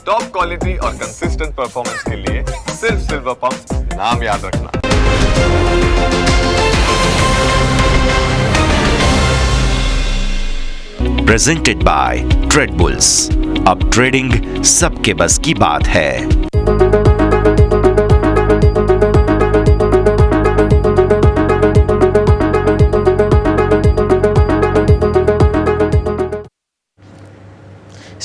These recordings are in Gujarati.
टॉप क्वालिटी और कंसिस्टेंट परफॉर्मेंस के लिए सिर्फ सिल्वर पंप नाम याद रखना। Presented by trade bulls. अब ट्रेडिंग सबके बस की बात है।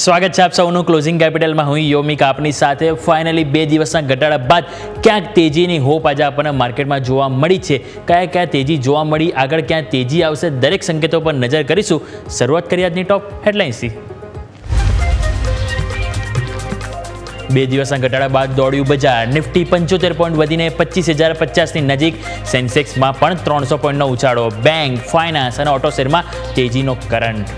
સ્વાગત છે આપ સૌનું ક્લોઝિંગ કેપિટલમાં. હું યોમિક આપની સાથે. ફાઇનલી 2 દિવસના ઘટાડા બાદ ક્યાંક તેજીની હોપ આજે આપણને માર્કેટમાં જોવા મળી છે. કયા તેજી જોવા મળી, આગળ ક્યાં તેજી આવશે, દરેક સંકેતો પર નજર કરીશું. શરૂઆત કરીએ આજની ટોપ હેડલાઇન્સથી. 2 દિવસના ઘટાડા બાદ દોડ્યું બજાર. નિફ્ટી 75 પોઈન્ટ વધીને 25,050ની નજીક. સેન્સેક્સમાં પણ 300 પોઈન્ટનો ઉછાળો. બેંક, ફાઇનાન્સ અને ઓટો શેરમાં તેજીનો કરંટ.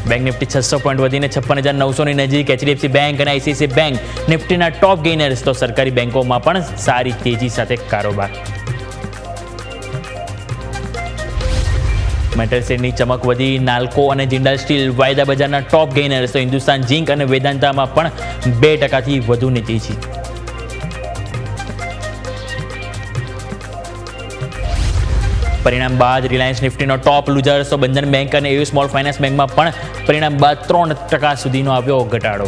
બેંક નિફ્ટી 600 પોઈન્ટ વધીને 56,900ની નજીક. એચડીએફસી બેંક અને આઈસીઆઈસીઆઈ બેંક નિફ્ટીના ટોપ ગેઇનર્સ. તો સરકારી બેંકોમાં પણ સારી તેજી સાથે કારોબાર. મેટલ શેરની ચમક વધી. નાલ્કો અને જિંદાલ સ્ટીલ વાયદા બજારના ટોપ ગેઇનર્સ. તો હિન્દુસ્તાન ઝિંક અને વેદાંતામાં પણ 2% વધુની તેજી. પરિણામ બાદ રિલાયન્સ નિફ્ટીનો ટોપ લૂઝર્સ. તો બંધન બેંક અને એયુ સ્મોલ ફાઇનાન્સ બેંકમાં પણ પરિણામ બાદ 3% સુધીનો આવ્યો ઘટાડો.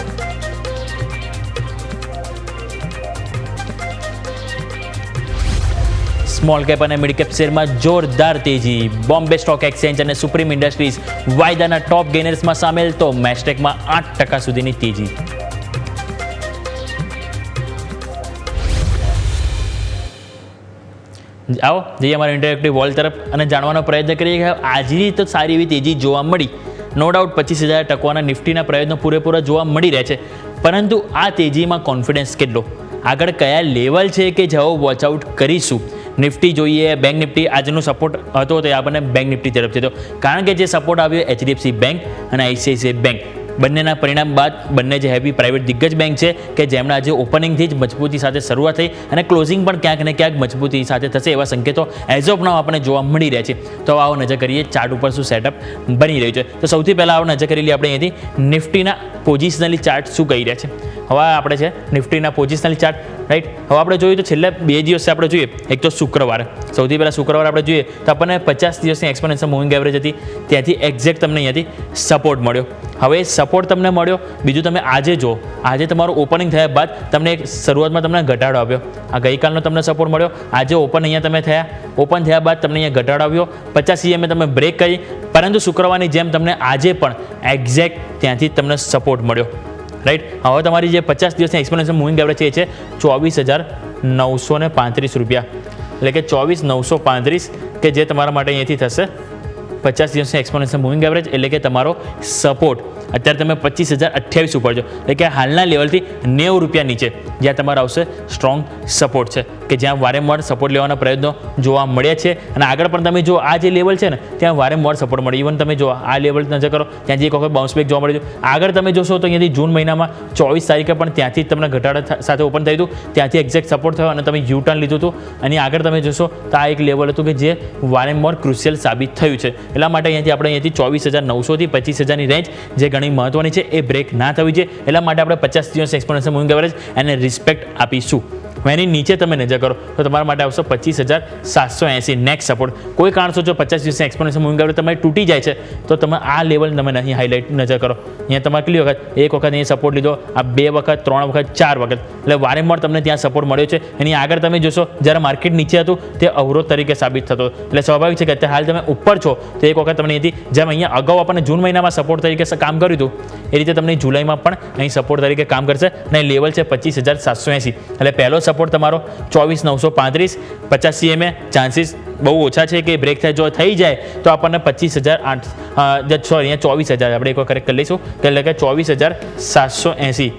સ્મોલ કેપ અને મિડ કેપ શેરમાં જોરદાર તેજી. બોમ્બે સ્ટોક એક્સચેન્જ અને સુપ્રીમ ઇન્ડસ્ટ્રીઝ વાયદાના ટોપ ગેઇનર્સમાં સામેલ. તો મેસ્ટેકમાં 8% સુધીની તેજી. આવો જઈએ અમારા ઇન્ટરેક્ટિવ વોલ તરફ અને જાણવાનો પ્રયત્ન કરીએ કે આજની તો સારી એવી તેજી જોવા મળી. નો ડાઉટ 25,000 ટકવાના નિફ્ટીના પ્રયત્નો પૂરેપૂરા જોવા મળી રહે છે, પરંતુ આ તેજીમાં કોન્ફિડન્સ કેટલો, આગળ કયા લેવલ છે કે જેવો વોચઆઉટ કરીશું. નિફ્ટી જોઈએ, બેંક નિફ્ટી આજનો સપોર્ટ હતો તે આપણને બેંક નિફ્ટી તરફથી હતો, કારણ કે જે સપોર્ટ આવ્યો એચડીએફસી બેંક અને આઈસીઆઈસીઆઈ બેંક બંનેના પરિણામ બાદ. બંને જે હેવી પ્રાઇવેટ દિગ્ગજ બેંક છે કે જેમના આજે ઓપનિંગથી જ મજબૂતી સાથે શરૂઆત થઈ અને ક્લોઝિંગ પણ ક્યાંક ને ક્યાંક મજબૂતી સાથે થશે એવા સંકેતો એઝ ઓફ નાઉ આપણને જોવા મળી રહ્યા છે. તો આવો નજર કરીએ ચાર્ટ ઉપર શું સેટઅપ બની રહ્યું છે. તો સૌથી પહેલાં આવો નજર કરી લઈએ આપણે અહીંયાથી નિફ્ટીના પોઝિશનલી ચાર્ટ શું કહી રહ્યા છે. હવે આપણે છે નિફ્ટીના પોઝિશનલી ચાર્ટ, રાઈટ. હવે આપણે જોઈએ તો છેલ્લા 2 દિવસે આપણે જોઈએ, એક તો શુક્રવારે, સૌથી પહેલાં શુક્રવારે આપણે જોઈએ તો આપણને 50 દિવસની એક્સપોનેન્શિયલ મૂવિંગ એવરેજ હતી, ત્યાંથી એક્ઝેક્ટ તમને અહીંયાથી સપોર્ટ મળ્યો. હવે સપોર્ટ તમને મળ્યો, બીજું તમે આજે જો, આજે તમારું ઓપનિંગ થયા બાદ તમને એક શરૂઆતમાં તમને ઘટાડો આવ્યો. આ ગઈકાલનો તમને સપોર્ટ મળ્યો, આજે ઓપન અહીંયા તમે થયા, ઓપન થયા બાદ તમને અહીંયા ઘટાડો આવ્યો, 50 EMA તમે બ્રેક કરી, પરંતુ શુક્રવારની જેમ તમને આજે પણ એક્ઝેક્ટ ત્યાંથી તમને સપોર્ટ મળ્યો, રાઈટ. હવે તમારી જે 50 દિવસની એક્સપોનેન્શિયલ મૂવિંગ એવરેજ છે 24,935 રૂપિયા, એટલે કે 24,935 કે જે તમારા માટે અહીંયાથી થશે 50 દિવસની એક્સપોનેન્શિયલ મૂવિંગ એવરેજ, એટલે કે તમારો સપોર્ટ. અત્યારે તમે 25,028 ઉપર છો, એટલે કે હાલના લેવલથી 90 રૂપિયા નીચે જ્યાં તમારો આવશે સ્ટ્રોંગ સપોર્ટ છે, કે જ્યાં વારંવાર સપોર્ટ લેવાના પ્રયત્નો જોવા મળ્યા છે. અને આગળ પણ તમે જો આ જે લેવલ છે ને ત્યાં વારંવાર સપોર્ટ મળે. ઇવન તમે જો આ લેવલ નજર કરો, ત્યાં જે એક વખત બાઉન્સ બેક જોવા મળ્યું. આગળ તમે જોશો તો અહીંયાથી જૂન મહિનામાં 24 તારીખે પણ ત્યાંથી તમને ઘટાડા સાથે ઓપન થયું હતું, ત્યાંથી એક્ઝેક્ટ સપોર્ટ થયો અને તમે યુ ટર્ન લીધું હતું. અને આગળ તમે જોશો તો આ એક લેવલ હતું કે જે વારંવાર ક્રુશિયલ સાબિત થયું છે. એટલા માટે અહીંયાથી આપણે 24,900 થી 25,000ની રેન્જ જે ઘણી મહત્વની છે એ બ્રેક ના થવી છે. એટલા માટે આપણે 50 દિવસ એક્સપોનેન્શિયલ મૂવિંગ એવરેજ એને રિસ્પેક્ટ આપીશું. એની નીચે તમે નજર કરો તો તમારા માટે આવશે 25,780 નેક્સ્ટ સપોર્ટ. કોઈ કારણસર જો 50 દિવસની એક્સપોનેન્શિયલ મૂવિંગ એવરેજ તમારી તૂટી જાય છે તો તમે આ લેવલ તમે અહીં હાઇલાઇટ નજર કરો. અહીંયા તમારે કેટલી વખત, એક વખત અહીંયા સપોર્ટ લીધો, આ 2 વખત, 3 વખત, 4 વખત, એટલે વારંવાર તમને ત્યાં સપોર્ટ મળ્યો છે. એની આગળ તમે જોશો જ્યારે માર્કેટ નીચે હતું તે અવરોધ તરીકે સાબિત થતો, એટલે સ્વાભાવિક છે કે અત્યારે હાલ તમે ઉપર છો તો એક વખત તમને અહીંથી જેમ અહીંયા અગાઉ આપણને જૂન મહિનામાં સપોર્ટ તરીકે કામ કર્યું હતું એ રીતે તમને જુલાઈમાં પણ અહીં સપોર્ટ તરીકે કામ કરશે. અને લેવલ છે 25,780, એટલે પહેલો સપોર્ટ તમારો 24,935, 50 EMA ચાન્સીસ બહુ ઓછા છે કે બ્રેક થાય. જો થઈ જાય તો આપણને 24,000 આપણે એક વાર કરેક્ટ કરી લઈશું, એટલે કે 24,780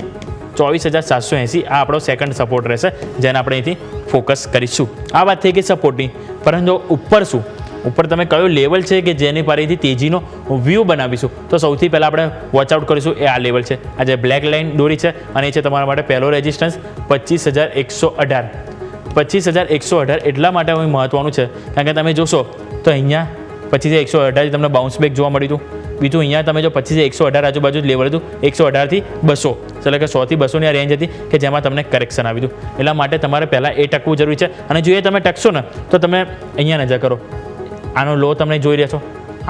આ આપણો સેકન્ડ સપોર્ટ રહેશે, જેને આપણે અહીંથી ફોકસ કરીશું. આ વાત થઈ ગઈ સપોર્ટની, પરંતુ ઉપર શું, ઉપર તમે કયો લેવલ છે કે જેની પાસેથી તેજીનો વ્યૂ બનાવીશું. તો સૌથી પહેલાં આપણે વોચઆઉટ કરીશું એ આ લેવલ છે, આ જે બ્લેક લાઇન દોરી છે, અને એ છે તમારા માટે પહેલો રેઝિસ્ટન્સ 25,118. 25,118 એટલા માટે મહત્વનું છે કારણ કે તમે જોશો તો અહીંયા 25,118 તમને બાઉન્સ બેક જોવા મળ્યું હતું, બીજું અહીંયા તમે જો 25,118 આજુબાજુ લેવલ હતું, 118 થી 200, એટલે કે 100 થી 200 ની આ રેન્જ હતી કે જેમાં તમને કરેક્શન આવ્યું હતું. એટલા માટે તમારે પહેલાં એ ટકવું જરૂરી છે. અને જો એ તમે ટકશો ને તો તમે અહીંયા નજર કરો, આનો લો તમે જોઈ રહ્યા છો,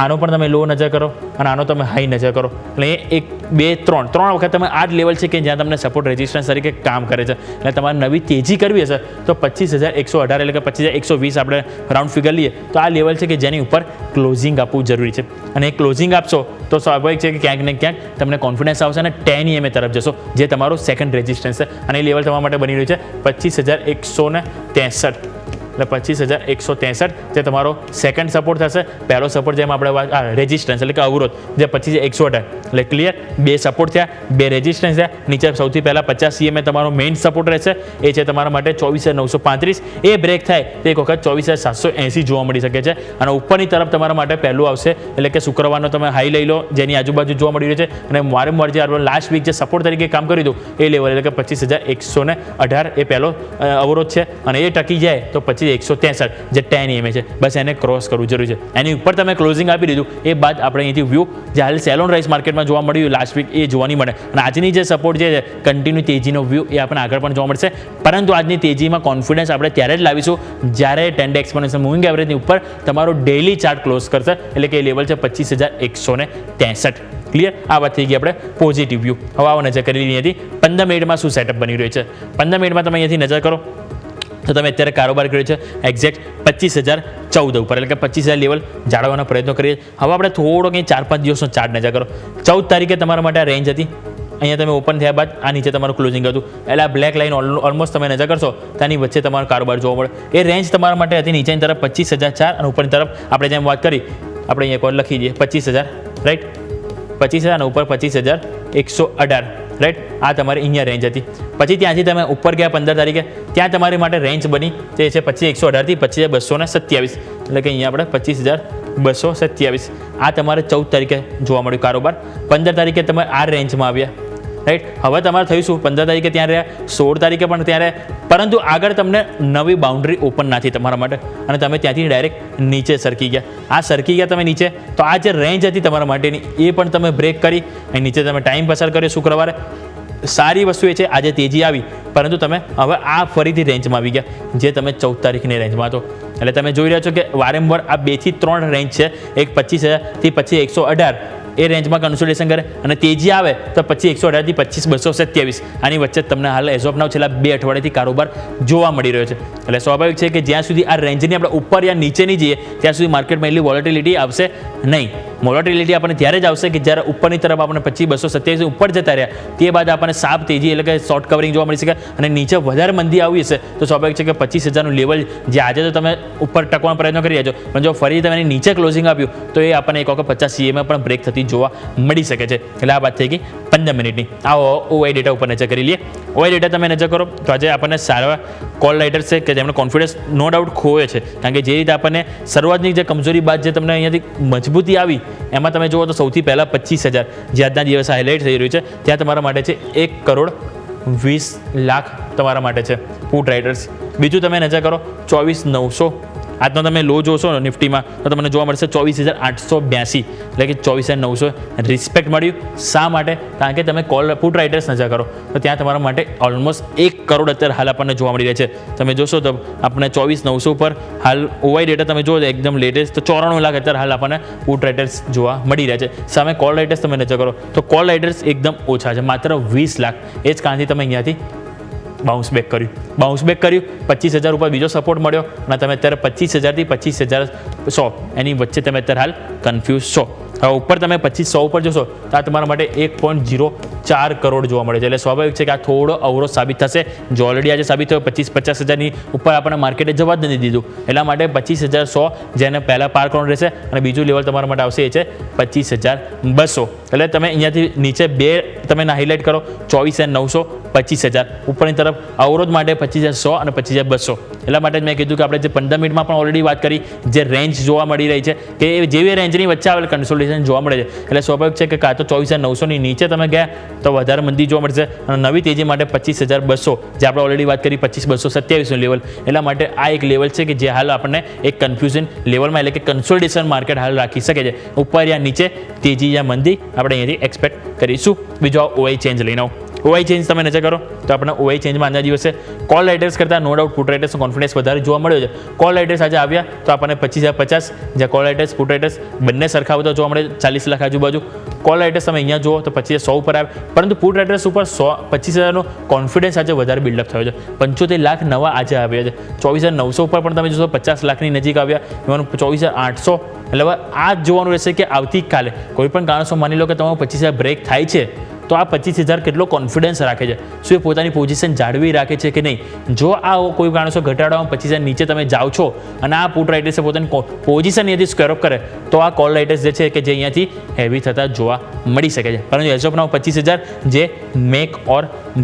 આનો પણ તમે લો નજર કરો અને આનો તમે હાઈ નજર કરો. એટલે 1 2 3 વખત તમે આ જ લેવલ છે કે જ્યાં તમને સપોર્ટ રેઝિસ્ટન્સ તરીકે કામ કરે છે. એટલે તમારે નવી તેજી કરવી હશે તો 25,118 એટલે કે 25,120 આપણે રાઉન્ડ ફિગર લઈએ તો આ લેવલ છે કે જેની ઉપર ક્લોઝિંગ આપવું જરૂરી છે. અને એ ક્લોઝિંગ આપશો તો સ્વાભાવિક છે કે ક્યાંક ને ક્યાંક તમને કોન્ફિડન્સ આવશે અને 10 EMA તરફ જશો, જે તમારો સેકન્ડ રેઝિસ્ટન્સ છે. અને એ લેવલ તમારા માટે બની રહ્યું છે 25,163. એટલે 25,163 જે તમારો સેકન્ડ સપોર્ટ થશે. પહેલો સપોર્ટ જેમ આપણે રેઝિસ્ટન્સ એટલે કે અવરોધ જે 25,118, એટલે ક્લિયર. 2 સપોર્ટ થયા, 2 રેઝિસ્ટન્સ થયા. નીચે સૌથી પહેલાં 50 EMA તમારો મેઇન સપોર્ટ રહેશે, એ છે તમારા માટે 24,935. એ બ્રેક થાય તો એક વખત 24,780 જોવા મળી શકે છે. અને ઉપરની તરફ તમારા માટે પહેલું આવશે એટલે કે શુક્રવારનો તમે હાઈ લઈ લો જેની આજુબાજુ જોવા મળી રહ્યું છે. અને વારંવાર જે લાસ્ટ વીક જે સપોર્ટ તરીકે કામ કર્યું હતું એ લેવલ એટલે કે 25,118 એ પહેલો અવરોધ છે. અને એ ટકી જાય તો 25,163 જે 10 EMA છે, બસ એને ક્રોસ કરવું જરૂરી છે. એની ઉપર તમે ક્લોઝિંગ આપી દીધું એ બાદ આપણે અહીંથી વ્યૂ જે હાલ સેલોન રાઇસ માર્કેટમાં જોવા મળ્યું લાસ્ટ વીક એ જોવા નહીં મળે. અને આજની જે સપોર્ટ જે છે કન્ટિન્યુ તેજીનો વ્યૂ એ આપણને આગળ પણ જોવા મળશે. પરંતુ આજની તેજીમાં કોન્ફિડન્સ આપણે ત્યારે જ લાવીશું જ્યારે 10 ડે એક્સપોનેન્શિયલ મૂવિંગ એવરેજની ઉપર તમારો ડેઇલી ચાર્ટ ક્લોઝ કરશે, એટલે કે એ લેવલ છે 25,163. ક્લિયર. આ વાત થઈ ગઈ આપણે પોઝિટિવ વ્યૂ. હવે આવો નજર કરી લીધી હતી 15 મિનિટમાં શું સેટઅપ બની રહ્યું છે. 15 મિનિટમાં તમે અહીંયાથી નજર કરો તો તમે અત્યારે કારોબાર કર્યો છે એક્ઝેક્ટ 25,014 ઉપર, એટલે કે 25,000 લેવલ જાળવવાનો પ્રયત્ન કરીએ. હવે આપણે થોડો કંઈ 4-5 દિવસનો ચાર્ટ નજર કરો. 14 તારીખે તમારા માટે આ રેન્જ હતી, અહીંયા તમે ઓપન થયા બાદ આ નીચે તમારું ક્લોઝિંગ હતું. એટલે આ બ્લેક લાઇન ઓલમોસ્ટ તમે નજર કરશો તેની વચ્ચે તમારો કારોબાર જોવા મળે. એ રેન્જ તમારા માટે હતી નીચેની તરફ 25,004 અને ઉપરની તરફ આપણે જેમ વાત કરી આપણે અહીંયા કોલ લખી દઈએ 25,000, રાઈટ. 25,000 અને ઉપર 25,118, રાઈટ. આ તમારી અહીંયા રેન્જ હતી. પછી ત્યાંથી તમે ઉપર ગયા 15 તારીખે, ત્યાં તમારી માટે રેન્જ બની તે છે 25,118 થી 25,227, એટલે કે અહીંયા આપણે 25,227. આ તમારે 14 તારીખે જોવા મળ્યું કારોબાર. 15 તારીખે તમે આ રેન્જમાં આવ્યા, રાઈટ. હવે તમારે થઈશું 15 તારીખે ત્યાં રહ્યા, 16 તારીખે પણ ત્યાં રહ્યા, પરંતુ આગળ તમને નવી બાઉન્ડ્રી ઓપન ના થઈ તમારા માટે અને તમે ત્યાંથી ડાયરેક્ટ નીચે સરકી ગયા. આ સરકી ગયા તમે નીચે તો આ જે રેન્જ હતી તમારા માટેની એ પણ તમે બ્રેક કરી અને નીચે તમે ટાઈમ પસાર કર્યો શુક્રવારે. સારી વસ્તુ એ છે આજે તેજી આવી, પરંતુ તમે હવે આ ફરીથી રેન્જમાં આવી ગયા જે તમે 14 તારીખની રેન્જમાં હતો. એટલે તમે જોઈ રહ્યા છો કે વારંવાર આ 2 થી 3 રેન્જ છે, એક 25,000 થી 25,118 એ રેન્જમાં કન્સોલિડેશન કરે અને તેજી આવે તો 25,118 થી 25,227. આની વચ્ચે તમને હાલ એઝ ઓફ નાઉ છેલ્લા 2 અઠવાડિયાથી કારોબાર જોવા મળી રહ્યો છે. એટલે સ્વાભાવિક છે કે જ્યાં સુધી આ રેન્જની આપણે ઉપર યા નીચે નહીં જઈએ ત્યાં સુધી માર્કેટમાં એટલી વોલેટિલિટી આવશે નહીં. વોલેટિલિટી આપણને ત્યારે જ આવશે કે જ્યારે ઉપરની તરફ આપણે 25,227 ઉપર જતા રહ્યા તે બાદ આપણને સાપ તેજી એટલે કે શોર્ટ કવરિંગ જોવા મળી શકે અને નીચે વધારે મંદી આવી હશે તો સ્વાભાવિક છે કે 25,000નું લેવલ જે આજે તો તમે ઉપર ટકવાનો પ્રયત્ન કરી રહ્યા છો, પણ જો ફરી તમે નીચે ક્લોઝિંગ આપ્યું તો એ આપણને એક વખત 50 CMA પણ બ્રેક થતી જોવા મળી શકે છે. એટલે આ વાત થઈ ગઈ 15 મિનિટની. આવો OI ડેટા ઉપર નજર કરી લઈએ. OI ડેટા તમે નજર કરો તો આજે આપણને સારા કોલ રાઇટર્સ છે કે જેમનો કોન્ફિડન્સ નો ડાઉટ ખોવે છે, કારણ કે જે રીતે આપણને શરૂઆતની જે કમજોરી બાદ જે તમને અહીંયાથી મજબૂતી આવી એમાં તમે જુઓ તો સૌથી પહેલાં 25,000 જે આજના દિવસે હાઇલાઇટ થઈ રહ્યું છે ત્યાં તમારા માટે છે 1,20,00,000 તમારા માટે છે પુટ રાઇડર્સ. બીજું તમે નજર કરો 24,900 આજનો તમે લો જોશો નિફ્ટીમાં તો તમને જોવા મળશે 24,882, એટલે કે 24,900 રિસ્પેક્ટ મળ્યું. શા માટે? કારણ કે તમે કોલ પુટ રાઇડર્સ નજર કરો તો ત્યાં તમારા માટે ઓલમોસ્ટ 1 કરોડ અત્યારે હાલ આપણને જોવા મળી રહ્યા છે. તમે જોશો તો આપણે 24,900 પર હાલ OI ડેટા તમે જુઓ એકદમ લેટેસ્ટ તો 94 લાખ અત્યારે હાલ આપણને પુટ રાઇડર્સ જોવા મળી રહ્યા છે. સામે કોલ રાઇડર્સ તમે નજર કરો તો કોલ રાઇડર્સ એકદમ ઓછા છે, માત્ર 20 લાખ. એ જ કારણથી તમે અહીંયાથી બાઉન્સ બેક કર્યું 25,000 ઉપર બીજો સપોર્ટ મળ્યો અને તમે અત્યારે 25,000 થી 25,100 એની વચ્ચે તમે અત્યારે હાલ કન્ફ્યુઝ છો. હવે ઉપર તમે 25,100 ઉપર જોશો તો આ તમારા માટે 1.04 કરોડ જોવા મળે છે. એટલે સ્વાભાવિક છે કે આ થોડો અવરોધ સાબિત થશે. જો ઓલરેડી આજે સાબિત થયો 25,000-50,000ની ઉપર આપણને માર્કેટે જવા જ નથી દીધું, એટલા માટે 25,100 જેને પહેલાં પાર કરવાનું રહેશે અને બીજું લેવલ તમારા માટે આવશે એ છે 25,200. એટલે તમે અહીંયાથી નીચે 2 તમે હાઇલાઇટ કરો 24,900 25,000 ઉપરની તરફ અવરોધ માટે 25,100 અને 25,200. એટલા માટે જ મેં કીધું કે આપણે જે 15 મિનિટમાં પણ ઓલરેડી વાત કરી જે રેન્જ જોવા મળી રહી છે કે જેવી રેન્જની વચ્ચે આવેલ કન્સોલિડેશન જોવા મળે છે. એટલે સ્વાભાવિક છે કે કાં તો 24,900ની નીચે તમે ગયા તો વધારે મંદી જોવા મળશે. અને નવી તેજી માટે 25,200 જે આપણે ઓલરેડી વાત કરી 25,227નું લેવલ, એટલા માટે આ એક લેવલ છે કે જે હાલ આપણને એક કન્ફ્યુઝન લેવલમાં એટલે કે કન્સોલિડેશન માર્કેટ હાલ રાખી શકે છે. ઉપર યા નીચે તેજી યા મંદી આપણે અહીંયાથી એક્સપેક્ટ કરીશું. બીજો ઓઆઈ ચેન્જ લઈને આવો. ઓઆઈ ચેન્જ તમે નજર કરો તો આપણે ઓઆઈ ચેન્જમાં આજના દિવસે કોલ રાઇડર્સ કરતાં નો ડાઉટ પુટ રાઇડર્સનો કોન્ફિડન્સ વધારે જોવા મળ્યો છે. કોલ રાઇડર્સ આજે આવ્યા તો આપણને 25,050, જ્યાં કોલ રાઇડર્સ પુટ રાઇડર્સ બંને સરખા આવતા જોવા મળે 40 લાખ આજુબાજુ. કોલ રાઇડર્સ તમે અહીંયા જુઓ તો 25,100 ઉપર આવે, પરંતુ પુટ રાઇડર્સ ઉપર 25,000નો કોન્ફિડન્સ આજે વધારે બિલ્ડઅપ થયો છે. 75 લાખ નવા આજે આવ્યા છે. 24,900 ઉપર પણ તમે જોશો 50 લાખની નજીક આવ્યા, એવાનું 24,800. એટલે હવે આ જ જોવાનું રહેશે કે આવતીકાલે કોઈ પણ કારણસર માની લો કે તમારું 25,000 બ્રેક થાય છે તો આ 25,000 કેટલો કોન્ફિડન્સ રાખે છે, શું એ પોતાની પોઝિશન જાળવી રાખે છે કે નહીં. જો આ કોઈ કારણસર ઘટાડવામાં 25,000 નીચે તમે જાઓ છો અને આ પુટ રાઇડર્સે પોતાની પોઝિશન અહીંયાથી સ્ક્વેર ઓફ કરે તો આ કોલ રાઇડર્સ જે છે કે જે અહીંયાથી હેવી થતા જોવા મળી શકે છે. પરંતુ એઝ ઓફ નાઉ 25,000 જે મેક ઓર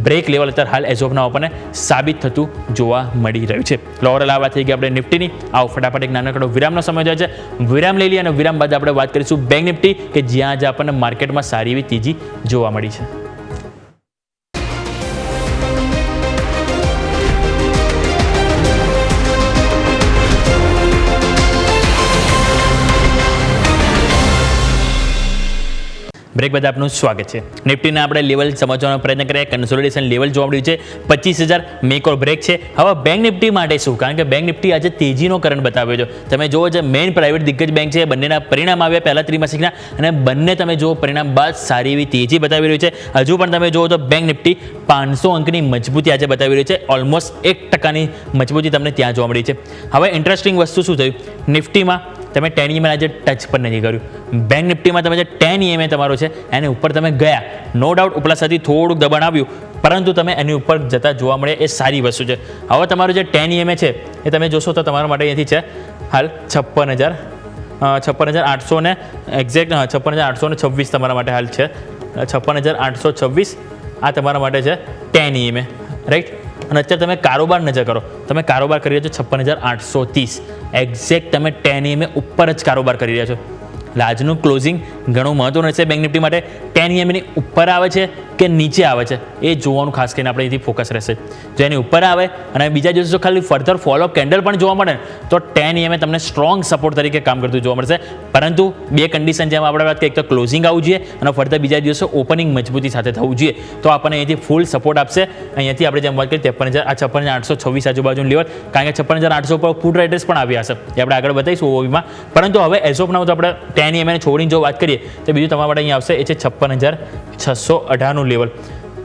બ્રેક લેવલ અત્યારે હાલ એઝ ઓફ નાઉ આપણને સાબિત થતું જોવા મળી રહ્યું છે. ઓવરઓલ આ વાત થઈ ગઈ આપણે નિફ્ટીની. આવો ફટાફટ એક નાનકડો વિરામનો સમય થયો છે, વિરામ લઈ લઈએ અને વિરામ બાદ આપણે વાત કરીશું બેંક નિફ્ટી કે જ્યાં આજે આપણને માર્કેટમાં સારી એવી તેજી જોવા મળી છે. બ્રેક બાદ આપનું સ્વાગત છે. નિફ્ટીના આપણે લેવલ સમજવાનો પ્રયત્ન કરીએ. કન્સોલિડેશન લેવલ જોવા મળ્યું છે 25,000 મેક ઓર બ્રેક છે. હવે બેંક નિફ્ટી માટે શું, કારણ કે બેંક નિફ્ટી આજે તેજીનો કરંટ બતાવ્યો છે. તમે જુઓ જે મેઇન પ્રાઇવેટ દિગ્ગજ બેંક છે બંનેના પરિણામ આવ્યા પહેલા ત્રિમાસિકના અને બંને તમે જુઓ પરિણામ બાદ સારી એવી તેજી બતાવી રહ્યું છે. હજુ પણ તમે જુઓ તો બેંક નિફ્ટી 500 અંકની મજબૂતી આજે બતાવી રહ્યું છે. ઓલમોસ્ટ 1% મજબૂતી તમને ત્યાં જોવા મળી છે. હવે ઇન્ટરેસ્ટિંગ વસ્તુ શું થયું, નિફ્ટીમાં તમે 10 EMA આજે ટચ પણ નથી કર્યું. બેંક નિફ્ટીમાં તમે જે 10 EMA તમારો છે એની ઉપર તમે ગયા, નો ડાઉટ ઉપલા સાથે થોડુંક દબાણ આવ્યું, પરંતુ તમે એની ઉપર જતા જોવા મળે એ સારી વસ્તુ છે. હવે તમારું જે 10 EMA છે એ તમે જોશો તો તમારા માટે અહીંયાથી છે હાલ 56,800 ને એક્ઝેક્ટ 56,826 તમારા માટે હાલ છે. 56,826 આ તમારા માટે છે 10 EMA, રાઈટ. અને અત્યારે તમે કારોબાર નજર કરો, તમે કારોબાર કરી રહ્યા છો 56,830, એક્ઝેક્ટ તમે 10 EMA ઉપર જ કારોબાર કરી રહ્યા છો. એટલે આજનું ક્લોઝિંગ ઘણું મહત્વનું રહેશે બેંક નિફ્ટી માટે. 10 EMA ની ઉપર આવે છે કે નીચે આવે છે એ જોવાનું ખાસ કરીને આપણે અહીંથી ફોકસ રહેશે. જો એની ઉપર આવે અને બીજા દિવસે જો ખાલી ફર્ધર ફોલોઅપ કેન્ડલ પણ જોવા મળે તો 10 EMA તમને સ્ટ્રોંગ સપોર્ટ તરીકે કામ કરતું જોવા મળશે. પરંતુ બે કન્ડિશન જેમ આપણે વાત કરીએ, એક તો ક્લોઝિંગ આવવું જોઈએ અને ફર્ધર બીજા દિવસે ઓપનિંગ મજબૂતી સાથે થવું જોઈએ, તો આપણને અહીંથી ફૂલ સપોર્ટ આપશે. અહીંયાથી આપણે જેમ વાત કરીએ 56,826 આજુબાજુનું લેવલ, કારણ કે 56,800 પર પુટ રાઇડર્સ પણ આવ્યા હશે, એ આપણે આગળ બતાવીશું ઓવીમાં. પરંતુ હવે એઝ ઓફ નાઉ તો આપણે 10 EMA છોડીને જો વાત કરીએ તો બીજું તમારા માટે અહીંયા આવશે એ છે 56,618નું લેવલ,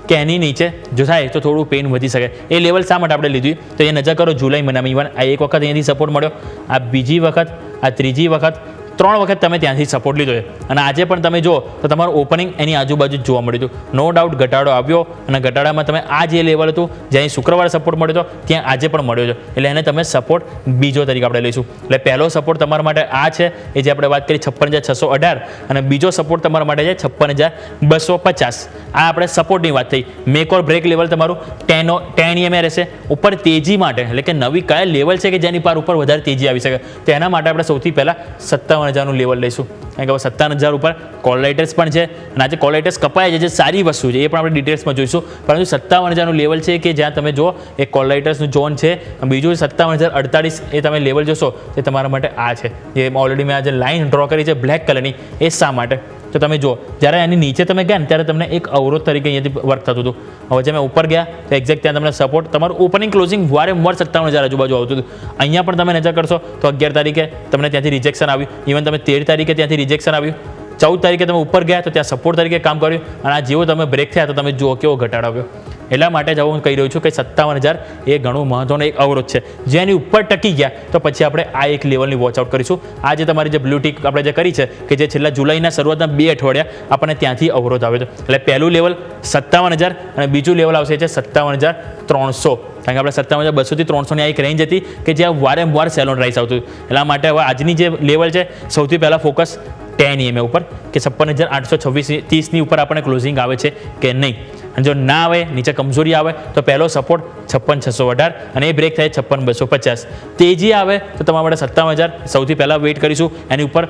કે એની નીચે જો થાય તો થોડું પેન વધી શકે. એ લેવલ શા માટે આપણે લીધું તો એ નજર કરો જુલાઈ મહિનામાં. ઇવન આ એક વખત અહીંયાથી સપોર્ટ મળ્યો, આ બીજી વખત, આ ત્રીજી વખત, 3 વખત તમે ત્યાંથી સપોર્ટ લીધો છે. અને આજે પણ તમે જુઓ તો તમારું ઓપનિંગ એની આજુબાજુ જ જોવા મળ્યું હતું. નો ડાઉટ ઘટાડો આવ્યો અને ઘટાડામાં તમે આ જે લેવલ હતું જ્યાં શુક્રવારે સપોર્ટ મળ્યો હતો ત્યાં આજે પણ મળ્યો છે. એટલે એને તમે સપોર્ટ બીજો તરીકે આપણે લઈશું. એટલે પહેલો સપોર્ટ તમારા માટે આ છે એ જે આપણે વાત કરી 56,618 અને બીજો સપોર્ટ તમારા માટે છે 56,250. આ આપણે સપોર્ટની વાત થઈ. મેક ઓર બ્રેક લેવલ તમારું 10 EMA રહેશે. ઉપર તેજી માટે એટલે કે નવી કયા લેવલ છે કે જેની પર ઉપર વધારે તેજી આવી શકે, તો એના માટે આપણે સૌથી પહેલાં 57,000નું લેવલ લઈશું. કારણ કે 57,000 ઉપર કોલ રાઇટર્સ પણ છે અને આજે કોલ રાઇટર્સ કપાય છે જે સારી વસ્તુ છે, એ પણ આપણે ડિટેલ્સમાં જોઈશું. પરંતુ 57,000નું લેવલ છે કે જ્યાં તમે જુઓ એ કોલ રાઇટર્સનું ઝોન છે. બીજું 57,048 એ તમે લેવલ જોશો તે તમારા માટે આ છે, જે ઓલરેડી મેં આજે લાઇન ડ્રો કરી છે બ્લેક કલરની. એ શા માટે તો તમે જુઓ જ્યારે એની નીચે તમે ગયા ને ત્યારે તમને એક અવરોધ તરીકે અહીંયાથી વર્ક થતું હતું. હવે જે મેં ઉપર ગયા તો એક્ઝેક્ટ ત્યાં તમને સપોર્ટ, તમારું ઓપનિંગ ક્લોઝિંગ વારંવાર 57,000 આજુબાજુ આવતું હતું. અહીંયા પણ તમે નજર કરશો તો 11 તારીખે તમને ત્યાંથી રિજેક્શન આવ્યું, ઇવન તમે 13 તારીખે ત્યાંથી રિજેક્શન આવ્યું, 14 તારીખે તમે ઉપર ગયા તો ત્યાં સપોર્ટ તરીકે કામ કર્યું અને આ જેવો તમે બ્રેક થયા તો તમે જુઓ કેવો ઘટાડો આવ્યો. એટલા માટે જ હું કહી રહ્યો છું કે 57,000 એ ઘણું મહત્વનો એક અવરોધ છે. જે એની ઉપર ટકી ગયા તો પછી આપણે આ એક લેવલની વોચ આઉટ કરીશું. આ જે તમારી જે બ્લુ ટીક આપણે જે કરી છે કે જે છેલ્લા જુલાઈના શરૂઆતના 2 અઠવાડિયા આપણને ત્યાંથી અવરોધ આવ્યો હતો. એટલે પહેલું લેવલ 57,000 અને બીજું લેવલ આવશે છે 57,300. કારણ કે આપણે 57,200 થી 300ની આ એક રેન્જ હતી કે જ્યાં વારંવાર સેલ ઓન રાઇઝ આવતું. એટલા માટે હવે આજની જે લેવલ છે સૌથી પહેલાં ફોકસ 10 EMA ઉપર કે 56,826-30ની ઉપર આપણને ક્લોઝિંગ આવે છે કે નહીં. અને જો ના આવે, નીચે કમજોરી આવે તો પહેલો સપોર્ટ 56,618 અને એ બ્રેક થાય 56,250. તેજી આવે તો તમારા માટે 57,000 સૌથી પહેલાં વેઇટ કરીશું. એની ઉપર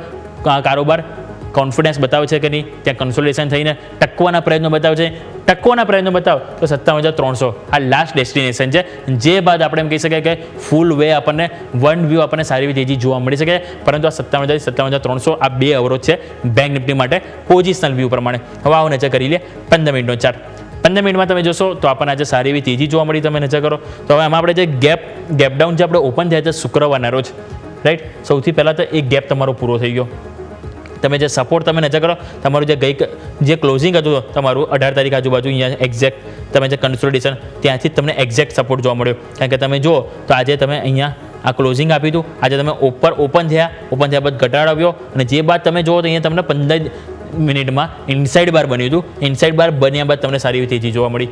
કારોબાર કોન્ફિડન્સ બતાવે છે કે નહીં, ત્યાં કન્સોલિડેશન થઈને ટકવાના પ્રયત્નો બતાવે છે. ટકવાના પ્રયત્નો બતાવ તો 57,300 આ લાસ્ટ ડેસ્ટિનેશન છે, જે બાદ આપણે એમ કહી શકાય કે ફૂલ વે આપણને વન વ્યૂ આપણને સારી એવી તેજી જોવા મળી શકે. પરંતુ આ 57,300 આ 2 અવરોધ છે બેંક નિફ્ટી માટે પોઝિશનલ વ્યૂ પ્રમાણે. હવે આવો નજર કરી લે 15 મિનિટનો ચાર્ટ. 15 મિનિટમાં તમે જોશો તો આપણને આજે સારી એવી તેજી જોવા મળી. તમે નજર કરો તો હવે આમાં આપણે જે ગેપ ડાઉન જે આપણે ઓપન થયા છે શુક્રવારના રોજ, રાઈટ, સૌથી પહેલાં તો એક ગેપ તમારો પૂરો થઈ ગયો. તમે જે સપોર્ટ તમે નજર કરો, તમારું જે ક્લોઝિંગ હતું તમારું 18 તારીખ આજુબાજુ, અહીંયા એક્ઝેક્ટ તમે જે કન્સોલિડેશન ત્યાંથી જ તમને એક્ઝેક્ટ સપોર્ટ જોવા મળ્યો. કારણ કે તમે જુઓ તો આજે તમે અહીંયા આ ક્લોઝિંગ આપ્યું હતું, આજે તમે ઓપન થયા બાદ ઘટાડો આવ્યો, અને જે બાદ તમે જુઓ તો અહીંયા તમને 15 મિનિટમાં ઇનસાઇડ બાર બન્યું હતું. ઇનસાઇડ બાર બન્યા બાદ તમને સારી એવી તેજી જોવા મળી.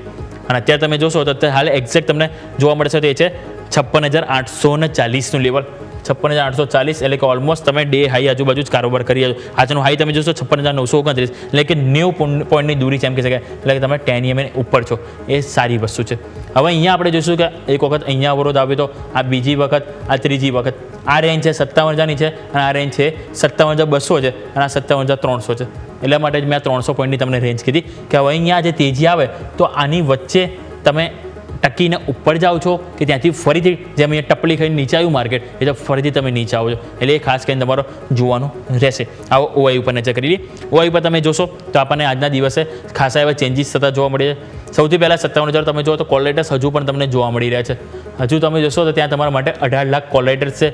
અને અત્યારે તમે જોશો તો અત્યારે હાલ એક્ઝેક્ટ તમને જોવા મળશે તો એ છે 56,840નું લેવલ. 56,840 એટલે કે ઓલમોસ્ટ તમે ડે હાઈ આજુબાજુ જ કારોબાર કરી રહ્યા છો. આજનો હાઈ તમે જોશો 56,929, એટલે કે 90 પોઈન્ટની દૂરી છે એમ કહી શકાય. એટલે કે તમે 10 EMA ઉપર છો, એ સારી વસ્તુ છે. હવે અહીંયા આપણે જોઈશું કે એક વખત અહીંયા અવરોધ આવ્યો તો, આ બીજી વખત, આ ત્રીજી વખત. આ રેન્જ છે 57,000ની છે, અને આ રેન્જ છે 57,200 છે, અને આ 57,300 છે. એટલા માટે જ મેં આ 300 પોઈન્ટની તમને રેન્જ કીધી કે હવે અહીંયા જે તેજી આવે તો આની વચ્ચે તમે ટકીને ઉપર જાઓ છો કે ત્યાંથી ફરીથી જેમ અહીંયા ટપલી ખાઈને નીચે આવ્યું માર્કેટ, એ તો ફરીથી તમે નીચે આવો છો. એટલે એ ખાસ કરીને તમારો જોવાનું રહેશે. આવો ઓઆઈ ઉપર નજર કરી લઈએ. ઓઆઈ ઉપર તમે જોશો તો આપણને આજના દિવસે ખાસા એવા ચેન્જીસ થતા જોવા મળે છે. સૌથી પહેલાં 57,000 તમે જુઓ તો કોલ લેટર્સ હજુ પણ તમને જોવા મળી રહ્યા છે. હજુ તમે જોશો તો ત્યાં તમારા માટે 18 લાખ કોલ લેટર્સ છે.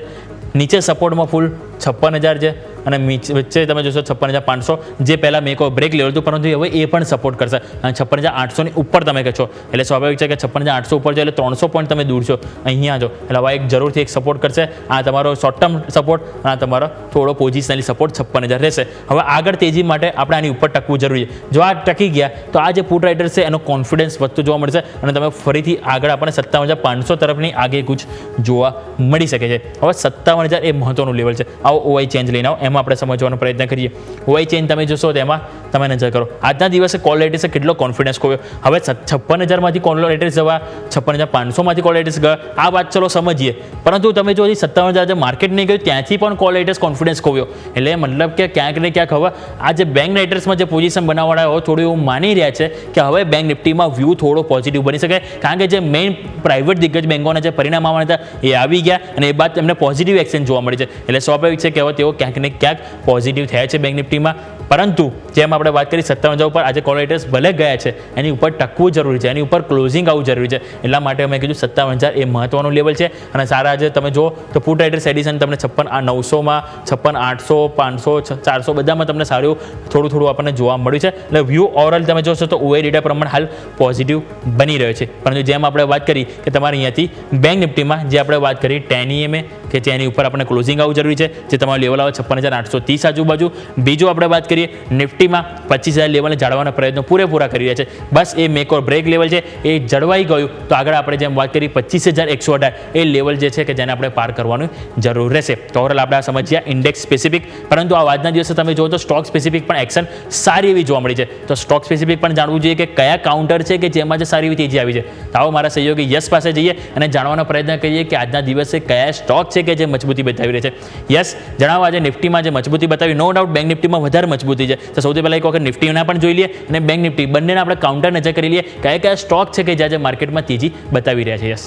નીચે સપોર્ટમાં ફૂલ 56,000 છે, અને વચ્ચે તમે જોશો 56,500, જે પહેલાં મેક ઓર બ્રેક લેવલ હતું, પરંતુ હવે એ પણ સપોર્ટ કરશે. અને 56,800ની ઉપર તમે કહો છો, એટલે સ્વાભાવિક છે કે 56,800 ઉપર છો એટલે 300 પોઈન્ટ તમે દૂર છો. અહીંયા જો એટલે હવે એક જરૂરથી એક સપોર્ટ કરશે. આ તમારો શોર્ટ ટર્મ સપોર્ટ, અને આ તમારો થોડો પોઝિશનલી સપોર્ટ 56,000 રહેશે. હવે આગળ તેજી માટે આપણે આની ઉપર ટકવું જરૂરી છે. જો આ ટકી ગયા તો આ જે પુટ રાઇડર છે એનો કોન્ફિડન્સ વધતો જોવા મળશે, અને તમે ફરીથી આગળ આપણને 57,500 તરફની આગેકૂચ જોવા મળી શકે છે. હવે 57,000 એ મહત્વનું લેવલ છે. આવો ઓઆઈ ચેન્જ લઈને આવો, એમાં આપણે સમજવાનો પ્રયત્ન કરીએ. ઓઆઈ ચેન્જ તમે જોશો તો એમાં તમે નજર કરો આજના દિવસે કોલ લેટર્સે કેટલો કોન્ફિડન્સ ખોવ્યો. હવે 56,000માંથી કોલ લેટર્સ જવા 56,500માંથી કોલ લેટર્સ ગયા, આ વાત ચલો સમજીએ. પરંતુ તમે જો હજી 57,000 જે માર્કેટ નહીં ગયું ત્યાંથી પણ કોલ લેટર્સ કોન્ફિડન્સ ખોવ્યો. એટલે મતલબ કે ક્યાંક ને ક્યાંક હવે આ જે બેંક રાઇટર્સમાં જે પોઝિશન બનાવવાળા હોય થોડું એવું માની રહ્યા છે કે હવે બેંક નિફ્ટીમાં વ્યૂ થોડો પોઝિટિવ બની શકે. કારણ કે જે મેઇન પ્રાઇવેટ દિગ્ગજ બેંકોના જે પરિણામ આવવાના હતા એ આવી ગયા, અને એ બાદ તેમને પોઝિટિવ એક્શન જોવા મળી છે. એટલે સ્વાભાવિક છે કે હવે તેઓ ક્યાંક ને ક્યાંક પોઝિટિવ થયા છે બેંક નિફ્ટીમાં. પરંતુ જેમ આપણે વાત કરી 57,000 ઉપર આજે કોલ રાઇટર્સ ભલે ગયા છે, એની ઉપર ટકવું જરૂરી છે, એની ઉપર ક્લોઝિંગ આવવું જરૂરી છે. એટલા માટે અમે કીધું 57,000 એ મહત્વનું લેવલ છે. અને સારા આજે તમે જો તો પુટ રાઇટર્સ એડિશન તમને 56,900માં 56,800 500 400 બધામાં તમને સારું થોડું આપણને જોવા મળ્યું છે. એટલે વ્યૂ ઓવરઓલ તમે જોશો તો ઓઆઈ ડેટા પ્રમાણે હાલ પોઝિટિવ બની રહ્યો છે. પરંતુ જેમ આપણે વાત કરી કે તમારે અહીંયાથી બેંક નિફ્ટીમાં જે આપણે વાત કરી 10 EMA કે જેની ઉપર આપણે ક્લોઝિંગ આવવું જરૂરી છે, જે તમારો લેવલ આવે 56,830 આજુબાજુ. બીજું આપણે વાત કરીએ નિફ્ટીમાં 25,000 લેવલને જાળવવાના પ્રયત્નો પૂરેપૂરા કરી રહ્યા છે. બસ એ મેક ઓર બ્રેક લેવલ છે, એ જળવાઈ ગયું તો આગળ આપણે જેમ વાત કરી 25,118 એ લેવલ જે છે કે જેને આપણે પાર કરવાની જરૂર રહેશે. તો ઓવરઓલ આપણે આ સમજ્યા ઇન્ડેક્સ સ્પેસિફિક. પરંતુ આ આજના દિવસે તમે જુઓ તો સ્ટોક સ્પેસિફિક પણ એક્શન સારી એવી જોવા મળી છે. તો સ્ટોક સ્પેસિફિક પણ જાણવું જોઈએ કે કયા કાઉન્ટર છે કે જેમાં જે સારી એવી તેજી આવી છે. તો આવો મારા સહયોગી યશ પાસે જઈએ અને જાણવાનો પ્રયત્ન કરીએ કે આજના દિવસે કયા સ્ટોક છે કે જે મજબૂતી બતાવી રહી છે. યસ, જણાવો આજે નિફ્ટીમાં જે મજબૂતી બતાવી, નો ડાઉટ બેંક નિફ્ટીમાં વધારે મજબૂતી છે. તો સૌથી પહેલાં એક વખત નિફ્ટીના પણ જોઈ લઈએ અને બેંક નિફ્ટી બંનેના આપણે કાઉન્ટર નજર કરી લઈએ કયા સ્ટોક છે કે જે આજે માર્કેટમાં તેજી બતાવી રહ્યા છે. યસ,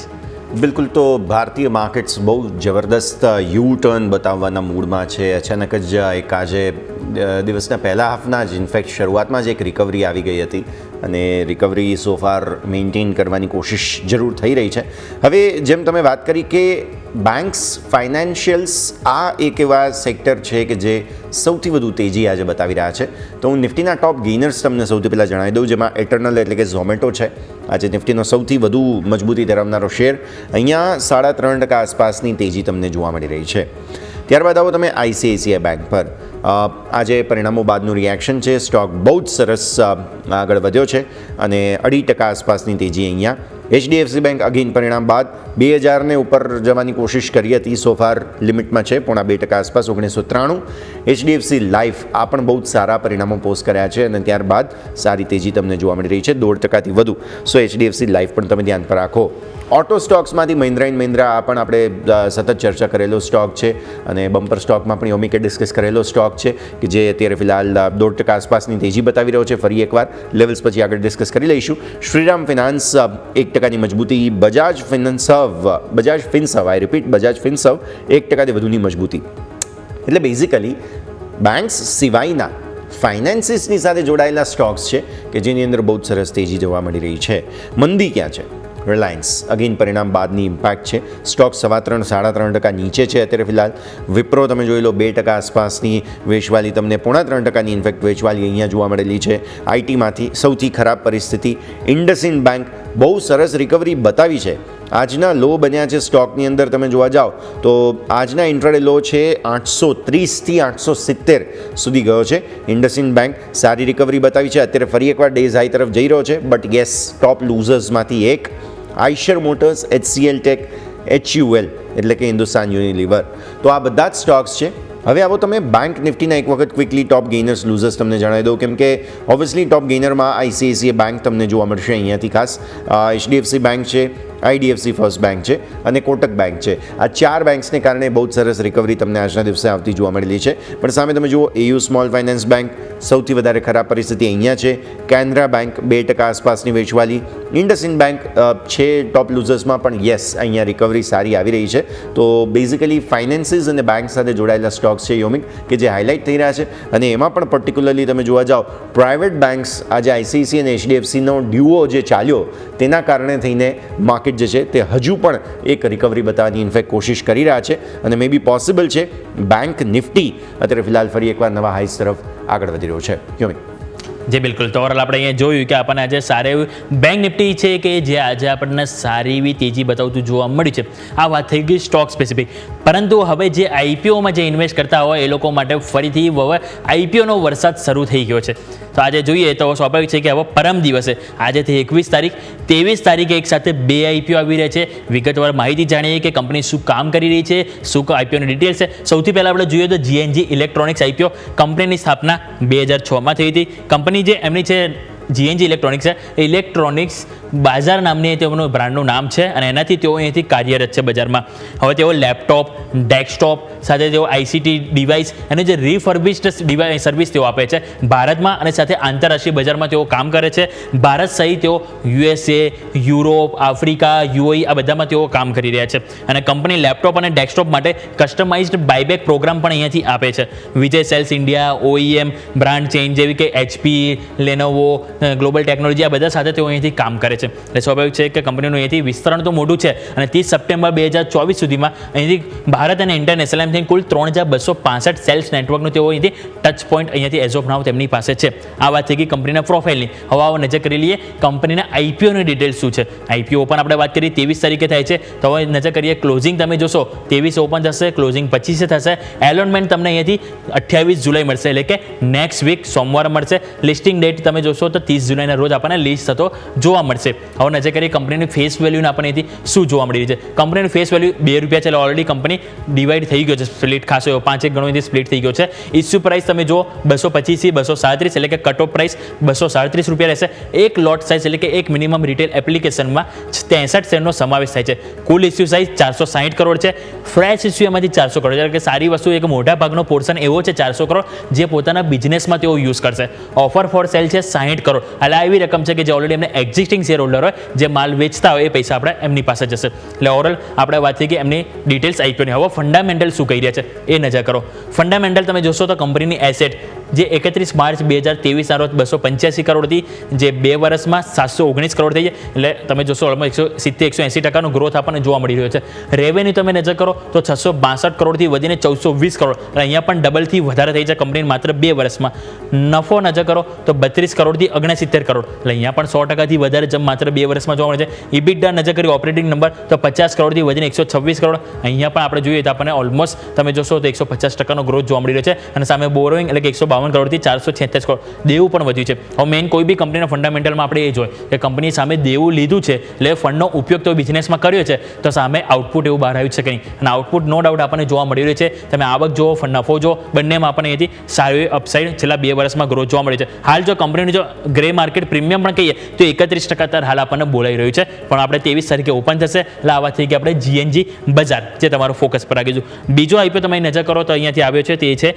બિલકુલ. તો ભારતીય માર્કેટ્સ બહુ જબરદસ્ત યુ ટર્ન બતાવવાના મૂડમાં છે. અચાનક જ એક આજે દિવસના પહેલા હાફના જ ઇનફેક્ટ શરૂઆતમાં જ એક રિકવરી આવી ગઈ હતી, અને રિકવરી સોફાર મેન્ટેન કરવાની કોશિશ જરૂર થઈ રહી છે. હવે જેમ તમે વાત કરી કે બેન્ક્સ, ફાઇનાન્શિયલ્સ આ એક એવા સેક્ટર છે કે જે સૌથી વધુ તેજી આજે બતાવી રહ્યા છે. તો હું નિફ્ટીના ટોપ ગેઇનર્સ તમને સૌથી પહેલાં જણાવી દઉં, જેમાં એટર્નલ એટલે કે ઝોમેટો છે આજે નિફ્ટીનો સૌથી વધુ મજબૂતી ધરાવનારો શેર. અહીંયા 3.5% આસપાસની તેજી તમને જોવા મળી રહી છે. ત્યારબાદ આવો તમે આઈસીઆઈસીઆઈ બેંક પર. આજે પરિણામો બાદનું રિએક્શન છે. સ્ટોક બહુ જ સરસ આગળ વધ્યો છે અને 2% આસપાસની તેજી અહીંયા. એચડીએફસી બેંક અગેન પરિણામ બાદ 2,000ને ઉપર જવાની કોશિશ કરી હતી, સોફાર લિમિટમાં છે 0.5% આસપાસ 1993. એચડીએફસી લાઈફ આ પણ બહુ જ સારા પરિણામો પોસ્ટ કર્યા છે અને ત્યારબાદ સારી તેજી તમને જોવા મળી રહી છે 1.5%થી વધુ. સો એચડીએફસી લાઈફ પણ તમે ધ્યાન પર રાખો. ઓટો સ્ટોક્સમાંથી મહિન્દ્રા એન્ડ મહિન્દ્રા આ પણ આપણે સતત ચર્ચા કરેલો સ્ટોક છે અને બમ્પર સ્ટોકમાં પણ યોમિકે ડિસ્કસ કરેલો સ્ટોક છે કે જે અત્યારે ફિલહાલ 2% આસપાસની તેજી બતાવી રહ્યો છે. ફરી એકવાર લેવલ્સ પછી આગળ ડિસ્કસ કરી લઈશું. શ્રીરામ ફિનાન્સ 1%ની મજબૂતી, બજાજ ફિનસર્વ આઈ રિપીટ બજાજ ફિનસર્વ 1%થી વધુની મજબૂતી. એટલે બેઝિકલી બેંક્સ સિવાયના ફાઇનાન્સીસની સાથે જોડાયેલા સ્ટોક્સ છે કે જેની અંદર બહુ જ સરસ તેજી જોવા મળી રહી છે. મંદી ક્યાં છે? રિલાયન્સ અગેન પરિણામ બાદની ઇમ્પેક્ટ છે. સ્ટોક 3.5-3% નીચે છે અત્યારે ફિલહાલ. વિપ્રો તમે જોઈ લો 2% આસપાસની વેચવાલી, તમને 0.5%ની ઇન્ફેક્ટ વેચવાલી અહીંયા જોવા મળેલી છે. આઈટીમાંથી સૌથી ખરાબ પરિસ્થિતિ. ઇન્ડસઇન્ડ બેંક બહુ સરસ રિકવરી બતાવી છે. આજના લો બન્યા છે સ્ટોકની અંદર તમે જોવા જાઓ તો આજના ઇન્ટ્રાડે લો છે 830થી 870 સુધી ગયો છે. ઇન્ડસઇન્ડ બેંક સારી રિકવરી બતાવી છે. અત્યારે ફરી એકવાર ડેઝ હાઈ તરફ જઈ રહ્યો છે. બટ યસ, ટોપ લૂઝર્સમાંથી એક Eicher motors, HCL tech, HUL એટલે કે હિન્દુસ્તાન યુનિલિવર. તો આ બધા જ સ્ટોક્સ છે. હવે આવો તમે બેંક નિફ્ટીના એક વખત ક્વિકલી ટોપ ગેઇનર્સ લૂઝર્સ તમને જણાવી દઉં, કેમ કે ઓબ્વિયસલી ટોપ ગેઇનરમાં ICICI બેંક તમને જોવા મળશે અહીંયાથી ખાસ. HDFC બેંક છે, IDFC ફર્સ્ટ બેંક છે અને કોટક બેંક છે. આ 4 બેંક્સને કારણે બહુ જ સરસ રિકવરી તમને આજના દિવસે આવતી જોવા મળેલી છે. પણ સામે તમે જુઓ AU સ્મોલ ફાઇનાન્સ બેંક સૌથી વધારે ખરાબ પરિસ્થિતિ અહીંયા છે. કેનરા બેંક 2% આસપાસની વેચવાલી. ઇન્ડસઇન્ડ બેંક છે ટોપ લૂઝર્સમાં, પણ યસ અહીંયા રિકવરી સારી આવી રહી છે. તો બેઝિકલી ફાઇનાન્સીસ અને બેંક સાથે જોડાયેલા સ્ટોક્સ છે યોમિક કે જે હાઇલાઇટ થઈ રહ્યા છે. અને એમાં પણ પર્ટિક્યુલરલી તમે જોવા જાઓ પ્રાઇવેટ બેંક્સ આજે ICICI અને HDFCનો ડ્યુઓ જે ચાલ્યો તેના કારણે થઈને માર્કેટ જે છે તે હજુ પણ એક રિકવરી બતાવવાની ઇનફેક્ટ કોશિશ કરી રહ્યા છે અને મે બી પોસિબલ છે બેંક નિફ્ટી અત્યારે ફિલહાલ ફરી એકવાર નવા હાઈસ તરફ આગળ વધી રહ્યો છે. યોમિક જી બિલકુલ. તો ઓવરઓલ આપણે અહીંયા જોયું કે આપણને આજે સારી એવી બેંક નિફ્ટી છે કે જે આજે આપણને સારી એવી તેજી બતાવતું જોવા મળ્યું છે. આ વાત થઈ ગઈ સ્ટોક સ્પેસિફિક. પરંતુ હવે જે IPOમાં જે ઇન્વેસ્ટ કરતા હોય એ લોકો માટે ફરીથી હવે IPOનો વરસાદ શરૂ થઈ ગયો છે. તો આજે જોઈએ તો સ્વાભાવિક છે કે હવે પરમ દિવસે આજેથી 21 તારીખ 23 તારીખે એક સાથે 2 IPO આવી રહ્યા છે. વિગતવાર માહિતી જાણીએ કે કંપની શું કામ કરી રહી છે, શું IPOની ડિટેલ્સ છે. સૌથી પહેલાં આપણે જોઈએ તો GNG ઇલેક્ટ્રોનિક્સ IPO. કંપનીની સ્થાપના 2006માં થઈ હતી. કંપની જે એમની છે GNG ઇલેક્ટ્રોનિક્સ છે, ઇલેક્ટ્રોનિક્સ બાજાર નામની તેમનું બ્રાન્ડનું નામ છે અને એનાથી તેઓ અહીંથી કાર્યરત છે બજારમાં. હવે તેઓ લેપટોપ, ડેસ્કટોપ સાથે તેઓ ICT ડિવાઇસ અને જે રિફર્બિશ્ડ ડિવાઇસ સર્વિસ તેઓ આપે છે ભારતમાં અને સાથે આંતરરાષ્ટ્રીય બજારમાં તેઓ કામ કરે છે. ભારત સહિત તેઓ USA, યુરોપ, આફ્રિકા, UAE આ બધામાં તેઓ કામ કરી રહ્યા છે. અને કંપની લેપટોપ અને ડેસ્કટોપ માટે કસ્ટમાઇઝ્ડ બાયબેક પ્રોગ્રામ પણ અહીંયાથી આપે છે. Vijay sales India, OEM, brand chain જેવી કે HP, Lenovo, ગ્લોબલ ટેકનોલોજી આ બધા સાથે તેઓ અહીંથી કામ કરે છે. એટલે સ્વાભાવિક છે કે કંપનીનું અહીંથી વિસ્તરણ તો મોટું છે અને 30 સપ્ટેમ્બર 2024 સુધીમાં અહીંથી ભારત અને ઇન્ટરનેશનલ એમ થઈને કુલ 3265 સેલ્સ નેટવર્કનું તેઓ અહીંથી ટચ પોઈન્ટ અહીંયાથી એઝ ઓફ નાઉ તેમની પાસે છે. આ વાત થઈ ગઈ કંપનીના પ્રોફાઇલની. હવે આવો નજર કરી લઈએ કંપનીના IPOની ડિટેલ્સ શું છે. IPO પણ આપણે વાત કરીએ 23 તારીખે થાય છે. તો હવે નજર કરીએ ક્લોઝિંગ તમે જોશો 23 ઓપન થશે, ક્લોઝિંગ 25 થશે. એલોનમેન્ટ તમને અહીંયાથી 28 જુલાઈ મળશે એટલે કે નેક્સ્ટ વીક સોમવાર મળશે. લિસ્ટિંગ ડેટ તમે જોશો તો 30 જુલાઈના રોજ આપણને લિસ્ટ થતો જોવા મળશે. હવે નજર કરીએ કંપનીની ફેસ વેલ્યુને આપણને અહીંથી શું જોવા મળી રહી છે. કંપનીની ફેસ વેલ્યુ ₹2 છે એટલે ઓલરેડી કંપની ડિવાઈડ થઈ ગયો છે, સ્પ્લિટ ખાસો એવો 5-1 ગણો અહીંથી સ્પ્લિટ થઈ ગયો છે. ઇસ્યુ પ્રાઇસ તમે જુઓ 225 થી 237 એટલે કે કટ ઓફ પ્રાઇસ ₹237 રહેશે. એક લોટ સાઇઝ એટલે કે એક મિનિમમ રિટેલ એપ્લિકેશનમાં 63 શેરનો સમાવેશ થાય છે. કુલ ઇસ્યુ સાઇઝ 460 કરોડ છે. ફ્રેશ ઇસ્યુ એમાંથી 400 કરોડ એટલે કે સારી વસ્તુ એક મોટા ભાગનો પોર્શન એવો છે 400 કરોડ જે પોતાના બિઝનેસમાં તેઓ યુઝ કરશે. ઓફર ફોર સેલ છે 60 કરોડ એટલે એવી રકમ છે કે જે ઓલરેડી એમને એક્ઝિસ્ટિંગ શેર હોલ્ડર હોય જે માલ વેચતા હોય એ પૈસા આપણે એમની પાસે જશે. એટલે ઓવરઓલ આપણે વાત થઈ કે એમની ડિટેલ્સ IPOની. હવે ફંડામેન્ટલ શું કહી રહ્યા છે એ નજર કરો. ફંડામેન્ટલ તમે જોશો તો કંપનીની એસેટ જે 31 માર્ચ 2023ના રોજ 285 કરોડ હતી જે 2 વર્ષમાં 719 કરોડ થઈ છે. એટલે તમે જોશો ઓલમોસ્ટ 170-180% ગ્રોથ આપણને જોવા મળી રહ્યો છે. રેવન્યુ તમે નજર કરો તો 662 કરોડથી વધીને 1420 કરોડ એટલે અહીંયા પણ ડબલથી વધારે થઈ છે કંપની માત્ર 2 વર્ષમાં. નફો નજર કરો તો 32 કરોડથી 69 કરોડ એટલે અહીંયા પણ 100%થી વધારે જમ માત્ર 2 વર્ષમાં જોવા મળે છે. EBITDA નજર કરી ઓપરેટિંગ નંબર તો 50 કરોડથી વધીને 126 કરોડ અહીંયા પણ આપણે જોઈએ તો આપણને ઓલમોસ્ટ તમે જોશો તો 150% ગ્રોથ જોવા મળી રહ્યો છે. અને સામે બોરોઈંગ એટલે કે 152 52 કરોડથી 446 કરોડ દેવું પણ વધ્યું છે. હવે મેઇન કોઈ બી કંપનીના ફંડામેન્ટલમાં આપણે એ જોઈએ કે કંપની સામે દેવું લીધું છે એટલે ફંડનો ઉપયોગ તો બિઝનેસમાં કર્યો છે તો સામે આઉટપુટ એવું બહાર આવ્યું છે કે નહીં, અને આઉટપુટ નો ડાઉટ આપણને જોવા મળી રહ્યું છે. તમે આવક જુઓ, નફો જુઓ, બંનેમાં આપણને અહીંથી સારી અપસાઇડ છેલ્લા 2 વર્ષમાં ગ્રોથ જોવા મળી છે. હાલ જો કંપનીનું જો ગ્રે માર્કેટ પ્રીમિયમ પણ કહીએ તો 31% હાલ આપણને બોલાઈ રહ્યું છે, પણ આપણે 23 તારીખે ઓપન થશે એટલે આવા થઈ ગયા આપણે GNG બજાર જે તમારું ફોકસ પર રાખીશું. બીજો આઈપીઓ તમે નજર કરો તો અહીંયાથી આવ્યો છે તે છે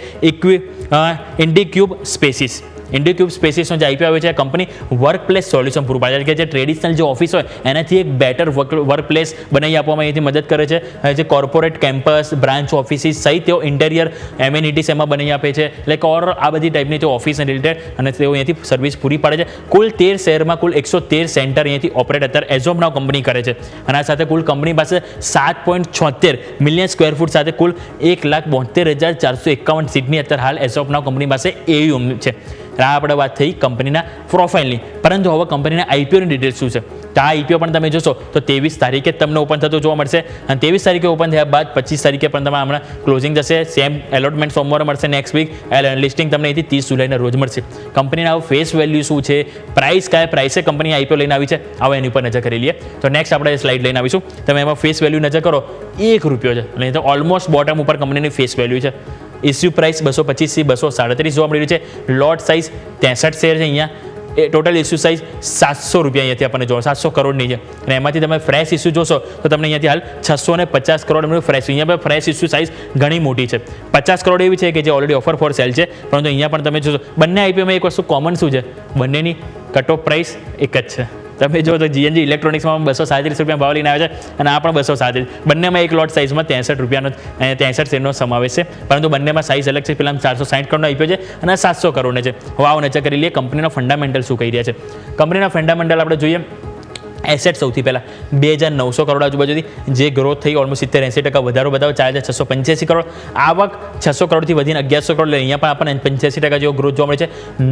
ઇન્ડિક્યુબ સ્પેસીસ. ઇન્ડિક્યુબ સ્પેસીસનો જે આઈપીઓ આવ્યો છે કંપની વર્ક પ્લેસ સોલ્યુશન પૂરું પાડે છે કે જે ટ્રેડિશનલ જે ઓફિસ હોય એનાથી એક બેટર વર્ક પ્લેસ બનાવી આપવામાં અહીંથી મદદ કરે છે. જે કોર્પોરેટ કેમ્પસ, બ્રાન્ચ ઓફિસીસ સહિત તેઓ ઇન્ટેરિયર એમ્યુનિટીઝ એમાં બનાવી આપે છે, એટલે કે ઓર આ બધી ટાઈપની તેઓ ઓફિસ રિલેટેડ અને તેઓ અહીંયાથી સર્વિસ પૂરી પાડે છે. કુલ 13 શહેરમાં કુલ 113 સેન્ટર અહીંયાથી ઓપરેટ અત્યારે એઝ ઓફ નાવ કંપની કરે છે, અને આ સાથે કુલ કંપની પાસે 7.76 મિલિયન સ્ક્વેર ફૂટ સાથે કુલ 1,72,451 સીટની અત્યારે હાલ એઝ ઓફ નાવ કંપની પાસે AUM છે. આ આપણે વાત થઈ કંપનીના પ્રોફાઇલની, પરંતુ હવે કંપનીના આઈપીઓની ડિટેલ્સ શું છે તો આ આઈપીઓ પણ તમે જોશો તો 23 તારીખે તમને ઓપન થતું જોવા મળશે, અને 23 તારીખે ઓપન થયા બાદ 25 તારીખે પણ તમે હમણાં ક્લોઝિંગ જશે. સેમ એલોટમેન્ટ સોમવારે મળશે નેક્સ્ટ વીક, લિસ્ટિંગ તમને અહીંથી 30 જુલાઈના રોજ મળશે. કંપનીના ફેસ વેલ્યુ શું છે, પ્રાઇસ કયા પ્રાઇસે કંપની આઈપીઓ લઈને આવી છે, હવે એની ઉપર નજર કરી લઈએ. તો નેક્સ્ટ આપણે સ્લાઇડ લઈને આવીશું. તમે એમાં ફેસ વેલ્યુ નજર કરો ₹1 છે, અને તો ઓલમોસ્ટ બોટમ ઉપર કંપનીની ફેસ વેલ્યુ છે. ઇસ્યુ પ્રાઇસ 225 થી 237 જોવા મળી રહ્યું છે. લોટ સાઇઝ 63 શેર છે અહીંયા. એ ટોટલ ઇસ્યુ સાઇઝ ₹700 અહીંયાથી આપણને જોવા 700 કરોડની છે, અને એમાંથી તમે ફ્રેશ ઇસ્યુ જોશો તો તમને અહીંયાથી હાલ 650 કરોડ ફ્રેશ. અહીંયા પર ફ્રેશ ઇસ્યુ સાઇઝ ઘણી મોટી છે. 50 કરોડ એવી છે કે જે ઓલરેડી ઓફર ફોર સેલ છે, પરંતુ અહીંયા પણ તમે જોશો બંને આઈપીઓમાં એક વસ્તુ કોમન શું છે, બંનેની કટ ઓફ પ્રાઇસ એક જ છે. તમે જો તો GNG ઇલેક્ટ્રોનિક્સમાં ₹237 ભાવ લઈને આવે છે, અને આ પણ 237. બંનેમાં એક લોટ સાઇઝમાં ₹63 શેરનો સમાવેશ છે, પરંતુ બંનેમાં સાઇઝ અલગ છે. પેલા 460 કરોડનો આઈપીઓ છે અને 700 કરોડનો છે. હવે આવો નજર કરી લઈએ કંપનીનો ફંડામેન્ટલ શું કહી રહ્યા છે. કંપનીના ફંડામેન્ટલ આપણે જોઈએ. એસેટ સૌથી પહેલાં 2,900 કરોડ આજુબાજુથી જે ગ્રોથ થઈ ઓલમોસ્ટ 70-80% વધારો બતાવે 4,685 કરોડ. આવક 600 કરોડથી વધીને 1,100 કરોડ, અહીંયા પણ આપણને 85% જેવો ગ્રોથ જોવા મળે છે.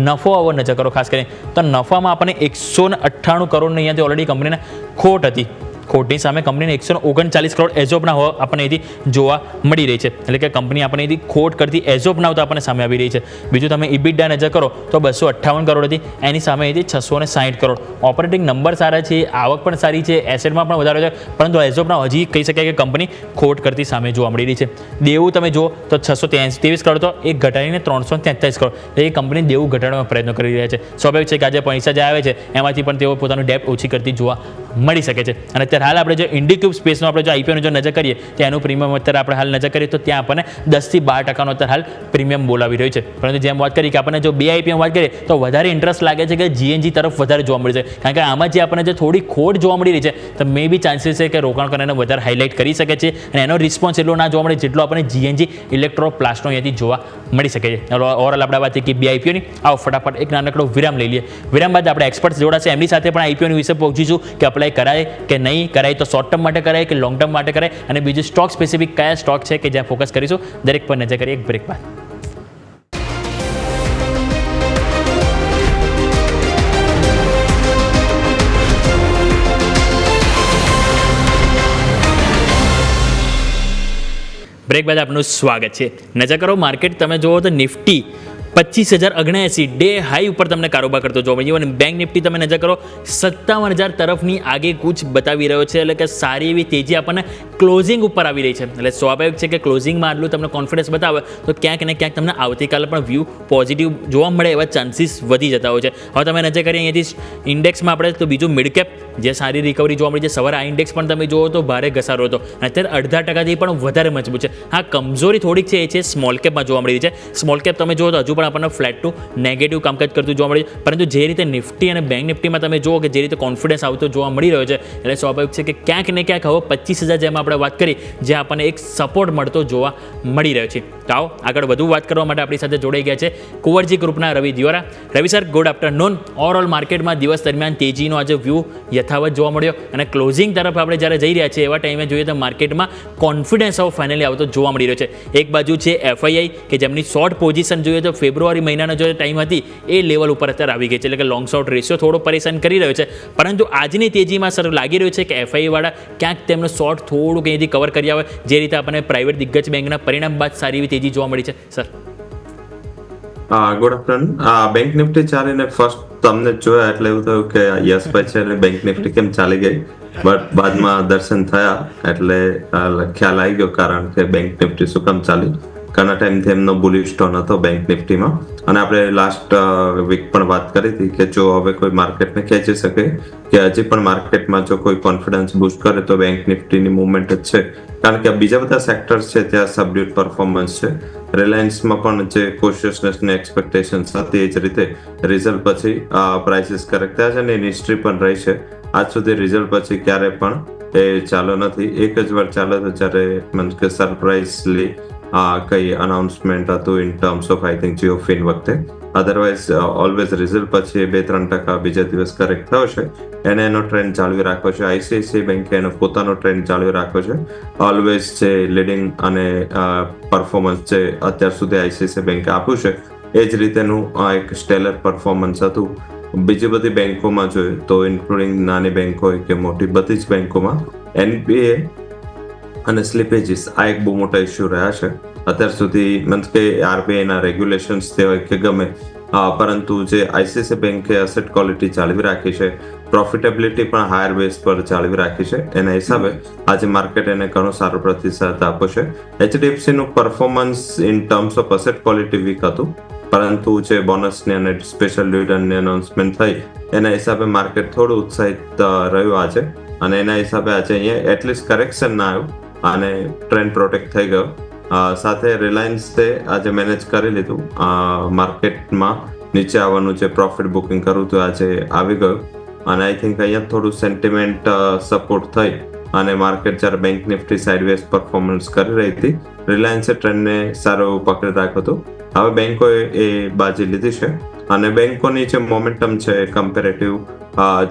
નફો આવો નજર કરો ખાસ કરીને તો નફામાં આપણને 198 કરોડની અહીંયાથી ઓલરેડી કંપનીને ખોટ હતી. ખોટની સામે કંપનીને 139 કરોડ એઝ ઓફ નાવ આપણને અહીંથી જોવા મળી રહી છે, એટલે કે કંપની આપણે અહીંથી ખોટ કરતી એઝ ઓફ નાવ તો આપણને સામે આવી રહી છે. બીજું તમે ઇબિટા નજર કરો તો 258 કરોડ હતી, એની સામે અહીંથી 660 કરોડ. ઓપરેટિંગ નંબર સારા છે, આવક પણ સારી છે, એસેટમાં પણ વધારો છે, પરંતુ એઝ ઓફ નાવ હજી કહી શકાય કે કંપની ખોટ કરતી સામે જોવા મળી રહી છે. દેવું તમે જુઓ તો 623 કરોડ તો એક ઘટાડીને 343 કરોડ, એ કંપની દેવું ઘટાડવાનો પ્રયત્ન કરી રહ્યા છે. સ્વાભાવિક છે કે આજે પૈસા જે આવે છે એમાંથી પણ તેઓ પોતાનું ડેપ્ટ ઓછી કરતી જોવા મળી શકે છે. અને હાલ આપણે જો ઇન્ડિક્યુબ સ્પેસનો આપણે જો આઈપીઓની જો નજર કરીએ તો એનું પ્રીમિયમ અત્યારે આપણે હાલ નજર કરીએ તો ત્યાં આપણને 10 થી 12% અત્યારે હાલ પ્રીમિયમ બોલાવી રહ્યું છે. પરંતુ જેમ વાત કરી કે આપણને જો 2 આઈપીઓમાં વાત કરીએ તો વધારે ઇન્ટરેસ્ટ લાગે છે કે GNG તરફ વધારે જોવા મળી છે, કારણ કે આમાં જે આપણને જે થોડી ખોટ જોવા મળી રહી છે તો મે બી ચાન્સીસ છે કે રોકાણ કરીને વધારે હાઇલાઇટ કરી શકે છે, અને એનો રિસ્પોન્સ એટલો ના જોવા મળે જેટલો આપણને GNG ઇલેક્ટ્રોપ્લાસ્ટનો અહીંયાથી જોવા મળી શકે છે. ઓવરઓલ આપણે વાત કરી 2 આઈપીઓની. આવો ફટાફટ એક નાનકડો વિરામ લઈ લઈએ. વિરામ બાદ આપણે એક્સપર્ટ્સ જોડાશે, એમની સાથે પણ આઈપીઓની વિશે પહોંચીશું કે અપ્લાય કરાય કે નહીં કરાય, તો શોર્ટ ટર્મ માટે કરાય કે લોંગ ટર્મ માટે કરાય, અને બીજું સ્ટોક સ્પેસિફિક કયા સ્ટોક છે કે જ્યાં ફોકસ કરીશું દરેક પર નજર કરીએ એક બ્રેક બાદ. બ્રેક બાદ આપનું સ્વાગત છે. નજર કરો માર્કેટ તમે જુઓ તો નિફ્ટી 25,079 ડે હાઈ ઉપર તમને કારોબાર કરતો જોવા મળ્યો, અને બેંક નિફ્ટી તમે નજર કરો 57,000 તરફની આગે કૂચ બતાવી રહ્યો છે, એટલે કે સારી એવી તેજી આપણને ક્લોઝિંગ ઉપર આવી રહી છે. એટલે સ્વાભાવિક છે કે ક્લોઝિંગમાં આટલું તમને કોન્ફિડન્સ બતાવે તો ક્યાંક ને ક્યાંક તમને આવતીકાલે પણ વ્યૂ પોઝિટિવ જોવા મળે એવા ચાન્સીસ વધી જતા હોય છે. હવે તમે નજર કરીએ અહીંયાથી ઇન્ડેક્સમાં આપણે તો બીજું મિડ કેપ જે સારી રિકવરી જોવા મળી છે. સવારે આ ઇન્ડેક્સ પણ તમે જુઓ તો ભારે ઘસારો હતો, અત્યારે 0.5% પણ વધારે મજબૂત છે. હા, કમજોરી થોડીક છે એ છે સ્મોલ કેપમાં જોવા મળી રહી છે. સ્મોલ કેપ તમે જુઓ તો હજુ પણ આપણને ફ્લેટ ટુ નેગેટિવ કામકાજ કરતું જોવા મળે છે, પરંતુ જે રીતે નિફ્ટી અને બેંક નિફ્ટીમાં તમે જુઓ કે જે રીતે કોન્ફિડન્સ આવતો જોવા મળી રહ્યો છે, એટલે સ્વાભાવિક છે કે ક્યાંક ને ક્યાંક હવે 25,000 જેમ આપણે વાત કરી જે આપણને એક સપોર્ટ મળતો જોવા મળી રહ્યો છે. તો આવો આગળ વધુ વાત કરવા માટે આપણી સાથે જોડાઈ ગયા છે કુંવરજી ગ્રુપના રવિ દિયોરા. રવિ સર, ગુડ આફ્ટરનૂન. ઓવરઓલ માર્કેટમાં દિવસ દરમિયાન તેજીનો આજે વ્યૂ યથાવત જોવા મળ્યો, અને ક્લોઝિંગ તરફ આપણે જ્યારે જઈ રહ્યા છીએ એવા ટાઈમે જોઈએ તો માર્કેટમાં કોન્ફિડન્સ હવે ફાઇનલી આવતો જોવા મળી રહ્યો છે. એક બાજુ છે FII કે જેમની શોર્ટ પોઝિશન જોઈએ તો ફેબ્રુઆરી મહિનાનો જે ટાઈમ હતી એ લેવલ ઉપર અત્યારે આવી ગઈ છે, એટલે કે લોંગ શોર્ટ રેશિયો થોડો પરેશાન કરી રહ્યો છે, પરંતુ આજની તેજીમાં સર લાગી રહ્યું છે કે FII વાળા ક્યાંક તેમનું શોર્ટ થોડુંક અહીંથી કવર કરી આવે, જે રીતે આપણને પ્રાઇવેટ દિગ્ગજ બેંકના પરિણામ બાદ સારી એવી તેજી જોવા મળી છે. સર, જી, બિલકુલ. 25,000 લેવલ ઉપર અત્યારે આપણે ક્લોઝિંગ જોઈ રહ્યા છીએ. 25,000 લેવલ ઉપર ક્લોઝિંગ જોવા મળ્યું છે. 25,000 લેવલ ઉપર ક્લોઝિંગ જોવા મળ્યું છે. Good afternoon. બેંક નિફ્ટી ચાલીને ફર્સ્ટ તમને જોયા એટલે એવું થયું કે યશભાઈ છે એટલે બેંક નિફ્ટી કેમ ચાલી ગઈ, બટ બાદમાં દર્શન થયા એટલે ખ્યાલ આવી ગયો કારણ કે બેંક નિફ્ટી શું કામ ચાલી. ઘણા ટાઈમથી એમનો બુલિશ ટોન હતો બેંક નિફ્ટીમાં, અને આપણે લાસ્ટ વીક પણ વાત કરી હતી કે જો હવે કોઈ માર્કેટને ખેંચી શકે કે હજી પણ માર્કેટમાં જો કોઈ કોન્ફિડન્સ બૂસ્ટ કરે તો બેંક નિફ્ટીની મુવમેન્ટ જ છે, કારણ કે બીજા બધા સેક્ટર્સ છે ત્યાં સબડ્યુટ પરફોર્મન્સ છે. રિલાયન્સમાં પણ જે કોશિયસનેસની એક્સપેક્ટેશન્સ હતી એ જ રીતે રિઝલ્ટ પછી પ્રાઇસીસ કરેક્ટ થયા છે અને એની હિસ્ટ્રી પણ રહી છે. આજ સુધી રિઝલ્ટ પછી ક્યારે પણ એ ચાલો નથી, એક જ વાર ચાલે તો જ્યારે મીન્સ કે સરપ્રાઇઝલી કઈ અનાઉન્સમેન્ટ હતું in terms of I think Jio Fin વખતે. અધરવાઇઝ ઓલવેઝ રિઝલ્ટ પછી 2-3% બીજા દિવસ કરેક્ટ થયો છે, એને એનો ટ્રેન્ડ જાળવી રાખ્યો છે. આઈસીઆઈસીઆઈ બેંકે એનો પોતાનો ટ્રેન્ડ જાળવી રાખ્યો છે. ઓલવેઝ જે લીડિંગ અને પરફોર્મન્સ જે અત્યાર સુધી આઈસીઆઈસીઆઈ બેંકે આપ્યું છે એ જ રીતેનું એક સ્ટેલર પરફોર્મન્સ હતું. બીજી બધી બેંકોમાં જોઈએ તો ઇન્ક્લુડિંગ નાની બેંક હોય કે મોટી, બધી જ બેંકોમાં એનપીએ અને સ્લીપેજીસ આ એક બહુ મોટા ઇસ્યુ રહ્યા છે અત્યાર સુધી. મીન્સ કે આરબીઆઈના રેગ્યુલેશન્સ તે હોય કે ગમે, પરંતુ જે આઈસીઆઈસીઆઈ બેંકે એસેટ ક્વોલિટી જાળવી રાખી છે, પ્રોફિટેબિલિટી પણ હાયર બેઝ પર જાળવી રાખી છે, એના હિસાબે આજે માર્કેટ એને ઘણો સારો પ્રતિસાદ આપ્યો છે. એચડીએફસીનું performance in terms of asset quality weak હતું, પરંતુ જે બોનસની અને સ્પેશિયલ ડિવિડન્ડની અનાઉન્સમેન્ટ થઈ એના હિસાબે માર્કેટ થોડું ઉત્સાહિત રહ્યું આજે, અને એના હિસાબે આજે અહીંયા એટલીસ્ટ કરેક્શન ના આવ્યું અને ટ્રેન્ડ પ્રોટેક્ટ થઈ ગયો. સાથે રિલાયન્સે આજે મેનેજ કરી લીધું માર્કેટમાં નીચે આવવાનું જે પ્રોફિટ બુકિંગ કરવું હતું આજે આવી ગયું, અને આઈ થિંક અહીંયા થોડું સેન્ટિમેન્ટ સપોર્ટ થઈ અને માર્કેટ જ્યારે બેંક નિફ્ટી સાઇડવેઝ પરફોર્મન્સ કરી રહી હતી, રિલાયન્સે ટ્રેન્ડને સારો એવું પકડી રાખ્યો હતો. હવે બેંકોએ એ બાજી લીધી છે અને બેંકોની જે મોમેન્ટમ છે કમ્પેરેટિવ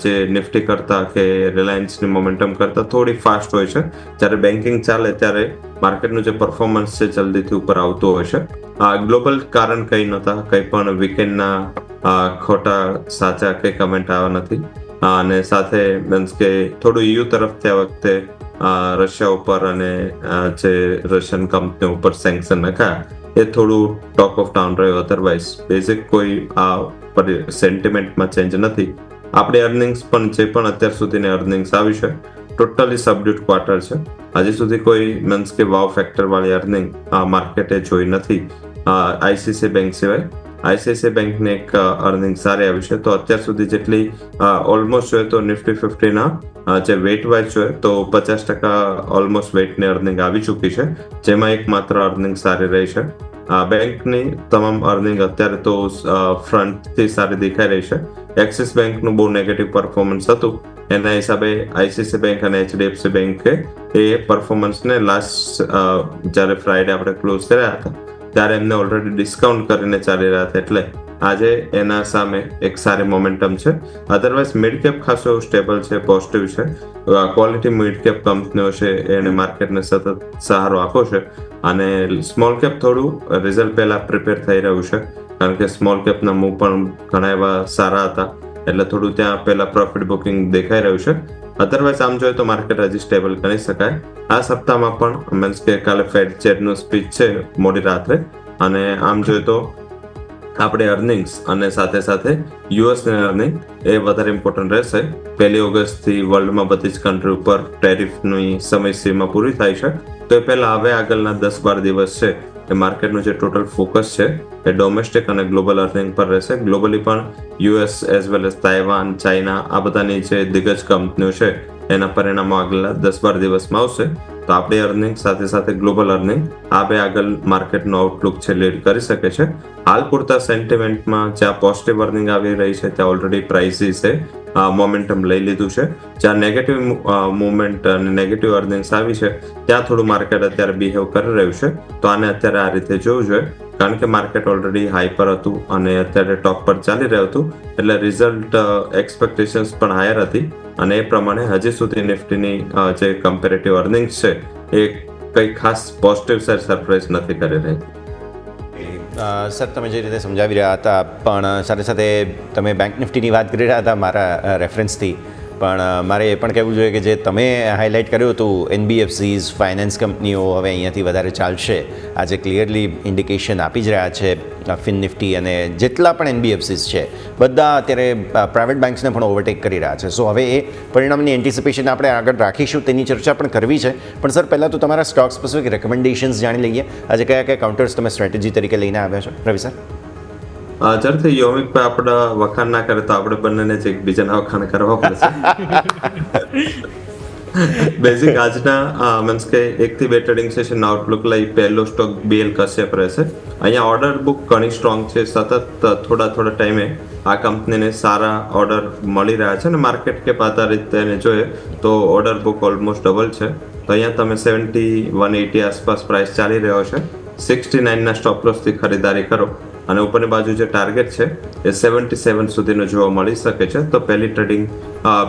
જે નિફ્ટી કરતા કે રિલાયન્સની મોમેન્ટમ કરતા થોડી ફાસ્ટ હોય છે. જ્યારે બેન્કિંગ ચાલે ત્યારે માર્કેટનું જે પરફોર્મન્સ છે જલ્દીથી ઉપર આવતું હોય છે. ગ્લોબલ કારણ કંઈ નહોતા, કંઈ પણ વીકેન્ડના ખોટા સાચા કંઈ કમેન્ટ આવ્યા નથી, અને સાથે મીન્સ કે થોડું યુ તરફથી આ વખતે રશિયા ઉપર અને જે રશિયન કંપની ઉપર સેન્કશન નખાયા એ થોડું ટોક ઓફ ટાઉન રહ્યું. અધરવાઇઝ બેઝિક કોઈ સેન્ટિમેન્ટમાં ચેન્જ નથી. આપણી અર્નિંગ્સ પણ જે પણ અત્યાર સુધીની અર્નિંગ્સ આવી છે ટોટલી સબડ્યુટ ક્વાર્ટર છે. હજી સુધી કોઈ મીન્સ કે વાવ ફેક્ટર વાળી અર્નિંગ માર્કેટે જોઈ નથી આઈસીઆઈસીઆઈ બેંક સિવાય. આઈસીઆઈસીઆઈ બેંકની એક અર્નિંગ સારી આવી છે, તો અત્યાર સુધી જેટલી ઓલમોસ્ટ જોઈએ તો નિફ્ટી 50ના જે વેટ વાઇઝ જોઈએ તો 50% ઓલમોસ્ટ વેટની અર્નિંગ આવી ચૂકી છે, જેમાં એકમાત્ર અર્નિંગ સારી રહી છે. બેંકની તમામ અર્નિંગ અત્યારે તો ફ્રન્ટથી સારી દેખાઈ રહી છે. એક્સિસ બેંકનું બહુ નેગેટિવ પરફોર્મન્સ હતું, એના હિસાબે આઈસીઆઈસીઆઈ બેંક અને એચડીએફસી બેંકે એ પરફોર્મન્સને લાસ્ટ જ્યારે ફ્રાઈડે આપણે ક્લોઝ કર્યા હતા ત્યારે એમને ઓલરેડી ડિસ્કાઉન્ટ કરીને ચાલી રહ્યા હતા, એટલે આજે એના સામે એક સારી મોમેન્ટમ છે. અધરવાઇઝ મિડ કેપ ખાસો એવું સ્ટેબલ છે, પોઝિટિવ છે. ક્વોલિટી મિડ કેપ કંપનીઓ છે એને માર્કેટને સતત સહારો આપ્યો છે, અને સ્મોલ કેપ થોડું રિઝલ્ટ પહેલા પ્રિપેર થઈ રહ્યું છે, કારણ કે સ્મોલ કેપના મૂવ પણ ઘણા એવા સારા હતા, એટલે થોડું ત્યાં પહેલા પ્રોફિટ બુકિંગ દેખાઈ રહ્યું છે. અધરવાઇઝ આમ જોઈએ તો માર્કેટ હજી સ્ટેબલ ગણી શકાય. આ સપ્તાહમાં પણ મીન્સ કે કાલે ફેડ ચેરનું સ્પીચ છે મોડી રાત્રે, અને આમ જોઈએ તો આપણે અર્નિંગ્સ અને સાથે સાથે યુએસની અર્નિંગ એ વધારે ઇમ્પોર્ટન્ટ રહેશે. 1 ઓગસ્ટથી વર્લ્ડમાં બધી જ કન્ટ્રી ઉપર ટેરિફની સમયસીમા પૂરી થાય છે, તો એ પહેલાં હવે આગળના 10-12 દિવસ છે એ માર્કેટનું જે ટોટલ ફોકસ છે એ ડોમેસ્ટિક અને ગ્લોબલ અર્નિંગ પર રહેશે. ગ્લોબલી પણ US as well as Taiwan, China આ બધાની જે દિગ્ગજ કંપનીઓ છે એના પરિણામો આગળના 10-12 દિવસમાં આવશે. તો આપણી અર્નિંગ સાથે સાથે ગ્લોબલ અર્નિંગ આ બે આગળ માર્કેટનો આઉટલુક છે લીડ કરી શકે છે. હાલ પૂરતા સેન્ટિમેન્ટમાં જ્યાં પોઝિટિવ અર્નિંગ આવી રહી છે ત્યાં ઓલરેડી પ્રાઇસીસે મોમેન્ટમ લઈ લીધું છે. જ્યાં નેગેટિવ મુવમેન્ટ અને નેગેટિવ અર્નિંગ્સ આવી છે ત્યાં થોડું માર્કેટ અત્યારે બિહેવ કરી રહ્યું છે. તો આને અત્યારે આ રીતે જોવું જોઈએ, કારણ કે માર્કેટ ઓલરેડી હાઈ પર હતું અને અત્યારે ટોપ પર ચાલી રહ્યું હતું, એટલે રિઝલ્ટ એક્સપેક્ટેશન્સ પણ હાયર હતી, અને એ પ્રમાણે હજી સુધી નિફ્ટીની જે કમ્પેરેટિવ અર્નિંગ્સ છે એ કંઈ ખાસ પોઝિટિવ સાઇડ સરપ્રાઇઝ નથી કરી રહી. સર, તમે જે રીતે સમજાવી રહ્યા હતા, પણ સાથે સાથે તમે બેંક નિફ્ટીની વાત કરી રહ્યા હતા મારા રેફરન્સથી, પણ મારે એ પણ કહેવું જોઈએ કે જે તમે હાઇલાઇટ કર્યું હતું NBFCs ફાઇનાન્સ કંપનીઓ હવે અહીંયાથી વધારે ચાલશે, આજે ક્લિયરલી ઇન્ડિકેશન આપી જ રહ્યા છે. ફિન નિફ્ટી અને જેટલા પણ NBFCs છે બધા અત્યારે પ્રાઇવેટ બેન્ક્સને પણ ઓવરટેક કરી રહ્યા છે. સો હવે એ પરિણામની એન્ટિસિપેશન આપણે આગળ રાખીશું, તેની ચર્ચા પણ કરવી છે. પણ સર પહેલાં તો તમારા સ્ટોક સ્પેસિફિક રેકમેન્ડેશન્સ જાણી લઈએ. આજે કયા કયા કાઉન્ટર્સ તમે સ્ટ્રેટેજી તરીકે લઈને આવ્યા છો, રવિ સર? જરૂરથી યોમિકભાઈ આપણે વખાણ ના કરે તો આપણે બંનેને જ એકબીજાના વખાણ કરવા પડશે. બેઝિક આજના મીન્સ કે 1 થી 2 ટ્રેડિંગ સેશન આઉટલુક લઈ પહેલો સ્ટોક BL કશ્યપ રહેશે. અહીંયા ઓર્ડર બુક ઘણી સ્ટ્રોંગ છે. સતત થોડા ટાઈમે આ કંપનીને સારા ઓર્ડર મળી રહ્યા છે અને માર્કેટ કેપ આધારિત તેને જોઈએ તો ઓર્ડર બુક ઓલમોસ્ટ ડબલ છે. તો અહીંયા તમે 70-180 આસપાસ પ્રાઇસ ચાલી રહ્યો છે. 69ના સ્ટોપ લોસથી ખરીદારી કરો અને ઉપરની બાજુ જે ટાર્ગેટ છે એ 77 સુધીનો જોવા મળી શકે છે. તો પહેલી ટ્રેડિંગ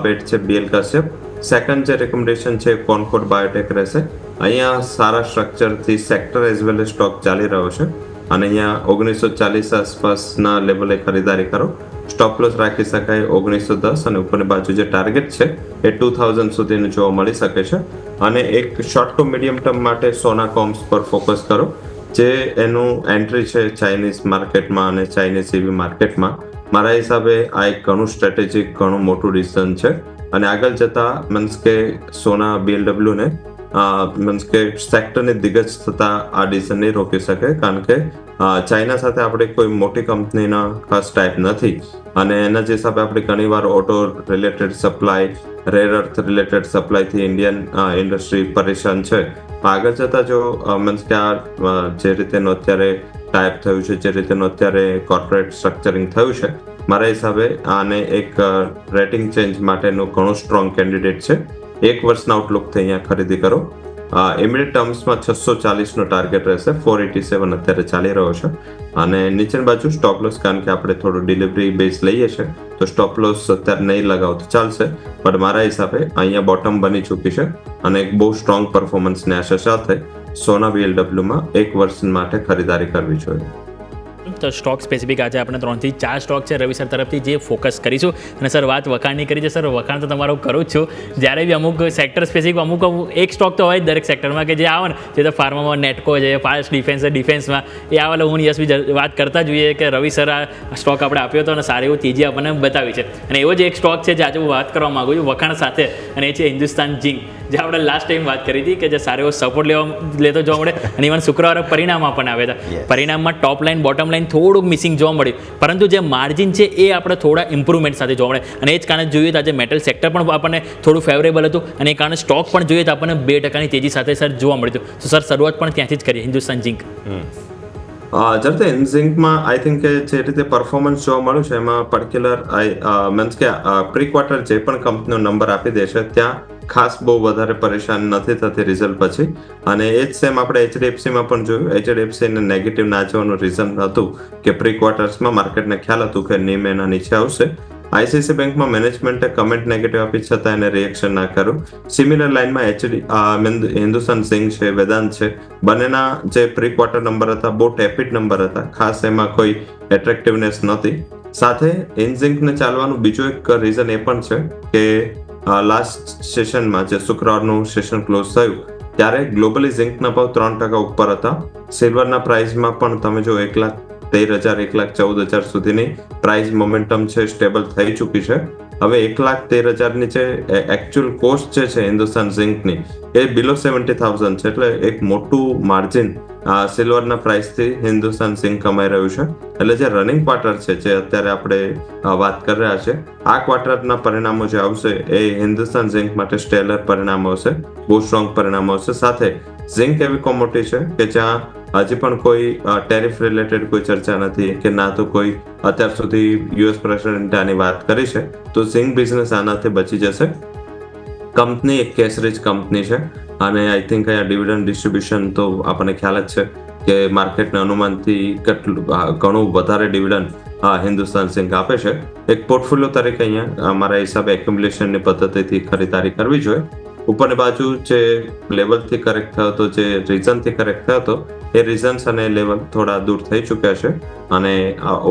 બેટ છે BL કશ્યપ. સેકન્ડ જે રેકમેન્ડેશન છે કોનકોર્ડ બાયોટેક રહેશે. અહીંયા સારા સ્ટ્રક્ચરથી sector as well as stock ચાલી રહ્યો છે અને અહીંયા 1940 આસપાસના લેવલે ખરીદારી કરો. સ્ટોપ લોસ રાખી શકાય 1910 અને ઉપરની બાજુ જે ટાર્ગેટ છે એ 2000 સુધીનું જોવા મળી શકે છે. અને એક શોર્ટ ટુ મીડિયમ ટર્મ માટે સોના કોમ્સ પર ફોકસ કરો, જે એનું એન્ટ્રી છે ચાઇનીઝ માર્કેટમાં અને ચાઇનીઝ EV માર્કેટમાં. મારા હિસાબે આ એક ઘણું સ્ટ્રેટેજિક ઘણું મોટું ડિસિઝન છે અને આગળ જતા મીન્સ કે સોના BLW ને મીન્સ કે સેક્ટરની દિગ્ગજ થતા આ ડિસિઝન નહીં રોકી શકે, કારણ કે ચાઇના સાથે આપણે કોઈ મોટી કંપનીના ખાસ ટાઈપ નથી અને એના જ હિસાબે આપણે ઘણીવાર auto related supply, rare earth related સપ્લાયથી ઇન્ડિયન ઇન્ડસ્ટ્રી પરેશાન છે. આગળ જતા જો મીન્સ કે આ જે રીતેનું અત્યારે ટાઈપ થયું છે, જે રીતેનું અત્યારે કોર્પોરેટ સ્ટ્રક્ચરિંગ થયું છે, મારા હિસાબે આને એક રેટિંગ ચેન્જ માટેનું ઘણું સ્ટ્રોંગ કેન્ડિડેટ છે. 1 વર્ષના આઉટલુકથી અહીંયા ખરીદી કરો. ઇમિડિયેટ ટર્મ્સમાં 640નો ટાર્ગેટ રહેશે. 487 અત્યારે ચાલી રહ્યો છે અને નીચેની બાજુ સ્ટોપ લોસ, કારણ કે આપણે થોડું ડિલિવરી બેઝ લઈએ છીએ તો સ્ટોપ લોસ અત્યારે નહીં લગાવો તો ચાલશે. પણ મારા હિસાબે અહીંયા બોટમ બની ચૂકી છે અને એક બહુ સ્ટ્રોંગ પરફોર્મન્સની આશા સાથે સોના BLWમાં 1 વર્ષ માટે ખરીદારી કરવી જોઈએ. તો સ્ટોક સ્પેસિફિક આજે આપણે 3 થી 4 સ્ટોક છે રવિ સર તરફથી જે ફોકસ કરીશું. અને સર વાત વખાણની કરી છે, સર વખાણ તો તમારું કરું જ છું. જ્યારે બી અમુક સેક્ટર સ્પેસિફિક અમુક એક સ્ટોક તો હોય દરેક સેક્ટરમાં કે જે આવે ને, જે તો ફાર્મામાં નેટકો છે, ફાસ્ટ ડિફેન્સમાં એ આવેલા હું યસ બી વાત કરતા જોઈએ કે રવિ સર આ સ્ટોક આપણે આપ્યો હતો અને સારી એવું તેજી આપણને બતાવી છે. અને એવો જ એક સ્ટોક છે જે આજે હું વાત કરવા માગું છું વખાણ સાથે, અને એ છે હિન્દુસ્તાન ઝિંક, જે આપણે લાસ્ટ ટાઈમ વાત કરી હતી કે જે સારો એવો સપોર્ટ લેતો જોવા મળે. અને ઇવન શુક્રવારે પરિણામમાં પણ આવ્યા હતા. પરિણામમાં ટોપ લાઈન બોટમ લાઈન થોડુંક મિસિંગ જોવા મળ્યું, પરંતુ જે માર્જિન છે એ આપણે થોડા ઇમ્પ્રુવમેન્ટ સાથે જોવા મળે. અને એ જ કારણે જોઈએ તો આજે મેટલ સેક્ટર પણ આપણને થોડું ફેવરેબલ હતું અને એ કારણે સ્ટોક પણ જોઈએ તો આપણને 2% તેજી સાથે સર જોવા મળ્યું. તો સર શરૂઆત પણ ત્યાંથી જ કરીએ હિન્દુસ્તાન ઝિંક. જરતે ઝિંકમાં આઈ થિંક કે જે રીતે પરફોર્મન્સ જોવા મળ્યું છે એમાં પર્ટિક્યુલર મીન્સ કે પ્રી ક્વાર્ટર જે પણ કંપનીનો નંબર આપી દે છે ત્યાં ખાસ બહુ વધારે પરેશાન નથી થતી રિઝલ્ટ પછી. અને એ જ સેમ આપણે HDFCમાં પણ જોયું. HDFCને નેગેટિવ ના જવાનું રીઝન હતું કે પ્રી ક્વાર્ટર્સમાં માર્કેટને ખ્યાલ હતું કે નીમ એના નીચે આવશે. ICICI બેંકમાં મેનેજમેન્ટે કમેન્ટ નેગેટિવ આપી છતાં એને રિએક્શન ના કર્યું. સિમિલર લાઇનમાં હિન્દુસ્તાન ઝિંક છે, વેદાંત છે, બંનેના જે પ્રી ક્વાર્ટર નંબર હતા બહુ ટેપિડ નંબર હતા, ખાસ એમાં કોઈ એટ્રેક્ટિવનેસ નહોતી. સાથે ઇનઝિંકને ચાલવાનું બીજું એક રીઝન એ પણ છે કે લાસ્ટ સેશનમાં જે શુક્રવારનું સેશન ક્લોઝ થયું ત્યારે ગ્લોબલી ઝિંકના ભાવ 3% ઉપર હતા. સિલ્વરના પ્રાઇસમાં પણ તમે જો 1,13,000 1,14,000 સુધીની પ્રાઇસ મોમેન્ટમ છે સ્ટેબલ થઈ ચૂકી છે. હવે 1,13,000ની જે એકચ્યુઅલ કોસ્ટ જે છે હિન્દુસ્તાન ઝિંકની એ બિલો 70,000 છે, એટલે એક મોટું માર્જિન સિલ્વરના પ્રાઇસથી હિન્દુસ્તાન ઝિંક કમાઈ રહ્યું છે. એટલે જે રનિંગ ક્વાર્ટર છે જે અત્યારે આપણે વાત કરી રહ્યા છે, આ ક્વાર્ટરના પરિણામો જે આવશે એ હિન્દુસ્તાન ઝિંક માટે સ્ટેલર પરિણામો હશે, બહુ સ્ટ્રોંગ પરિણામો હશે. સાથે ઝિંક એવી કોમોડિટી છે કે જ્યાં હજી પણ કોઈ ટેરિફ રિલેટેડ કોઈ ચર્ચા નથી કે ના તો કોઈ અત્યાર સુધી US પ્રેસિડેન્ટે આની વાત કરી છે. તો ઝિંક બિઝનેસ આનાથી બચી જશે. કંપની એક કેશ રીચ કંપની છે અને આઈ થિંક અહીંયા ડિવિડન્ડ ડિસ્ટ્રીબ્યુશન તો આપણને ખ્યાલ જ છે કે માર્કેટના અનુમાનથી ઘણું વધારે ડિવિડન્ડ હિન્દુસ્તાન ઝિંક આપે છે. એક પોર્ટફોલિયો તરીકે અહીંયા મારા હિસાબે એક્યુમ્યુલેશનની પદ્ધતિથી ખરીદારી કરવી જોઈએ. ઉપરની બાજુ જે લેવલથી કરેક્ટ થયો હતો, જે રીઝનથી કરેક્ટ થયો હતો, એ રીઝન્સ અને લેવલ થોડા દૂર થઈ ચૂક્યા છે અને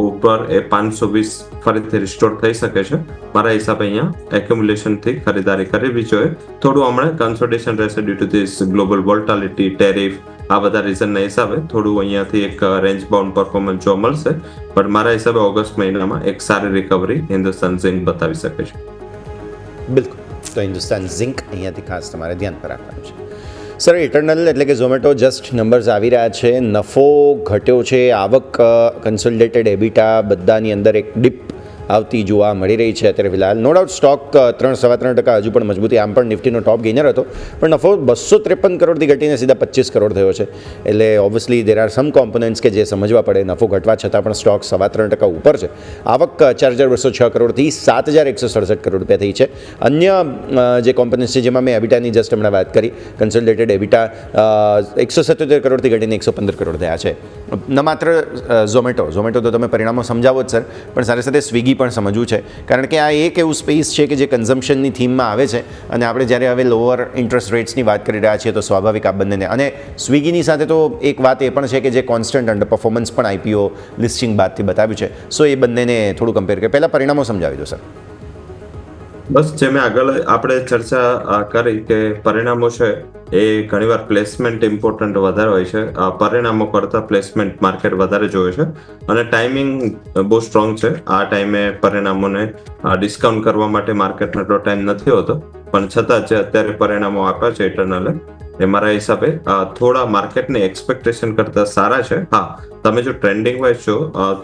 ઉપર એ 520 ફરીથી રિસ્ટોર થઈ શકે છે. મારા હિસાબે અહીંયા એક્યુમ્યુલેશનથી ખરીદારી કરવી જોઈએ. થોડું હમણાં કન્સોલિડેશન રહેશે due to this global volatility, tariff, આ બધા રીઝનના હિસાબે થોડું અહીંયાથી એક રેન્જ બાઉન્ડ પરફોર્મન્સ જોવા મળશે. પણ મારા હિસાબે ઓગસ્ટ મહિનામાં એક સારી રિકવરી હિન્દુસ્તાન ઝિંક બતાવી શકે છે. બિલકુલ. તો હિન્દુસ્તાન ઝિંક અહીંયાથી ખાસ તમારે ધ્યાન પર રાખવાનું છે. સર, ઇટરનલ એટલે કે ઝોમેટો જસ્ટ નંબર્સ આવી રહ્યા છે, નફો ઘટ્યો છે, આવક, કન્સોલિડેટેડ એબિટા બધાની અંદર એક ડીપ આવતી જોવા મળી રહી છે અત્યારે ફિલહાલ. નો ડાઉટ સ્ટોક 3-3.25% હજુ પણ મજબૂતી, આમ પણ નિફ્ટીનો ટોપ ગેઇનર હતો, પણ નફો 253 કરોડથી ઘટીને સીધા 25 કરોડ થયો છે. એટલે obviously there are some components કે જે સમજવા પડે. નફો ઘટવા છતાં પણ સ્ટોક 3.25% ઉપર છે. આવક 4,206 કરોડથી 7,167 કરોડ રૂપિયા થઈ છે. અન્ય જે કોમ્પોનન્ટ્સ છે જેમાં મેં એબિટાની જસ્ટ હમણાં વાત કરી, કન્સોલિડેટેડ એબિટા 177 કરોડથી ઘટીને 115 કરોડ થયા છે. ન માત્ર ઝોમેટો તો તમે પરિણામો સમજાવો જ સર, પણ સાથે સાથે સ્વિગી પણ સમજવું છે, કારણ કે આ એક એવું સ્પેસ છે કે જે કન્ઝમ્પશનની થીમમાં આવે છે અને આપણે જ્યારે હવે લોઅર ઇન્ટરેસ્ટ રેટ્સની વાત કરી રહ્યા છીએ તો સ્વાભાવિક આ બંનેને, અને સ્વિગીની સાથે તો એક વાત એ પણ છે કે જે કોન્સ્ટન્ટ અંડર પરફોર્મન્સ પણ આઈપીઓ લિસ્ટિંગ બાદથી બતાવ્યું છે. સો એ બંનેને થોડું કમ્પેર કરીએ. પહેલાં પરિણામો સમજાવી દો સર. બસ જે મેં આગળ આપણે ચર્ચા કરી કે પરિણામો છે એ ઘણીવાર પ્લેસમેન્ટ ઇમ્પોર્ટન્ટ વધારે હોય છે. પરિણામો કરતાં પ્લેસમેન્ટ માર્કેટ વધારે જોવે છે અને ટાઈમિંગ બહુ સ્ટ્રોંગ છે. આ ટાઈમે પરિણામોને ડિસ્કાઉન્ટ કરવા માટે માર્કેટનો એટલો ટાઈમ નથી હોતો, પણ છતાં જે અત્યારે પરિણામો આપ્યા છે ઇટરનલે એ મારા હિસાબે થોડા માર્કેટની એક્સપેક્ટેશન કરતાં સારા છે. હા, તમે જો ટ્રેન્ડિંગ વાઇઝ છો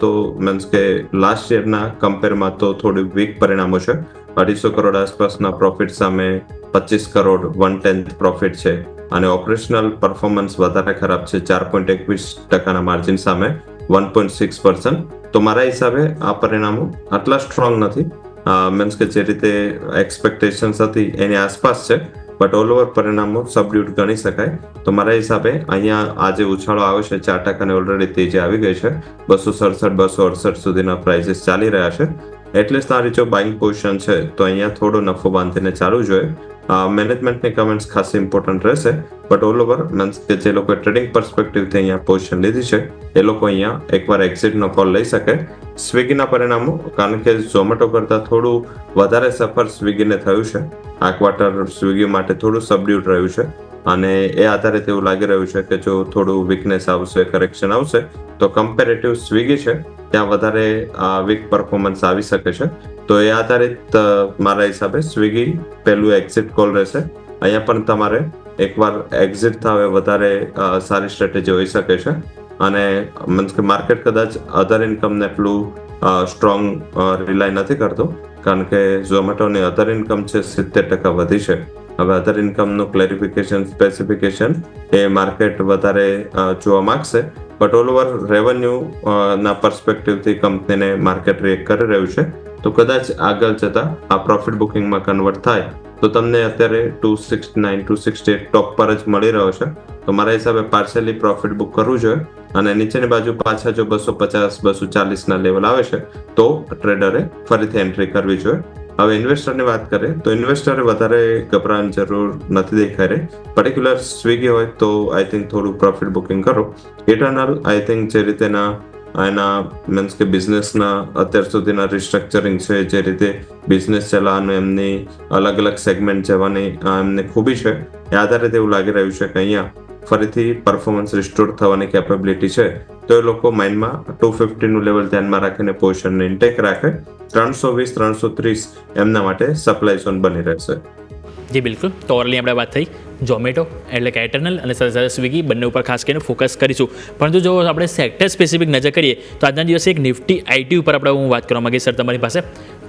તો મીન્સ કે લાસ્ટ યરના કમ્પેરમાં તો થોડી વીક પરિણામો છે. 250 કરોડ આસપાસના પ્રોફિટ સામે 25 કરોડ 1/10 પ્રોફિટ છે અને ઓપરેશનલ પરફોર્મન્સ વધારે ખરાબ છે. 4.21% માર્જિન સામે 1.6%. તો મારા હિસાબે આ પરિણામો આટલા સ્ટ્રોંગ નથી. મીન્સ કે જે રીતે એક્સપેક્ટેશન્સ હતી એની આસપાસ છે, બટ ઓલ ઓવર પરિણામો સબડ્યુટ ગણી શકાય. તો મારા હિસાબે અહીંયા આજે ઉછાળો આવે છે 4% ઓલરેડી તેજી આવી ગઈ છે. 267-268 સુધીના પ્રાઇસીસ ચાલી રહ્યા છે. એટલે તારી જો બાઇંગ પોઝિશન છે તો અહીંયા થોડો નફો બાંધીને ચાલવું જોઈએ. મેનેજમેન્ટની કમેન્ટ્સ ખાસ ઇમ્પોર્ટન્ટ રહેશે, બટ ઓલ ઓવર મીન્સ કે જે લોકોએ ટ્રેડિંગ પર્સપેક્ટિવથી અહીંયા પોઝિશન લીધી છે એ લોકો અહીંયા એકવાર એક્ઝિટનો કોલ લઈ શકે. સ્વિગીના પરિણામો, કારણ કે ઝોમેટો કરતાં થોડું વધારે સફર સ્વિગીને થયું છે. આ ક્વાર્ટર સ્વિગી માટે થોડું સબડ્યુટ રહ્યું છે અને એ આધારે તેવું લાગી રહ્યું છે કે જો થોડું વીકનેસ આવશે, કરેક્શન આવશે તો કમ્પેરેટિવ સ્વિગી છે ત્યાં વધારે વીક પરફોર્મન્સ આવી શકે છે. તો એ આધારિત મારા હિસાબે સ્વિગી પહેલું એક્ઝિટ કોલ રહેશે. અહીંયા પણ તમારે એકવાર એક્ઝિટ થાવે વધારે સારી સ્ટ્રેટેજી હોઈ શકે છે અને મીન્સ કે માર્કેટ કદાચ અધર ઇન્કમને એટલું સ્ટ્રોંગ રિલાય નથી કરતો, કારણ કે ઝોમેટોની અધર ઇન્કમ છે 70% વધી છે. હવે અધર ઇન્કમનું ક્લેરિફિકેશન, સ્પેસિફિકેશન એ માર્કેટ વધારે જોવા માંગશે, બટ ઓલ ઓવર રેવન્યુ ના પર્સપેક્ટિવથી કંપનીને માર્કેટ રિએક્ટ કરી રહ્યું છે. તો કદાચ આગળ જતા આ પ્રોફિટ બુકિંગમાં કન્વર્ટ થાય તો તમને અત્યારે 269-268 ટોપ પર જ મળી રહ્યો છે. તો મારા હિસાબે પાર્શિયલી પ્રોફિટ બુક કરવું જોઈએ અને નીચેની બાજુ પાછા જો 250-240 ના લેવલ આવે છે તો ટ્રેડરે ફરીથી એન્ટ્રી કરવી જોઈએ. હવે ઇન્વેસ્ટરની વાત કરીએ તો ઇન્વેસ્ટરે વધારે ગભરાવાની જરૂર નથી દેખાઈ રહી. પર્ટિક્યુલર સ્વિગી હોય તો આઈ થિંક થોડું પ્રોફિટ બુકિંગ કરો. ઇટરનલ આઈ થિંક જે રીતેના એના મીન્સ કે બિઝનેસના અત્યાર સુધીના રિસ્ટ્રક્ચરિંગ છે, જે રીતે બિઝનેસ ચલાવવાનું એમની અલગ અલગ સેગમેન્ટ જવાની એમની ખૂબી છે, એ આધારે એવું લાગી રહ્યું છે કે અહીંયા ફરીથી પરફોર્મન્સ રિસ્ટોર થવાની કેપેબિલિટી છે. તો એ લોકો માઇન્ડમાં 250 નું લેવલ ધ્યાનમાં રાખીને પોઝિશનને ઇન્ટેક રાખે. 320-330 એમના માટે સપ્લાય ઝોન બની રહેશે. જી બિલકુલ. તો ઓરલી આપણે વાત થઈ ઝોમેટો એટલે કે ઇટરનલ અને સાથે સાથે સ્વિગી બંને ઉપર ખાસ કરીને ફોકસ કરીશું. પરંતુ જો આપણે સેક્ટર સ્પેસિફિક નજર કરીએ તો આજના દિવસે એક નિફ્ટી આઈટી ઉપર આપણે હું વાત કરવા માંગીશ સર તમારી પાસે.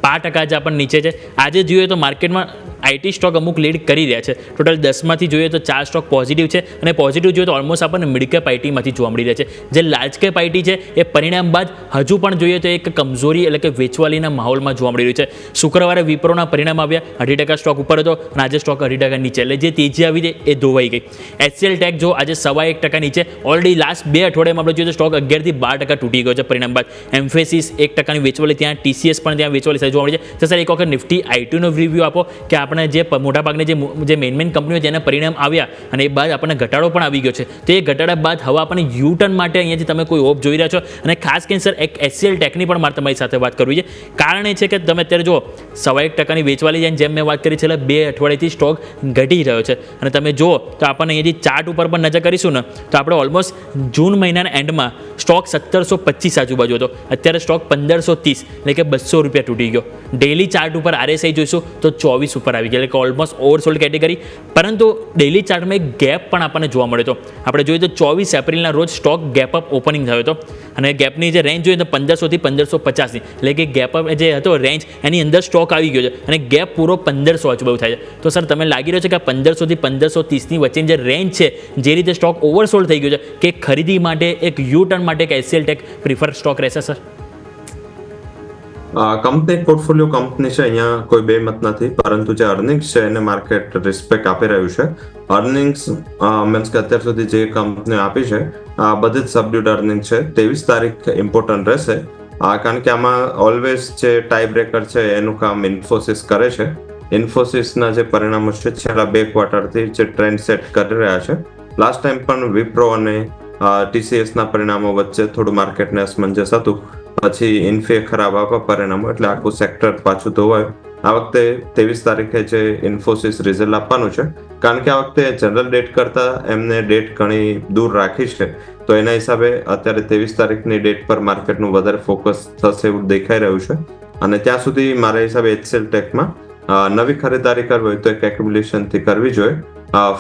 5% જ આપણને નીચે છે. આજે જોઈએ તો માર્કેટમાં આઈટી સ્ટોક અમુક લીડ કરી રહ્યા છે. ટોટલ 10માંથી જોઈએ તો 4 સ્ટોક પોઝિટિવ છે અને પોઝિટિવ જોઈએ તો ઓલમોસ્ટ આપણને મિડ કેપ આઈટીમાંથી જોવા મળી રહ્યા છે. જે લાર્જ કેપ આઈટી છે એ પરિણામ બાદ હજુ પણ જોઈએ તો એક કમજોરી એટલે કે વેચવાલીના માહોલમાં જોવા મળી રહ્યું છે. શુક્રવારે વિપ્રોના પરિણામ આવ્યા, 2.5% સ્ટોક ઉપર હતો અને આજે સ્ટોક 2.5% નીચે, એટલે જે તેજી આવી છે એ ધોવાઈ ગઈ. HCL ટેક જો આજે 1.25% નીચે, ઓલરેડી લાસ્ટ 2 અઠવાડિયામાં આપણે જોઈએ તો સ્ટોક 11% થી 12% તૂટી ગયો છે પરિણામ બાદ. એમ્ફેસિસ 1%ની વેચવાલી, ત્યાં TCS પણ ત્યાં વેચવાલી સાથે જોવા મળે છે. તો સર એક વખત નિફ્ટી આઈટીનો રિવ્યૂ આપો કે આપણે જે મોટાભાગની જે મેઇન કંપનીઓ જેના પરિણામ આવ્યા અને એ બાદ આપણને ઘટાડો પણ આવી ગયો છે, તો એ ઘટાડા બાદ હવે આપણને યુ ટર્ન માટે અહીંયાથી તમે કોઈ હોપ જોઈ રહ્યા છો. અને ખાસ કરીને સર એક HCL ટેકની પણ મારે તમારી સાથે વાત કરવી છે. કારણ એ છે કે તમે અત્યારે જો 1.5% વેચવાલી જાય, જેમ મેં વાત કરી છેલ્લા 2 અઠવાડિયાથી સ્ટોક ઘટી રહ્યો છે. અને તમે જુઓ તો આપણને અહીંયાથી ચાર્ટ ઉપર પણ નજર કરીશું ને તો આપણે ઓલમોસ્ટ જૂન મહિનાના એન્ડમાં સ્ટોક 1725 આજુબાજુ હતો, અત્યારે સ્ટોક 1530 એટલે કે 200 રૂપિયા તૂટી ગયો. ડેલી ચાર્ટ ઉપર RSI જોઈશું તો 24 ઉપર આવી ગયા, એટલે કે ઓલમોસ્ટ ઓવરસોલ્ડ કેટેગરી. પરંતુ ડેલી ચાર્ટમાં એક ગેપ પણ આપણને જોવા મળ્યો હતો. આપણે જોઈએ તો 24 એપ્રિલના રોજ સ્ટોક ગેપ અપ ઓપનિંગ થયો હતો અને ગેપની જે રેન્જ જોઈએ તો 1500 થી 1550ની, એટલે કે ગેપ અપ જે હતો રેન્જ એની અંદર સ્ટોક આવી ગયો છે અને ગેપ પૂરો 1500 આજુબાજુ થાય છે. તો સર તમે લાગી રહ્યો છે કે 1500 થી 1530ની વચ્ચેની જે રેન્જ છે, જે રીતે સ્ટોક ઓવરસોલ્ડ થઈ ગયો છે, કે ખરીદી માટે એક યુ ટર્ન માટે એક HCL ટેક પ્રિફર સ્ટોક રહેશે સર? કંપની પોર્ટફોલિયો કંપની છે, અહીંયા કોઈ બે મત નથી, પરંતુ જે અર્નિંગ્સ છે એને માર્કેટ રિસ્પેક્ટ આપી રહ્યું છે. અર્નિંગ્સ મીન્સ કે અત્યાર સુધી જે કંપનીઓ આપી છે બધી જ સબડ્યુડ અર્નિંગ છે. 23 તારીખ ઇમ્પોર્ટન્ટ રહેશે, કારણ કે આમાં ઓલવેઝ જે ટાઈ બ્રેકર છે એનું કામ ઇન્ફોસિસ કરે છે. ઇન્ફોસિસના જે પરિણામો છે છેલ્લા 2 ક્વાર્ટરથી જે ટ્રેન્ડ સેટ કરી રહ્યા છે. લાસ્ટ ટાઈમ પણ વિપ્રો અને TCSના પરિણામો વચ્ચે થોડું માર્કેટને અસમંજસ હતું, પછી ઇન્ફીએ ખરાબ આપ્યા પરિણામો, એટલે આખું સેક્ટર પાછું ધોવાયું. આ વખતે 23 તારીખે જે ઇન્ફોસિસ રિઝલ્ટ આપવાનું છે, કારણ કે આ વખતે જનરલ ડેટ કરતા એમને ડેટ ઘણી દૂર રાખી છે, તો એના હિસાબે અત્યારે 23 તારીખની ડેટ પર માર્કેટનું વધારે ફોકસ થશે એવું દેખાઈ રહ્યું છે. અને ત્યાં સુધી મારા હિસાબે HCL ટેકમાં નવી ખરીદારી કરવી હોય તો એક એક્યુમ્યુલેશનથી કરવી જોઈએ.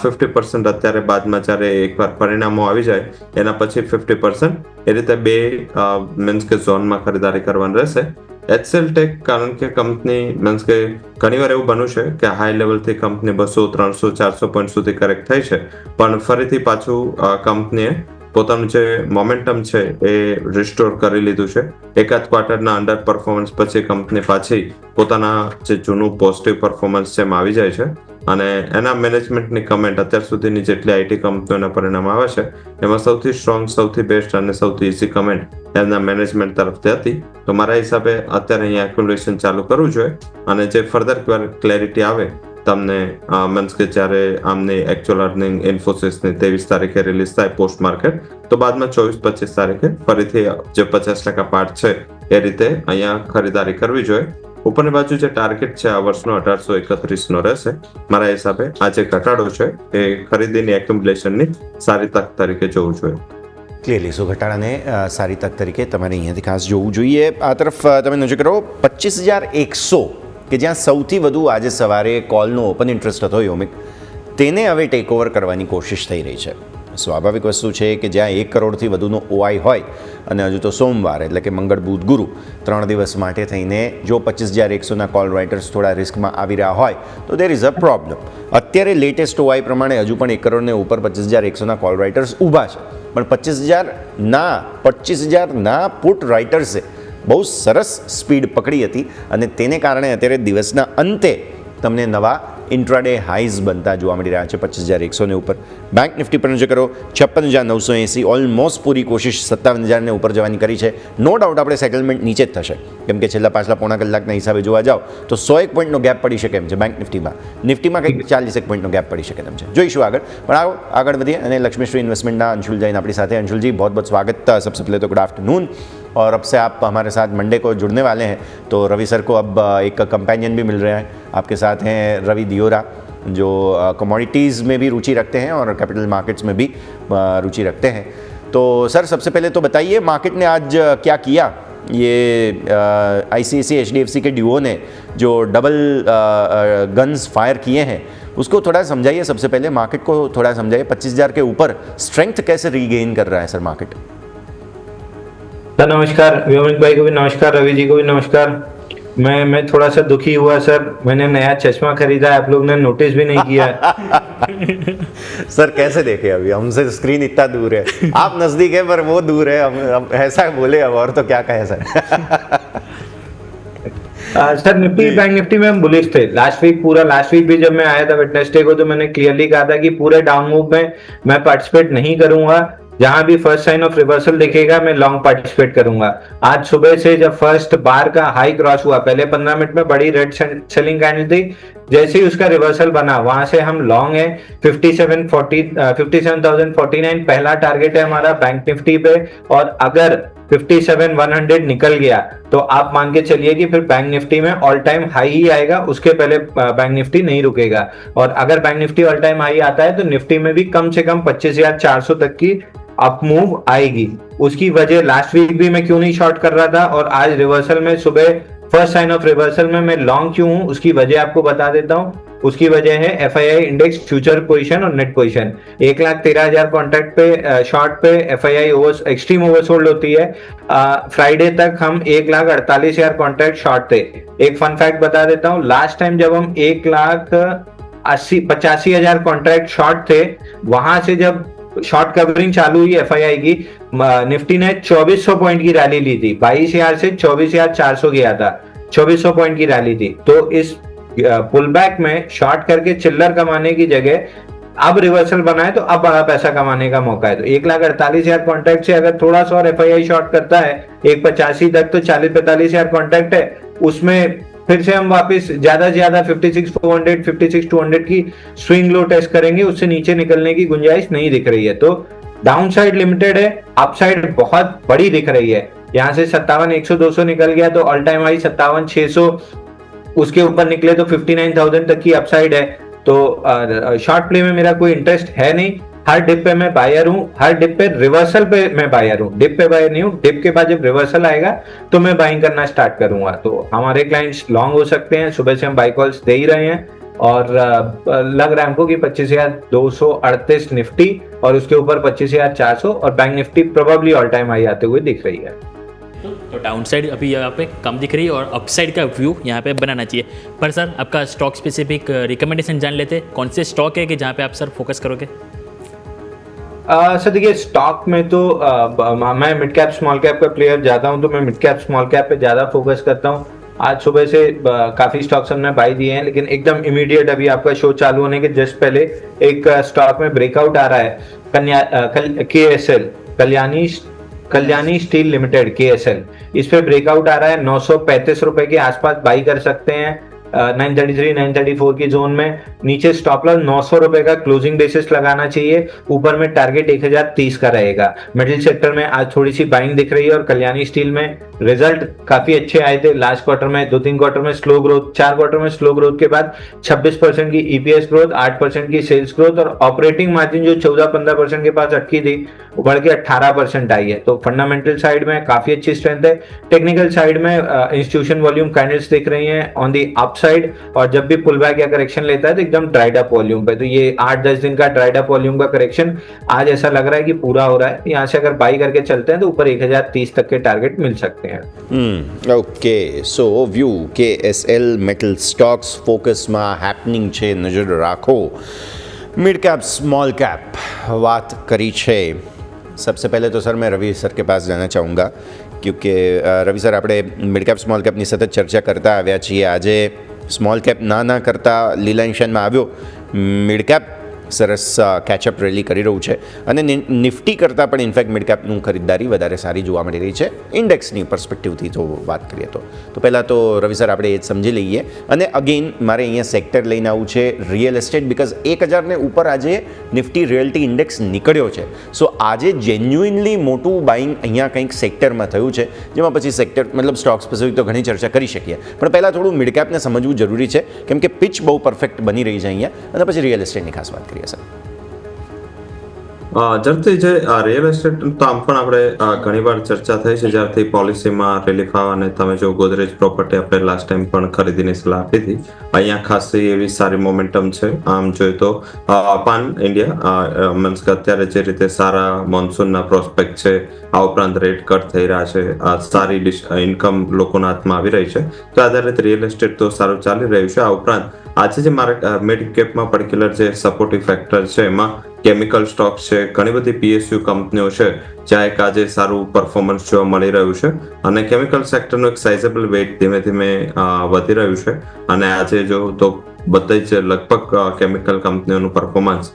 50% અત્યારે બાદમાં જ્યારે એકવાર પરિણામો આવી જાય એના પછી 50%, એ રીતે બે મીન્સ કે ઝોનમાં ખરીદારી કરવાની રહેશે. HCL ટેક કારણ કે કંપની મીન્સ કે ઘણીવાર એવું બન્યું છે કે હાઈ લેવલથી કંપની 200, 300, 400 પોઈન્ટ સુધી કરેક્ટ થઈ છે, પણ ફરીથી પાછું કંપનીએ પોતાનું જે મોમેન્ટમ છે એ રિસ્ટોર કરી લીધું છે. એકાદ ક્વાર્ટરના અંડર પરફોર્મન્સ પછી કંપની પાછી પોતાના જે જૂનું પોઝિટિવ પરફોર્મન્સ છે એમાં આવી જાય છે. અને એના મેનેજમેન્ટની કમેન્ટ અત્યાર સુધીની જેટલી આઈટી કંપનીઓના પરિણામ આવે છે એમાં સૌથી સ્ટ્રોંગ, સૌથી બેસ્ટ અને સૌથી ઇઝી કમેન્ટ એમના મેનેજમેન્ટ તરફથી હતી. તો મારા હિસાબે અત્યારે અહીંયા એક્યુમ્યુલેશન ચાલુ કરવું જોઈએ, અને જે ફર્ધર ક્લેરિટી આવે તમને મીન્સ કે જ્યારે આમની એકચ્યુઅલ અર્નિંગ ઇન્ફોસિસની 23 તારીખે રિલીઝ થાય પોસ્ટ માર્કેટ, તો બાદમાં 24-25 તારીખે ફરીથી જે 50% પાર્ટ છે એ રીતે અહીંયા ખરીદારી કરવી જોઈએ. ઉપરની બાજુ જે ટાર્ગેટ છે આ વર્ષનો 1831નો રહેશે. મારા હિસાબે આ જે ઘટાડો છે એ ખરીદીની એક્યુમ્યુલેશનની સારી તક તરીકે જોવું જોઈએ. ક્લિયરલી સો ઘટાડાને સારી તક તરીકે તમારે અહીંયાથી ખાસ જોવું જોઈએ. આ તરફ તમે નજર કરો 25,100 કે જ્યાં સૌથી વધુ આજે સવારે કોલનો ઓપન ઇન્ટરેસ્ટ હતો યોમિક, તેને હવે ટેક ઓવર કરવાની કોશિશ થઈ રહી છે. સ્વાભાવિક વસ્તુ છે કે જ્યાં 1 કરોડથી વધુનો OI હોય અને હજુ તો સોમવાર એટલે કે મંગળ, બુધ, ગુરુ 3 દિવસ માટે થઈને જો 25,100ના કોલ રાઇટર્સ થોડા રિસ્કમાં આવી રહ્યા હોય તો દેર ઇઝ અ પ્રોબ્લેમ. અત્યારે લેટેસ્ટ OI પ્રમાણે હજુ પણ 1 કરોડને ઉપર 25,100ના કોલ રાઇટર્સ ઊભા છે, પણ 25,000ના પુટ રાઇટર્સે બહુ સરસ સ્પીડ પકડી હતી અને તેને કારણે અત્યારે દિવસના અંતે તમને નવા ઇન્ટ્રાડે હાઈઝ બનતા જોવા મળી રહ્યા છે 25,100ને ઉપર. બેંક નિફ્ટી પર નજર કરો 56,980, ઓલમોસ્ટ પૂરી કોશિશ 57,000ને ઉપર જવાની કરી છે. નો ડાઉટ આપણે સેટલમેન્ટ નીચે જ થશે, કેમ કે પાછલા પોણા કલાકના હિસાબે જોવા જાઓ તો 101 પોઈન્ટનો ગેપ પડી શકે એમ છે બેંક નિફ્ટીમાં કંઈક 41 પોઈન્ટનો ગેપ પડી શકે એમ છે. જોઈશું આગળ, પણ આગળ વધીએ અને લક્ષ્મીશ્રી ઇન્वेस्टमेंटના અંશુલ જૈન આપણી સાથે. अंशुल जी बहुत बहुत स्वागत. सबसे पहले तो गुड आफ्टरनून, और अब से आप हमारे साथ मंडे को जुड़ने वाले हैं, तो रवि सर को अब एक कंपेनियन भी मिल रहे हैं. आपके साथ हैं रवि दियोरा, जो कमोडिटीज़ में भी रुचि रखते हैं और कैपिटल मार्केट्स में भी रुचि रखते हैं. तो सर सबसे पहले तो बताइए मार्केट ने आज क्या किया. ये ICICI HDFC के ड्यूओ ने जो डबल गन्स फायर किए हैं उसको थोड़ा समझाइए. सबसे पहले मार्केट को थोड़ा समझाइए, 25,000 के ऊपर स्ट्रेंथ कैसे रीगेन कर रहा है सर मार्केट. सर नमस्कार, व्योमिक भाई को भी नमस्कार, रवि जी को भी नमस्कार. मैं थोड़ा सा दुखी हुआ सर, मैंने नया चश्मा खरीदा है, आप लोग ने नोटिस भी नहीं किया. सर कैसे देखे, अभी हमसे स्क्रीन इतना दूर है, आप नजदीक है पर वो दूर है. हम ऐसा बोले अब और तो क्या कहे sir. Sir Nifty, bank Nifty में हम बुलिश थे लास्ट वीक भी जब मैं आया था वेडनेसडे को, तो मैंने क्लियरली कहा था कि पूरे डाउन मूव में मैं पार्टिसिपेट नहीं करूंगा. जहां भी फर्स्ट साइन ऑफ रिवर्सल दिखेगा मैं लॉन्ग पार्टिसिपेट करूंगा। आज सुबह से जब फर्स्ट बार का हाई क्रॉस हुआ, पहले 15 मिनट में बड़ी रेड सेलिंग कैंडल थी, जैसे ही उसका रिवर्सल बना वहां से हम लॉन्ग है। 57,049 पहला टारगेट है हमारा बैंक निफ्टी पे, और अगर 57,100 निकल गया तो आप मान के चलिए कि फिर बैंक निफ्टी में ऑल टाइम हाई ही आएगा, उसके पहले बैंक निफ्टी नहीं रुकेगा। और अगर bank Nifty all time high आता है तो निफ्टी में भी कम से कम 25,400 तक की अप मूव आएगी। उसकी वजह लास्ट वीक भी मैं क्यों नहीं शॉर्ट कर रहा था, और आज रिवर्सल में सुबह फर्स्ट साइन ऑफ रिवर्सल में मैं लॉन्ग क्यों हूं, उसकी वजह आपको बता देता हूं। उसकी वजह है एफआईआई इंडेक्स फ्यूचर पोजीशन और नेट पोजीशन। 1,13,000 कॉन्ट्रैक्ट पे शॉर्ट पे एफआईआई ओवर एक्सट्रीम ओवरसोल्ड होती है। फ्राइडे तक हम 1,48,000 कॉन्ट्रैक्ट शॉर्ट थे। एक फन फैक्ट बता देता हूं, लास्ट टाइम जब हम 1,85,000 कॉन्ट्रैक्ट शॉर्ट थे, वहां से जब शॉर्ट कवरिंग चालू हुई एफआईआई की, निफ्टी ने 2400 पॉइंट की रैली ली थी। 22,000 से 24,400 गया था, 2400 पॉइंट की रैली थी। तो इस पुल बैक में शॉर्ट करके चिल्लर कमाने की जगह अब रिवर्सल बनाए तो अब बड़ा पैसा कमाने का मौका है। तो 1,48,000 कॉन्ट्रैक्ट से अगर थोड़ा सा और एफआईआई शॉर्ट करता है 1,85 तक, तो 40,45,000 कॉन्ट्रैक्ट है, उसमें फिर से हम वापस ज्यादा से ज्यादा 56,400 56,200 की स्विंग लो टेस्ट करेंगे। उससे नीचे निकलने की गुंजाइश नहीं दिख रही है। तो डाउन साइड लिमिटेड है, अप साइड बहुत बड़ी दिख रही है। यहाँ से 57,100 200 निकल गया तो ऑल टाइम हाई 57,600, उसके ऊपर निकले तो 59,000 तक की अपसाइड है। तो शॉर्ट प्ले में मेरा कोई इंटरेस्ट है नहीं। हर डिप पे मैं बायर हूं, हर डिप पे रिवर्सल पे मैं बायर हूं, डिप पे बायर नहीं हूं। डिप के बाद जब रिवर्सल आएगा तो मैं बाइंग करना स्टार्ट करूंगा। तो हमारे क्लाइंट्स लॉन्ग हो सकते हैं, सुबह से हम बाई कॉल्स दे ही रहे हैं, और लग रहा है हमको कि 25,238 निफ्टी और उसके ऊपर 25,400, और bank Nifty probably all time high आते हुए दिख रही है। तो डाउन साइड अभी यहाँ पे कम दिख रही है और अपसाइड का व्यू यहाँ पे बनाना चाहिए। पर सर आपका स्टॉक स्पेसिफिक रिकमेंडेशन जान लेते, कौन से स्टॉक है कि जहाँ पे आप सर फोकस करोगे? सर देखिए, स्टॉक में तो मैं मिड कैप स्मॉल कैप का प्लेयर ज्यादा हूं, तो मैं मिड कैप स्मॉल कैप पे ज्यादा फोकस करता हूं। आज सुबह से काफी स्टॉक्स हमने बाई दिए हैं, लेकिन एकदम इमीडिएट अभी आपका शो चालू होने के जस्ट पहले एक स्टॉक में ब्रेकआउट आ रहा है, KSL, Kalyani steel limited, KSL। इस पे ब्रेकआउट आ रहा है, 935 रुपए के आसपास बाई कर सकते हैं। 933 934 की जोन में नीचे स्टॉप लॉस 900 रुपए का क्लोजिंग बेसिस लगाना चाहिए। ऊपर में टारगेट 1030 का रहेगा। मिडिल सेक्टर में आज थोड़ी सी बाइंग दिख रही है, और कल्याणी स्टील में रिजल्ट काफी अच्छे आए थे लास्ट क्वार्टर में। 2-3 क्वार्टर में स्लो ग्रोथ, 4 क्वार्टर में स्लो ग्रोथ के बाद 26% की ईपीएस ग्रोथ, 8% की सेल्स ग्रोथ, और ऑपरेटिंग मार्जिन जो 14-15% के पास अटकी थी वो बढ़ के 18% आई है। तो फंडामेंटल साइड में काफी अच्छी स्ट्रेंथ है। टेक्निकल साइड में इंस्टीट्यूशन वॉल्यूम कैंडल्स दिख रही हैं ऑन दी अपसाइड, और जब भी पुल बैक या करेक्शन लेता है तो एकदम ड्राइड अप वॉल्यूम पे। तो ये 8-10 दिन का ड्राइड अप वॉल्यूम का करेक्शन आज ऐसा लग रहा है कि पूरा हो रहा है। यहाँ से अगर बाई करके चलते हैं तो ऊपर 1030 तक के टारगेट मिल सकते हैं। Okay, so view KSL metal stocks ફોકસમાં હેપનિંગ છે, નજર રાખો। મિડ कैप स्मॉल कैप बात करी છે। सबसे पहले तो सर मैं रवि सर के पास जाना चाहूँगा, क्योंकि रवि सर આપણે મિડ कैप स्मॉल कैपની સતત ચર્ચા કરતા આવ્યા છીએ। આજે સ્મોલ કેપ ના કરતા લીલાઇન્શનમાં આવ્યો, મિડ कैप સરસ કેચઅપ રેલી કરી રહ્યું છે, અને નિફ્ટી કરતાં પણ ઇનફેક્ટ મિડ કેપનું ખરીદદારી વધારે સારી જોવા મળી રહી છે ઇન્ડેક્સની પર્સપેક્ટિવથી જો વાત કરીએ તો પહેલાં તો રવિ સર આપણે એ જ સમજી લઈએ। અને અગેન મારે અહીંયા સેક્ટર લઈને આવવું છે રિયલ એસ્ટેટ, બિકોઝ 1000ને ઉપર આજે નિફ્ટી રિયલ્ટી ઇન્ડેક્સ નીકળ્યો છે। સો આજે જેન્યુઇનલી મોટું બાઇંગ અહીંયા કંઈક સેક્ટરમાં થયું છે, જેમાં પછી સેક્ટર મતલબ સ્ટોક સ્પેસિફિક તો ઘણી ચર્ચા કરી શકીએ, પણ પહેલાં થોડું મિડ કેપને સમજવું જરૂરી છે, કેમ કે પિચ બહુ પરફેક્ટ બની રહી છે અહીંયા, અને પછી રિયલ એસ્ટેટની ખાસ વાત કરીએ સર। જરથી જે રિયલ એસ્ટેટ તો આમ પણ આપણે ઘણી વાર ચર્ચા થઈ છે જ્યારથી પોલિસીમાં રિલીફ આવે, અને તમે જો ગોદરેજ પ્રોપર્ટી આપણે લાસ્ટ ટાઈમ પણ ખરીદીની સલાહ આપી હતી। અહીંયા ખાસી એવી સારી મોમેન્ટમ છે। આમ જોઈએ તો પાન ઇન્ડિયા મીન્સ કે અત્યારે જે રીતે સારા મોન્સૂનના પ્રોસ્પેક્ટ છે, આ ઉપરાંત રેટ કટ થઈ રહ્યા છે, સારી ઇન્કમ લોકોના હાથમાં આવી રહી છે, તો આધારિત રિયલ એસ્ટેટ તો સારું ચાલી રહ્યું છે। આ ઉપરાંત આજે જે મારે મિડ કેપમાં પર્ટિક્યુલર જે સપોર્ટિવ ફેક્ટર છે એમાં કેમિકલ સ્ટોક્સ છે, ઘણી બધી PSU કંપનીઓ છે જ્યાં એક આજે સારું પરફોર્મન્સ જોવા મળી રહ્યું છે, અને કેમિકલ સેક્ટરનું એક સાઇઝેબલ વેઇટ ધીમે ધીમે વધી રહ્યું છે। અને આજે જો તો બધા જ લગભગ કેમિકલ કંપનીઓનું પરફોર્મન્સ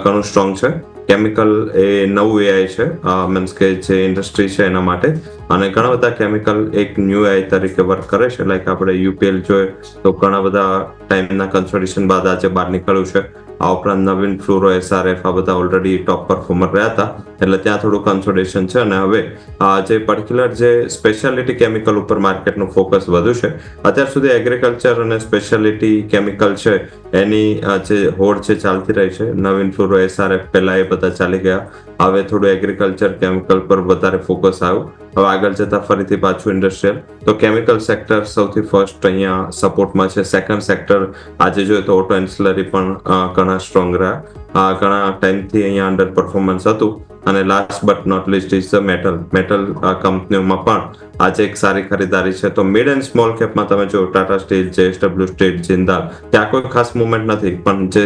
ઘણું સ્ટ્રોંગ છે। કેમિકલ એ નવું એઆઈ છે, મીન્સ કે જે ઇન્ડસ્ટ્રી છે એના માટે, અને ઘણા બધા કેમિકલ એક ન્યૂ એઆઈ તરીકે વર્ક કરે છે. લાઈક આપણે યુપીએલ જોઈએ તો ઘણા બધા ટાઈમના કન્સોલિડેશન બાદ આજે બહાર નીકળ્યું છે. આ ઉપરાંત નવીન ફ્લોરો, એસઆરએફ આ બધા ઓલરેડી ટોપ પરફોર્મર રહ્યા હતા, એટલે ત્યાં થોડું કન્સોલિડેશન છે. અને હવે જે પર્ટિક્યુલર જે સ્પેશિયાલિટી કેમિકલ ઉપર માર્કેટનું ફોકસ વધુ છે. અત્યાર સુધી એગ્રીકલ્ચર અને સ્પેશિયાલિટી કેમિકલ છે એની જે હોડ છે ચાલતી રહી છે. નવીન ફ્લોરો, એસઆરએફ પહેલા એ બધા ચાલી ગયા, હવે થોડું એગ્રીકલ્ચર કેમિકલ પર વધારે ફોકસ આવ્યું. હવે આગળ જતા ફરીથી પાછું ઇન્ડસ્ટ્રીયલ, તો કેમિકલ સેક્ટર સૌથી ફર્સ્ટ અહીંયા સપોર્ટમાં છે. સેકન્ડ સેક્ટર આજે જોઈએ તો ઓટો એન્સિલરી પણ ઘણા સ્ટ્રોંગ રહ્યા, ઘણા ટાઈમથી અહીંયા અંડર પરફોર્મન્સ હતું. અને last but not least is the metal કંપનીઓમાં પણ આજે એક સારી ખરીદારી છે. તો મિડ એન્ડ સ્મોલ કેપમાં તમે જો Tata steel, JSW steel, Jindal, ત્યાં કોઈ ખાસ મુવમેન્ટ નથી, પણ જે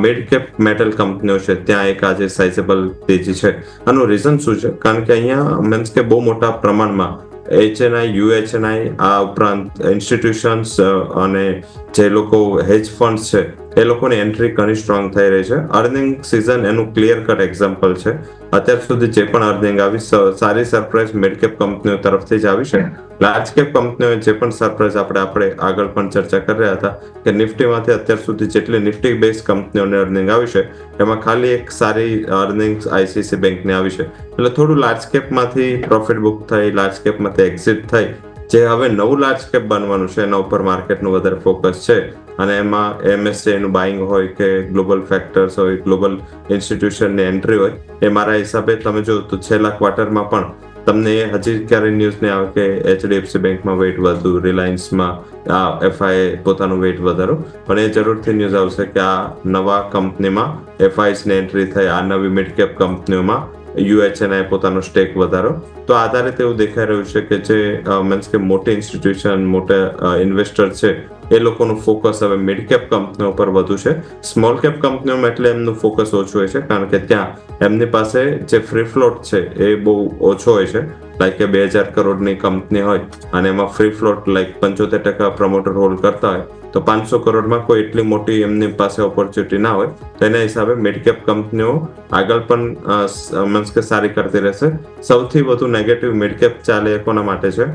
મિડ કેપ મેટલ કંપનીઓ છે ત્યાં એક આજે સાઇઝેબલ તેજી છે. આનું રીઝન શું છે? કારણ કે અહીંયા મીન્સ કે બહુ મોટા પ્રમાણમાં HNI, UHNI આ ઉપરાંત ઇન્સ્ટિટ્યુશન્સ અને જે લોકો હેજ ફંડ્સ છે એ લોકોની એન્ટ્રી ઘણી સ્ટ્રોંગ થઈ રહી છે. અર્નિંગ સિઝન એનું ક્લિયર કટ એક્ઝામ્પલ છે. અત્યાર સુધી જે પણ અર્નિંગ આવી સારી સરપ્રાઈઝ મિડ કેપ કંપનીઓ તરફથી જ આવી છે. લાર્જ કેપ કંપનીઓએ જે પણ સરપ્રાઈઝ આપણે આગળ પણ ચર્ચા કરી રહ્યા હતા કે નિફ્ટીમાંથી અત્યાર સુધી જેટલી નિફ્ટી બેઝ કંપનીઓને અર્નિંગ આવી છે એમાં ખાલી એક સારી અર્નિંગ્સ આઈસીઆઈસી બેંકની આવી છે. એટલે થોડું લાર્જ કેપમાંથી પ્રોફિટ બુક થઈ, લાર્જ કેપમાંથી એક્ઝિટ થઈ, જે હવે નવું લાર્જ કેપ બનવાનું છે એના ઉપર માર્કેટનું વધારે ફોકસ છે. અને એમાં MSCI નું બાઇંગ હોય કે ગ્લોબલ ફેક્ટર્સ હોય, ગ્લોબલ ઇન્સ્ટિટ્યુશનની એન્ટ્રી હોય, એ મારા હિસાબે તમે જો તો છેલ્લા ક્વાર્ટરમાં પણ તમને હજી ક્યારે ન્યૂઝ નહીં આવે કે HDFC બેંકમાં વેઇટ વધુ, રિલાયન્સમાં FI પોતાનું વેઇટ વધારો, પણ એ જરૂરથી ન્યૂઝ આવશે કે આ નવા કંપનીમાં FIsની એન્ટ્રી થઈ, આ નવી મિડ કેપ કંપનીઓમાં UHNI પોતાનો સ્ટેક વધારો. તો આધારિત એવું દેખાઈ રહ્યું છે કે જે મીન્સ કે મોટી ઇન્સ્ટિટ્યુશન, મોટા ઇન્વેસ્ટર છે એ લોકોનું ફોકસ હવે મિડ કેપ કંપનીઓ પર વધુ છે. સ્મોલ કેપ કંપનીઓમાં એટલે એમનું ફોકસ ઓછું હોય છે, કારણ કે ત્યાં એમની પાસે જે ફ્રી ફ્લોટ છે એ બહુ ઓછો હોય છે. લાઈક કે 2000 કરોડની કંપની હોય અને એમાં free float like 75% promoter hold કરતા હોય તો 500 કરોડમાં કોઈ એટલી મોટી એમની પાસે ઓપોર્ચ્યુનિટી ના હોય. તો એના હિસાબે મિડ કેપ કંપનીઓ આગળ પણ મીન્સ કે સારી કરતી રહેશે. સૌથી વધુ નેગેટિવ મિડ કેપ ચાલે કોના માટે છે?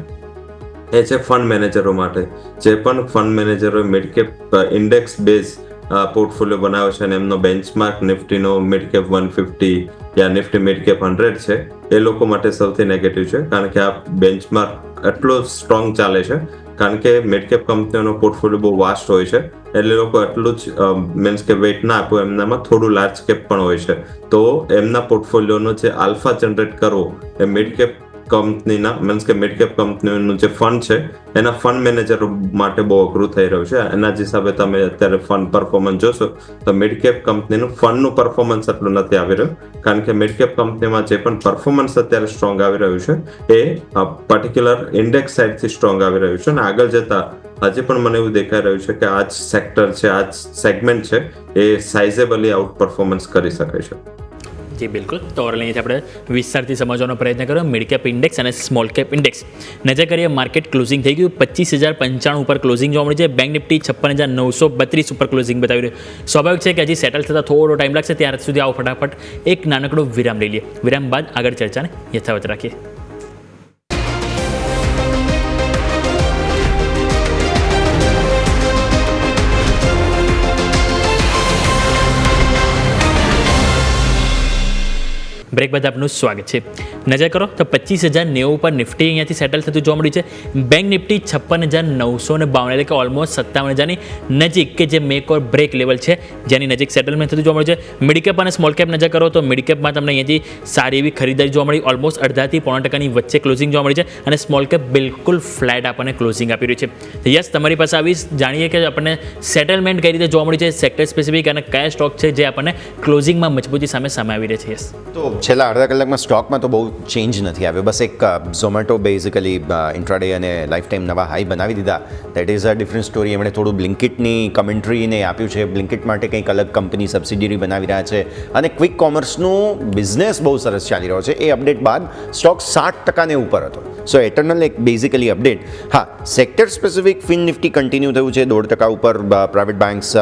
એ છે ફંડ મેનેજરો માટે. જે પણ ફંડ મેનેજરો mid cap index base portfolio બનાવે છે અને એમનો બેન્ચમાર્ક નિફ્ટીનો મિડ કેપ 150 યા નિફ્ટી મિડ કેપ 100 છે, એ લોકો માટે સૌથી નેગેટિવ છે. કારણ કે આ બેન્ચમાર્ક એટલો સ્ટ્રોંગ ચાલે છે, કારણ કે મિડ કેપ કંપનીઓનો પોર્ટફોલિયો બહુ વાસ્ટ હોય છે, એટલે લોકો એટલું જ મીન્સ કે વેઇટ ના આપો, એમનામાં થોડું લાર્જ કેપ પણ હોય છે. તો એમના પોર્ટફોલિયોનો જે આલ્ફા જનરેટ કરવો એ મિડ કેપ કંપનીના મીન્સ કે મિડ કેપ કંપનીઓનું જે ફંડ છે એના ફંડ મેનેજરો માટે બહુ અઘરું થઈ રહ્યું છે. એના જ હિસાબે તમે અત્યારે ફંડ પરફોર્મન્સ જોશો તો મિડ કેપ કંપનીનું ફંડનું પરફોર્મન્સ એટલું નથી આવી રહ્યું, કારણ કે મિડ કેપ કંપનીમાં જે પણ પરફોર્મન્સ અત્યારે સ્ટ્રોંગ આવી રહ્યું છે એ પર્ટિક્યુલર ઇન્ડેક્સ સાઇડથી સ્ટ્રોંગ આવી રહ્યું છે. અને આગળ જતા હજી પણ મને એવું દેખાઈ રહ્યું છે કે આ જ સેક્ટર છે, આ જ સેગમેન્ટ છે એ સાઇઝેબલી આઉટ પરફોર્મન્સ કરી શકે છે. જી બિલકુલ. તો અહીંયાથી આપણે વિસ્તારથી સમજવાનો પ્રયત્ન કર્યો મિડ કેપ ઇન્ડેક્સ અને સ્મોલ કેપ ઇન્ડેક્સ. નજર કરીએ માર્કેટ ક્લોઝિંગ થઈ ગયું 25,095 ઉપર ક્લોઝિંગ જોવા મળી છે. બેંક નિફ્ટી 56,932 ઉપર ક્લોઝિંગ બતાવી રહ્યું. સ્વાભાવિક છે કે હજી સેટલ થતાં થોડો ટાઈમ લાગશે, ત્યાર સુધી આવો ફટાફટ એક નાનકડો વિરામ લઈ લઈએ. વિરામ બાદ આગળ ચર્ચાને યથાવત રાખીએ. બ્રેક બાદ આપનું સ્વાગત છે. નજર કરો તો 25,090 પર નિફ્ટી અહીંયાથી સેટલ થતું જોવા મળ્યું છે. બેંક નિફ્ટી 56,952 એટલે કે ઓલમોસ્ટ 57,000ની નજીક, કે જે મેક ઓર બ્રેક લેવલ છે જેની નજીક સેટલમેન્ટ થતું જોવા મળ્યું છે. મિડ કેપ અને સ્મોલ કેપ નજર કરો તો મિડ કેપમાં તમને અહીંયાથી સારી એવી ખરીદારી જોવા મળી, ઓલમોસ્ટ 0.5% વચ્ચે ક્લોઝિંગ જોવા મળી છે. અને સ્મોલ કેપ બિલકુલ ફ્લેટ આપણને ક્લોઝિંગ આપી રહ્યું છે. યસ, તમારી પાસે આવી જાણીએ કે આપણને સેટલમેન્ટ કઈ રીતે જોવા મળી છે, સેક્ટર સ્પેસિફિક અને કયા સ્ટોક છે જે આપણને ક્લોઝિંગમાં મજબૂતી સામે આવી રહે છે. યસ, તો છેલ્લા અડધા કલાકમાં સ્ટોકમાં તો બહુ ચેન્જ નથી આવ્યો. બસ એક ઝોમેટો બેઝિકલી ઇન્ટ્રાડે અને લાઈફ ટાઈમ નવા હાઈ બનાવી દીધા. That is a different story. એમણે થોડું બ્લિંકિટની કમેન્ટ્રીને આપ્યું છે. બ્લિંકિટ માટે કંઈક અલગ કંપની સબસિડિયરી બનાવી રહ્યા છે અને ક્વિક કોમર્સનું બિઝનેસ બહુ સરસ ચાલી રહ્યો છે. એ અપડેટ બાદ સ્ટોક 60% ઉપર હતો. સો એટર્નલ એક બેઝિકલી અપડેટ. હા, sector specific Fin Nifty continue થયું છે 1.5% ઉપર. Private banks,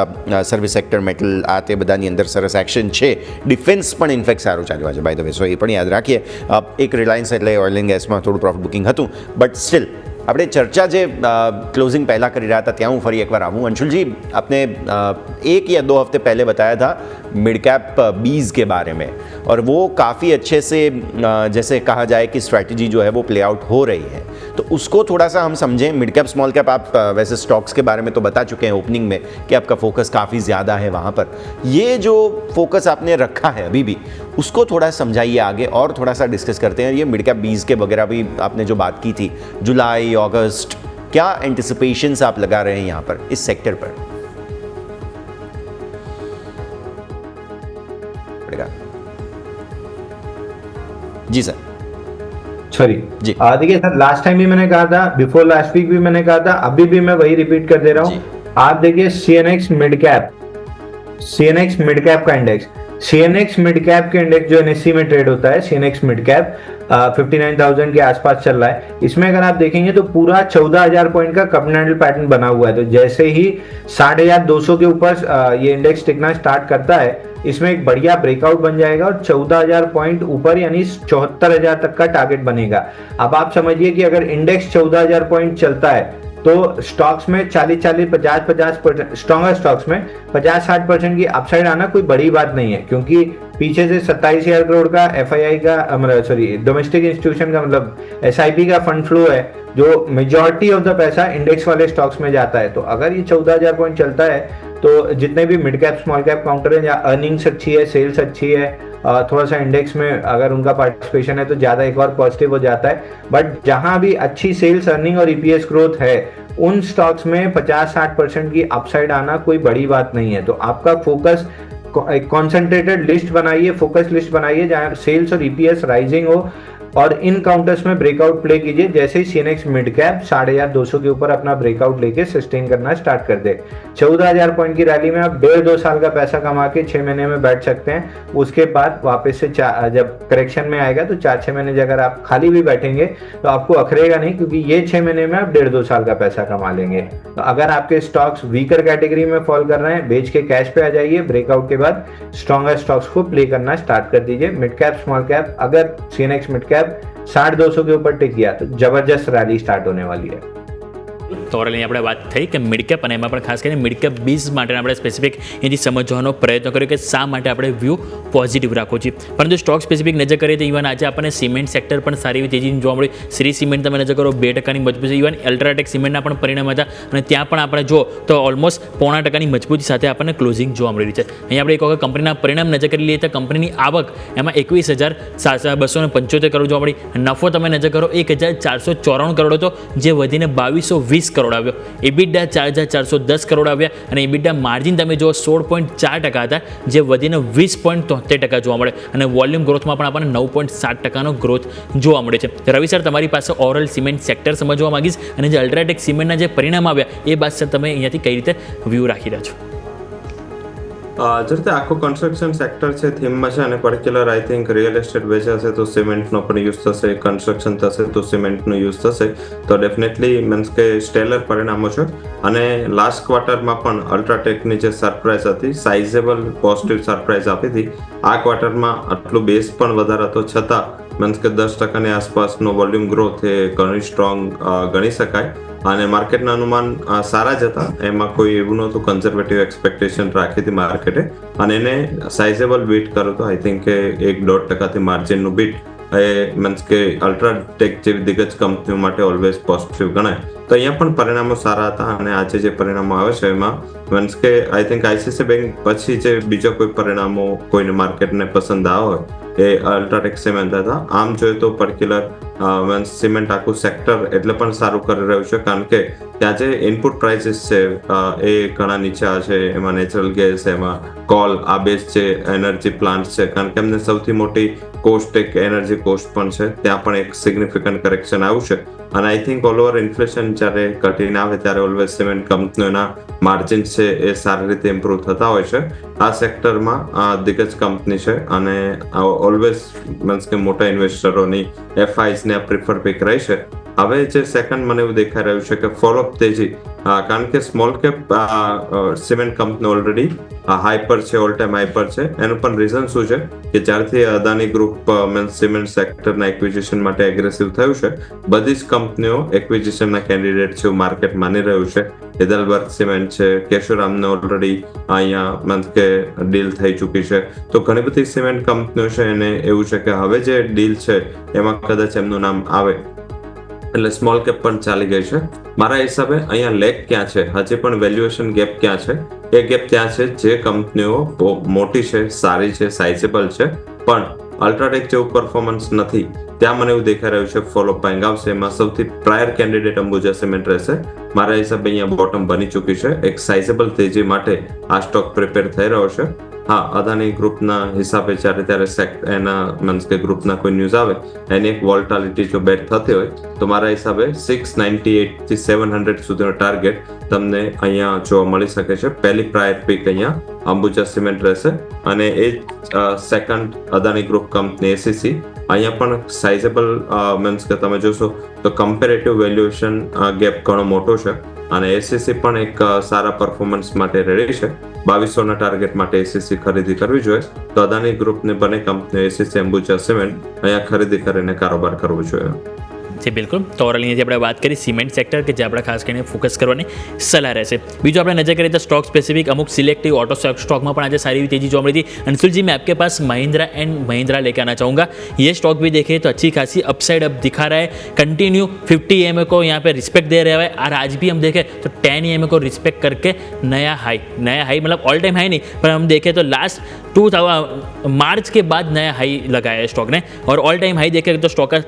service sector, metal, આ તે બધાની અંદર સરસ એક્શન છે. ડિફેન્સ પણ ઇનફેક્ટ સારું ચાલ્યું છે બાય ધ વે. સો એ પણ યાદ રાખીએ. એક રિલાયન્સ એટલે ઓઇલ એન્ડ ગેસમાં થોડું પ્રોફિટ બુકિંગ હતું, બટ સ્ટીલ આપણે ચર્ચા જે क्लोजिंग पहला कर रहा था ત્યાં હું ફરી એકવાર આવું. अंशुल जी, आपने 1 या 2 हफ्ते पहले बताया था मिड कैप बीज के बारे में, और वो काफ़ी अच्छे से जैसे कहा जाए कि स्ट्रैटेजी जो है वो प्ले आउट हो रही है. तो उसको थोड़ा सा हम समझें. मिड कैप स्मॉल कैप आप वैसे स्टॉक्स के बारे में तो बता चुके हैं ओपनिंग में कि आपका फोकस काफ़ी ज़्यादा है वहाँ पर. ये जो फोकस आपने रखा है अभी भी, उसको थोड़ा समझाइए आगे और थोड़ा सा डिस्कस करते हैं. ये मिड कैप बीज के वगैरह भी आपने जो बात की थी, जुलाई अगस्त, क्या एंटिसिपेशंस आप लगा रहे हैं यहाँ पर इस सेक्टर पर? जी सर. सॉरी जी. देखिए सर, लास्ट टाइम भी मैंने कहा था, बिफोर लास्ट वीक भी मैंने कहा था, अभी भी मैं वही रिपीट कर दे रहा जी. हूँ. आप देखिए सीएनएक्स मिड कैप का इंडेक्स, सीएनएक्स मिड कैप के इंडेक्स जो एनएससी में ट्रेड होता है, सीएनएक्स मिड कैप 59,000 के आसपास चल रहा है. इसमें अगर आप देखेंगे तो पूरा 14,000 पॉइंट का कॉन्टिनेंटल पैटर्न बना हुआ है. तो जैसे ही 60,200 के ऊपर ये इंडेक्स टिकना स्टार्ट करता है, इसमें एक बढ़िया ब्रेकआउट बन जाएगा और 14,000 पॉइंट ऊपर यानी 74,000 तक का टारगेट बनेगा. अब आप समझिए कि अगर इंडेक्स 14,000 पॉइंट चलता है तो स्टॉक्स में 40-40, 50-50%, स्ट्रॉन्गर स्टॉक्स में 50-60% की अपसाइड आना कोई बड़ी बात नहीं है, क्योंकि पीछे से 27,000 करोड़ का एफआईआई का डोमेस्टिक इंस्टीट्यूशन का मतलब एसआईपी का फंड फ्लो है, जो मेजॉरिटी ऑफ द पैसा इंडेक्स वाले स्टॉक्स में जाता है. तो अगर ये 14,000 पॉइंट चलता है तो जितने भी mid cap small cap counter है, या अर्निंग्स अच्छी है, सेल्स अच्छी है, थोड़ा सा इंडेक्स में अगर उनका पार्टिसिपेशन है तो ज्यादा एक और पॉजिटिव हो जाता है. बट जहां भी अच्छी सेल्स, अर्निंग और ईपीएस ग्रोथ है, उन स्टॉक्स में 50-60% की अपसाइड आना कोई बड़ी बात नहीं है. तो आपका फोकस, एक कॉन्सेंट्रेटेड लिस्ट बनाइए, फोकस लिस्ट बनाइए जहां सेल्स और ईपीएस राइजिंग हो, और इन काउंटर्स में ब्रेकआउट प्ले कीजिए. जैसे ही सीएनएक्स मिड कैप 250 के ऊपर अपना ब्रेकआउट लेके सस्टेन करना स्टार्ट कर दे, 14,000 पॉइंट की रैली में आप 1.5-2 साल का पैसा कमा के 6 महीने में बैठ सकते हैं. उसके बाद वापस से जब करेक्शन में आएगा तो 4-6 महीने अगर आप खाली भी बैठेंगे तो आपको अखरेगा नहीं, क्योंकि ये 6 महीने में आप 1.5-2 साल का पैसा कमा लेंगे. तो अगर आपके स्टॉक्स वीकर कैटेगरी में फॉल कर रहे हैं, बेच के कैश पे आ जाइए. ब्रेकआउट के बाद स्ट्रॉन्गर स्टॉक्स को प्ले करना स्टार्ट कर दीजिए. मिड कैप स्मॉल कैप, अगर सीएनएक्स मिड कैप 60-200 के ऊपर टिक गया तो जबरदस्त रैली स्टार्ट होने वाली है. તો ઓવરઓલ આપણે વાત થઈ કે મિડ કેપ, અને એમાં પણ ખાસ કરીને મિડ કેપ બીજ માટે આપણે સ્પેસિફિક એથી સમજવાનો પ્રયત્ન કર્યો કે શા માટે આપણે વ્યૂ પોઝિટિવ રાખવો જોઈએ. પરંતુ સ્ટોક સ્પેસિફિક નજર કરીએ તો ઇવન આજે આપણને સિમેન્ટ સેક્ટર પણ સારી એવી તેજી જોવા મળી. શ્રી સિમેન્ટ તમે નજર કરો 2% મજબૂતી છે. ઇવન અલ્ટ્રાટેક સિમેન્ટના પણ પરિણામ હતા અને ત્યાં પણ આપણે જો તો ઓલમોસ્ટ 0.5% મજબૂતી સાથે આપણને ક્લોઝિંગ જોવા મળી રહી છે. અહીં આપણે એક વખત કંપનીના પરિણામ નજર કરી લઈએ તો કંપનીની આવક એમાં 21,275 કરોડ જોવા મળી. નફો તમે નજર કરો 1,494 કરોડ હતો, જે વધીને 2,220 કરોડ આવ્યો. EBITDA 4,410 કરોડ આવ્યા અને EBITDA માર્જિન તમે જો 16.4% હતા, જે વધીને 20.73% જોવા મળે. અને વોલ્યુમ ગ્રોથમાં પણ આપણને 9.7%નો ગ્રોથ જોવા મળે છે. રવિ સર, તમારી પાસે ઓવરઓલ સિમેન્ટ સેક્ટર સમજવા માંગીશ અને જે અલ્ટ્રાટેક સિમેન્ટના જે પરિણામ આવ્યા એ બાદ સર તમે અહીંયાથી કઈ રીતે વ્યૂ રાખી રહ્યા છો? જે રીતે આખું કન્સ્ટ્રક્શન સેક્ટર છે થીમમાં છે, અને particular I think real estate વેચાશે તો સિમેન્ટનો પણ યુઝ થશે, કન્સ્ટ્રક્શન થશે તો સિમેન્ટનો યુઝ થશે. તો ડેફિનેટલી મીન્સ કે સ્ટેલર પરિણામો છે. અને લાસ્ટ ક્વાર્ટરમાં પણ અલ્ટ્રાટેકની જે સરપ્રાઇઝ હતી, સાઇઝેબલ પોઝિટિવ સરપ્રાઇઝ આપી હતી. આ ક્વાર્ટરમાં આટલું બેઝ પણ વધારે હતો છતાં મીન્સ કે 10%ની આસપાસનો વોલ્યુમ ગ્રોથ એ ઘણી સ્ટ્રોંગ ગણી શકાય. અને માર્કેટના અનુમાન સારા જ હતા, એમાં કોઈ એવું નહોતું. કન્ઝર્વેટિવ એક્સપેક્ટેશન રાખી હતી માર્કેટે અને એને સાઇઝેબલ બીટ કર્યો તો આઈ થિંક કે 1-1.5% માર્જિનનું બીટ એ મીન્સ કે અલ્ટ્રાટેક જેવી દિગ્ગજ કંપનીઓ માટે ઓલવેઝ પોઝિટિવ ગણાય. તો અહીંયા પણ પરિણામો સારા હતા અને આજે જે પરિણામો આવે છે એમાં મીન્સ કે આઈ થિંક આઈસીઆઈસીઆઈ બેંક પછી જે બીજો કોઈ પરિણામો કોઈને માર્કેટને પસંદ આવે હોય એ અલ્ટ્રાટેક સિમેન્ટ હતા. આમ જોઈએ તો પર્ટિક્યુલર મીન્સ સિમેન્ટ આખું સેક્ટર એટલે પણ સારું કરી રહ્યું છે, કારણ કે ત્યાં જે ઇનપુટ પ્રાઇસીસ છે એ ઘણા નીચા છે. એમાં નેચરલ ગેસ, એમાં કોલ, આ બેઝ જે એનર્જી પ્લાન્ટ છે, કારણ કે એમને સૌથી મોટી કોસ્ટ એક એનર્જી કોસ્ટ પણ છે, ત્યાં પણ એક સિગ્નિફિકન્ટ કરેક્શન આવ્યું છે. અને I think all over inflation જ્યારે ઘટીને આવે ત્યારે ઓલવેઝ સિમેન્ટ કંપનીઓના માર્જિન છે એ સારી રીતે ઇમ્પ્રૂવ થતા હોય છે. આ સેક્ટરમાં દિગ્ગજ કંપની છે અને ઓલવેઝ મીન્સ કે મોટા ઇન્વેસ્ટરોની એફઆઈસને પ્રિફર પિક રહી છે. હવે જે સેકન્ડ મને એવું દેખાઈ રહ્યું છે કે ફોલોઅપ તેજી, કારણ કે small cap cement company already high પર છે, ઓલ ટાઈમ હાઈ પર છે. એનું પણ રીઝન શું છે કે જ્યારથી અદાની ગ્રુપ મીન્સ સિમેન્ટ સેક્ટરના એક્વિઝિશન માટે એગ્રેસિવ થયું છે, બધી જ કંપનીઓ એક્વિઝિશનના કેન્ડિડેટ છે એવું માર્કેટ માની રહ્યું છે. હેદલબર્ગ સિમેન્ટ છે, કેશુરામને ઓલરેડી અહીંયા મીન્સ કે ડીલ થઈ ચૂકી છે. તો ઘણી બધી સિમેન્ટ કંપનીઓ છે એને એવું છે કે હવે જે ડીલ છે એમાં કદાચ એમનું નામ આવે, એટલે સ્મોલ કેપ પણ ચાલી ગઈ છે. મારા હિસાબે અહીંયા લેગ ક્યાં છે, હજી પણ વેલ્યુએશન ગેપ ક્યાં છે? એ ગેપ ત્યાં છે જે કંપનીઓ મોટી છે, સારી છે, સાઇઝેબલ છે, પણ અલ્ટ્રાટેક જેવું પરફોર્મન્સ નથી, ત્યાં મને એવું દેખાઈ રહ્યું છે ફોલો બાઇંગ આવશે. એમાં સૌથી પ્રાયર કેન્ડિડેટ અંબુજા સિમેન્ટ રહેશે. મારા હિસાબે અહીંયા બોટમ બની ચૂકી છે. એક સાઇઝેબલ તેજી માટે આ સ્ટોક પ્રિપેર થઈ રહ્યો છે. હા, અદાની ગ્રુપના હિસાબે જ્યારે ત્યારે એના મીન્સ કે ગ્રુપના કોઈ ન્યૂઝ આવે એની એક વોલ્ટાલિટી જો બેટ થતી હોય તો મારા હિસાબે 698 થી 700 સુધીનો ટાર્ગેટ તમને અહીંયા જોવા મળી શકે છે. પહેલી પ્રાયર પીક અહીંયા અંબુજા સિમેન્ટ રહેશે અને એ જ second Adani group company ACC. અહીંયા પણ સાઇઝેબલ મીન્સ કે તમે જોશો તો કમ્પેરેટિવ વેલ્યુએશન ગેપ ઘણો મોટો છે અને એસીસી પણ એક સારા પરફોર્મન્સ માટે રેડી છે. 2200ના ટાર્ગેટ માટે એસીસી ખરીદી કરવી જોઈએ. તો અદાની ગ્રુપની બંને કંપનીઓ એસીસી, અંબુજા સિમેન્ટ અહીંયા ખરીદી કરીને કારોબાર કરવો જોઈએ. જી બિલકુલ. તો ઓવરઓલ અહીંયાથી આપણે વાત કરી સિમેન્ટ સેક્ટર કે જે આપણે ખાસ કરીને ફોકસ કરવાની સલાહ રહેશે. બીજું આપણે નજર કરીએ તો સ્ટોક સ્પેસિફિક અમુક સિलेक्टिव ऑटो स्टॉक में आज सारी हुई तेजी जोवा मिली थी. अंशुल जी, मैं आपके पास महिंद्रा एंड महिंद्रा लेकर आना चाहूँगा. ये स्टॉक भी देखें तो अच्छी खासी अपसाइड अब दिखा रहा है. कंटिन्यू 50 EMA को यहाँ पे रिस्पेक्ट दे रहे हैं और आज भी हम देखें तो 10 EMA को रिस्पेक्ट करके नया हाई मतलब ऑल टाइम हाई नहीं, पर हम देखें तो लास्ट 2000 मार्च के बाद नया हाई लगाया है स्टॉक ने और ऑल टाइम हाई देखें तो स्टॉक का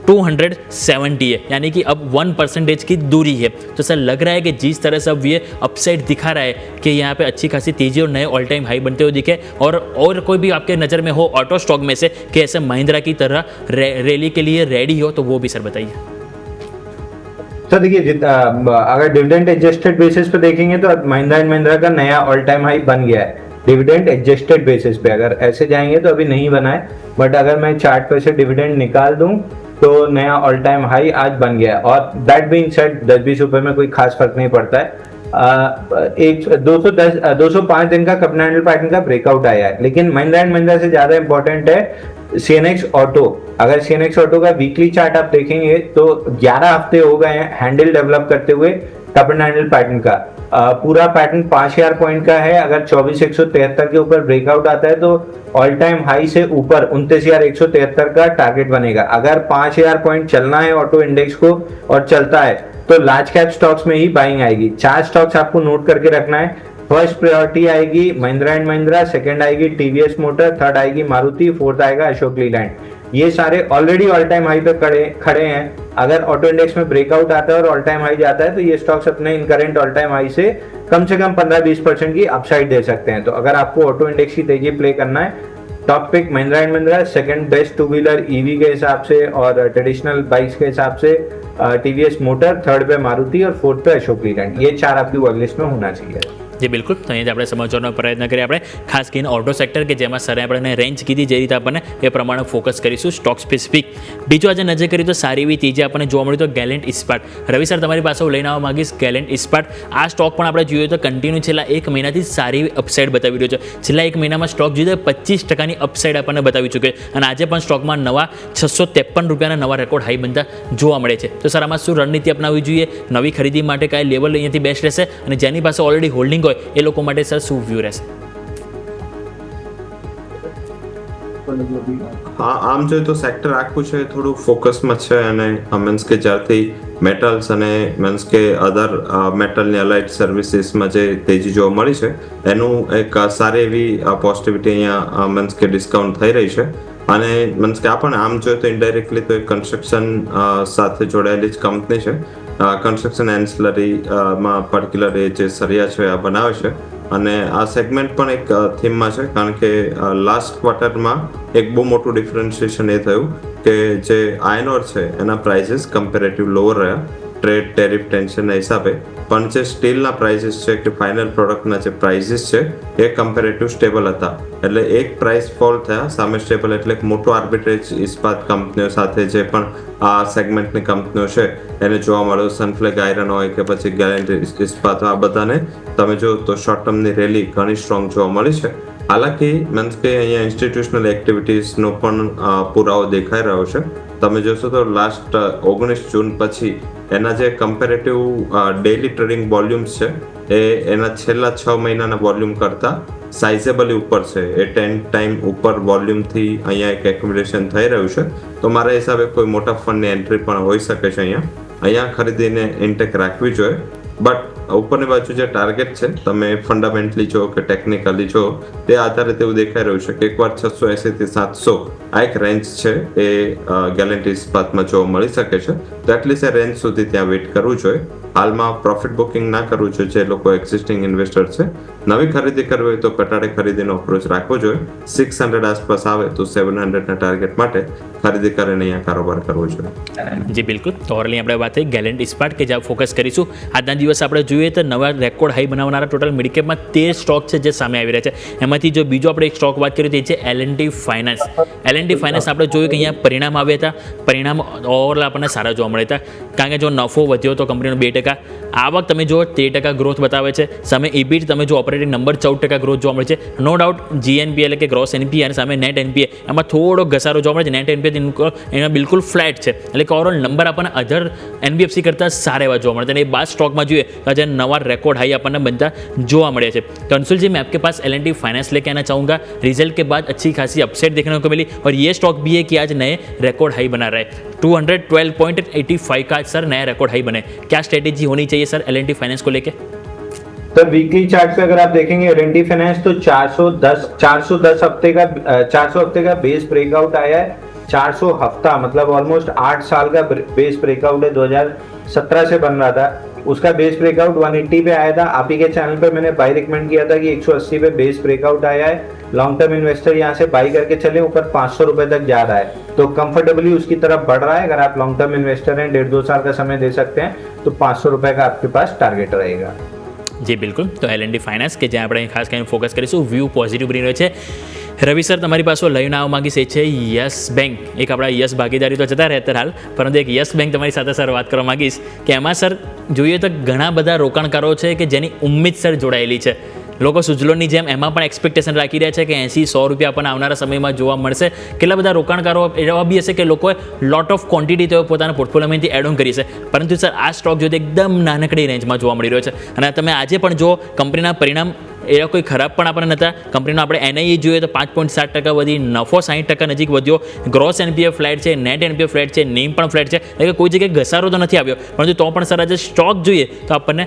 3270 है, यानी कि अब 1% की दूरी है. तो सर लग रहा है कि जिस तरह से अब ये अपसाइड दिखा रहा है कि यहाँ पे अच्छी खासी तेजी और नए ऑल टाइम हाई बनते हुए दिखे और कोई भी आपके नज़र में हो ऑटो स्टॉक में से कि ऐसे महिंद्रा की तरह रैली के लिए रेडी हो, तो वो भी सर बताइए. सर देखिए, अगर डिविडेंड एडजस्टेड बेसिस पे देखेंगे तो महिंद्रा एंड महिंद्रा का नया ऑल टाइम हाई बन गया है. डिविडेंड एडजस्टेड बेसिस पे अगर ऐसे जाएंगे तो अभी नहीं बना है, बट अगर मैं चार्ट पे से डिविडेंड निकाल दूं तो नया ऑल टाइम हाई आज बन गया है. और दैट बीइंग सेड 10-20 रुपए में कोई खास फर्क नहीं पड़ता है. 205 दिन का कपनैंडल पैटर्न का ब्रेकआउट आया है, लेकिन महिंद्रा एंड महिंद्रा से ज्यादा इंपॉर्टेंट है सीएनएक्स ऑटो. अगर सीएनएक्स ऑटो का वीकली चार्ट आप देखेंगे तो 11 हफ्ते हो गए हैं हैंडल डेवलप करते हुए कपनैंडल पैटर्न का. पूरा पैटर्न 5000 पॉइंट का है. अगर 24173 के ऊपर ब्रेकआउट आता है तो ऑल टाइम हाई से ऊपर 29173 का टारगेट बनेगा. अगर 5000 पॉइंट चलना है ऑटो इंडेक्स को और चलता है तो लार्ज कैप स्टॉक्स में ही बाइंग आएगी. 4 स्टॉक्स आपको नोट करके रखना है. फर्स्ट प्रायोरिटी आएगी महिंद्रा एंड महिंद्रा, सेकंड आएगी टीवीएस मोटर, थर्ड आएगी मारुति, फोर्थ आएगा अशोक लीलैंड. ये सारे ऑलरेडी ऑल टाइम हाई पे खड़े हैं. अगर ऑटो इंडेक्स में ब्रेकआउट आता है और ऑल टाइम हाई जाता है तो ये स्टॉक्स अपने इनकरेंट ऑल टाइम हाई से कम 15-20% की अपसाइड दे सकते हैं. तो अगर आपको ऑटो इंडेक्स की तेजी प्ले करना है, top pick Mahindra and Mahindra, second best two wheeler EV के हिसाब से और ट्रेडिशनल बाइक्स के हिसाब से टीवीएस मोटर, थर्ड पे मारुति और फोर्थ पे अशोक लीलैंड. ये 4 आपकी वर्क लिस्ट में होना चाहिए. जी बिल्कुल. तो અહીંયા આપણે સમજવાનો પ્રયત્ન કરીએ આપણે ખાસ કરીને ઓટો સેક્ટર કે જેમાં સરે આપણને રેન્જ કીધી જે રીતે આપણને એ પ્રમાણે ફોકસ કરીશું સ્ટોક સ્પેસિફિક. બીજું આજે નજર કરીએ તો સારી એવી તેજી આપણને જોવા મળી તો ગેલેન્ટ ઇસ્પાટ. રવિ સર તમારી પાસે હું લઈને આવવા માંગીશ ગેલેન્ટ ઇસ્પાટ. આ સ્ટોક પણ આપણે જોઈએ તો કન્ટિન્યુ છેલ્લા 1 મહિનાથી સારી એવી અપસાઇડ બતાવી રહ્યો છે. છેલ્લા 1 મહિનામાં સ્ટોક જોઈએ તો 25% અપસાઇડ આપણને બતાવી ચૂક્યો છે અને આજે પણ સ્ટોકમાં નવા 653 રૂપિયાના નવા રેકોર્ડ હાઈ બનતા જોવા મળે છે. તો સર આમાં શું રણનીતિ અપનાવવી જોઈએ? નવી ખરીદી માટે કયા લેવલ અહીંયાથી બેસ્ટ રહેશે અને જેની પાસે ઓલરેડી હોલ્ડિંગ હોય એ લોકો માટે સર શું વ્યૂ રહેશે? હા, આમ જોઈએ તો સેક્ટર આખું છે થોડું ફોકસમાં છે અને મીન્સ કે જ્યારથી મેટલ્સ અને મીન્સ કે અધર મેટલની અલાઇડ સર્વિસીસમાં જે તેજી જોવા મળી છે એનું એક સારી એવી પોઝિટિવિટી અહીંયા મીન્સ કે ડિસ્કાઉન્ટ થઈ રહી છે. અને મીન્સ કે આપણને આમ જોઈએ તો ઇનડાયરેક્ટલી તો એ કન્સ્ટ્રક્શન સાથે જોડાયેલી જ કંપની છે. કન્સ્ટ્રક્શન એન્સલરી માં પર્ટિક્યુલર એ જે સરિયા છે આ બનાવે છે. અને આ સેગમેન્ટ પણ એક થીમમાં છે, કારણ કે લાસ્ટ ક્વાર્ટરમાં એક બહુ મોટું ડિફરન્શિએશન એ થયું કે જે આયર્ન ઓર છે એના પ્રાઇસીસ કમ્પેરેટિવ લોઅર રહ્યા ટ્રેડ ટેરિફ ટેન્શનના હિસાબે, પણ જે સ્ટીલના પ્રાઇસીસ છે કે ફાઇનલ પ્રોડક્ટના જે પ્રાઇસીસ છે એ કમ્પેરેટિવ સ્ટેબલ હતા. એટલે એક પ્રાઇસ ફોલ થયા સામે સ્ટેબલ, એટલે એક મોટો આર્બિટ્રેજ ઇસ્પાત કંપનીઓ સાથે જે પણ આ સેગમેન્ટની કંપનીઓ છે એને જોવા મળ્યું. સનફ્લેગ આયરન હોય કે પછી ગેલેન્ટ ઇસ્પાત, આ બધાને તમે જો તો શોર્ટ ટર્મની રેલી ઘણી સ્ટ્રોંગ જોવા મળી છે. હાલાકી મીન્સ કે અહીંયા ઇન્સ્ટિટ્યુશનલ એક્ટિવિટીઝનો પણ પુરાવો દેખાઈ રહ્યો છે. તમે જોશો તો લાસ્ટ 19 જૂન પછી એના જે કમ્પેરેટિવ ડેઇલી ટ્રેડિંગ વોલ્યુમ્સ છે એ એના છેલ્લા 6 મહિનાના વોલ્યુમ કરતાં સાઇઝેબલી ઉપર છે. એ 10 ટાઈમ ઉપર વોલ્યુમથી અહીંયા એક એક્યુમ્યુલેશન થઈ રહ્યું છે. તો મારા હિસાબે કોઈ મોટા ફંડની એન્ટ્રી પણ હોઈ શકે છે. અહીંયા ખરીદીને ઇન્ટેક રાખવી જોઈએ. બટ ઉપરની બાજુ જે ટાર્ગેટ છે તમે ફંડામેન્ટલી જો કે ટેકનિકલી જો તે આધારે તેવું દેખાઈ રહ્યું છે કે એકવાર 680 થી 700 આ એક રેન્જ છે એ ગેલેન્ટ ઇસ્પાતમાં જોવા મળી શકે છે. તો એટલીસ્ટ એ રેન્જ સુધી ત્યાં વેઇટ કરવું જોઈએ. હાલમાં પ્રોફિટ બુકિંગ ના કરવું જોઈએ જે લોકો એક્ઝિસ્ટિંગ ઇન્વેસ્ટર છે. નવી ખરીદી કરવી હોય તો કટાડે ખરીદીનો અપ્રોચ રાખવો જોઈએ. 600 આસપાસ આવે તો 700 ના ટાર્ગેટ માટે ખરીદી કરીને અહીંયા કારોબાર કરવો જોઈએ. જી બિલકુલ. તો ઓરલી આપણે વાત થઈ ગેલેન્ટ ઇસ્પાટ કે જ્યાં ફોકસ કરીશું. આજના દિવસ આપણે જોઈએ તો નવા રેકોર્ડ હાઈ બનાવનારા ટોટલ મિડકેપમાં 13 સ્ટોક છે જે સામે આવી રહ્યા છે. એમાંથી જો બીજો આપણે એક સ્ટોક વાત કરીએ તો એ છે L&T ફાઇનાન્સ. L&T ફાઇનાન્સ આપણે જોયું કે અહીંયા પરિણામ આવ્યા હતા. પરિણામ ઓવરઓલ આપણને સારા જોવા મળ્યા હતા, કારણ કે જો નફો વધ્યો તો કંપનીનો 2%, આવક તમે જો 13% ગ્રોથ બતાવે છે. સામે EBIT તમે જો ઓપરેટિંગ નંબર 14% ગ્રોથ જોવા મળે છે. નો ડાઉટ GNPA એટલે કે ગ્રોસ NPA અને સામે નેટ NPA એમાં થોડો ઘસારો જોવા મળે છે. નેટ NPA એમાં બિલકુલ ફ્લેટ છે, એટલે કે ઓવરઓલ નંબર આપણને અધર NBFC કરતાં સારા એવા જોવા મળે છે. અને એ 12 સ્ટોકમાં જોઈએ તો આજે નવા રેકોર્ડ हाई अपन बनता जोवा મળે છે. तो अंशुल जी मैं आपके पास L&T फाइनेंस लेके आना चाहूँगा. रिजल्ट के बाद अच्छी खासी अपसेट देखने को मिली और ये स्टॉक भी है कि आज नए रिकॉर्ड हाई बना रहा है. 212.85 का सर नया रिकॉर्ड हाई बने. क्या स्ट्रेटेजी होनी चाहिए सर L&T फाइनेंस को लेके? तो वीकली चार्ट पे अगर आप देखेंगे L&T फाइनेंस तो 410 हफ्ते का बेस ब्रेकआउट आया है. 400 हफ्ता मतलब ऑलमोस्ट 8 साल का बेस ब्रेकआउट है. 2017 से बन रहा था. उसका बेस ब्रेकआउट 180 पे आया था. आप ही के चैनल पे मैंने बाई रिकमेंड किया था कि 180 पे बेस ब्रेकआउट आया है. लॉन्ग टर्म इन्वेस्टर यहाँ से बाई करके चले, ऊपर 500 रुपए तक जा रहा है तो कंफर्टेबली उसकी तरफ बढ़ रहा है. अगर आप लॉन्ग टर्म इन्वेस्टर हैं, 1.5-2 साल का समय दे सकते हैं तो 500 रुपए का आपके पास टारगेट रहेगा. જી બિલકુલ. તો L&T ફાઇનાન્સ કે જ્યાં આપણે ખાસ કરીને ફોકસ કરીશું, વ્યૂ પોઝિટિવ બની રહ્યો છે. રવિ સર તમારી પાસે લઈને આવવા માંગીશ એ છે યસ બેંક. એક આપણા યસ ભાગીદારી તો જતા રહે હાલ, પરંતુ એક યસ બેંક તમારી સાથે સર વાત કરવા માંગીશ કે એમાં સર જોઈએ તો ઘણા બધા રોકાણકારો છે કે જેની ઉમ્મીદ સર જોડાયેલી છે. લોકો સુજલોનની જેમ એમાં પણ એક્સપેક્ટેશન રાખી રહ્યા છે કે 80-100 રૂપિયા આપણને આવનારા સમયમાં જોવા મળશે. કેટલા બધા રોકાણકારો એવા બી હશે કે લોકોએ લોટ ઓફ ક્વોન્ટિટી તેઓ પોતાના પોર્ટફોલિયોમાંથી એડ ઓન કરી છે, પરંતુ સર આ સ્ટોક જોઈએ તો એકદમ નાનકડી રેન્જમાં જોવા મળી રહ્યો છે. અને તમે આજે પણ જો કંપનીના પરિણામ એ કોઈ ખરાબ પણ આપણને નહોતા. કંપનીનો આપણે NIE જોઈએ તો 5.7% વધી, નફો 60% નજીક વધ્યો, ગ્રોસ NPA ફ્લેટ છે, નેટ NPA ફ્લેટ છે, નેમ પણ ફ્લેટ છે, એટલે કે કોઈ જગ્યાએ ઘસારો તો નથી આવ્યો, પરંતુ તો પણ સર આજે સ્ટોક જોઈએ તો આપણને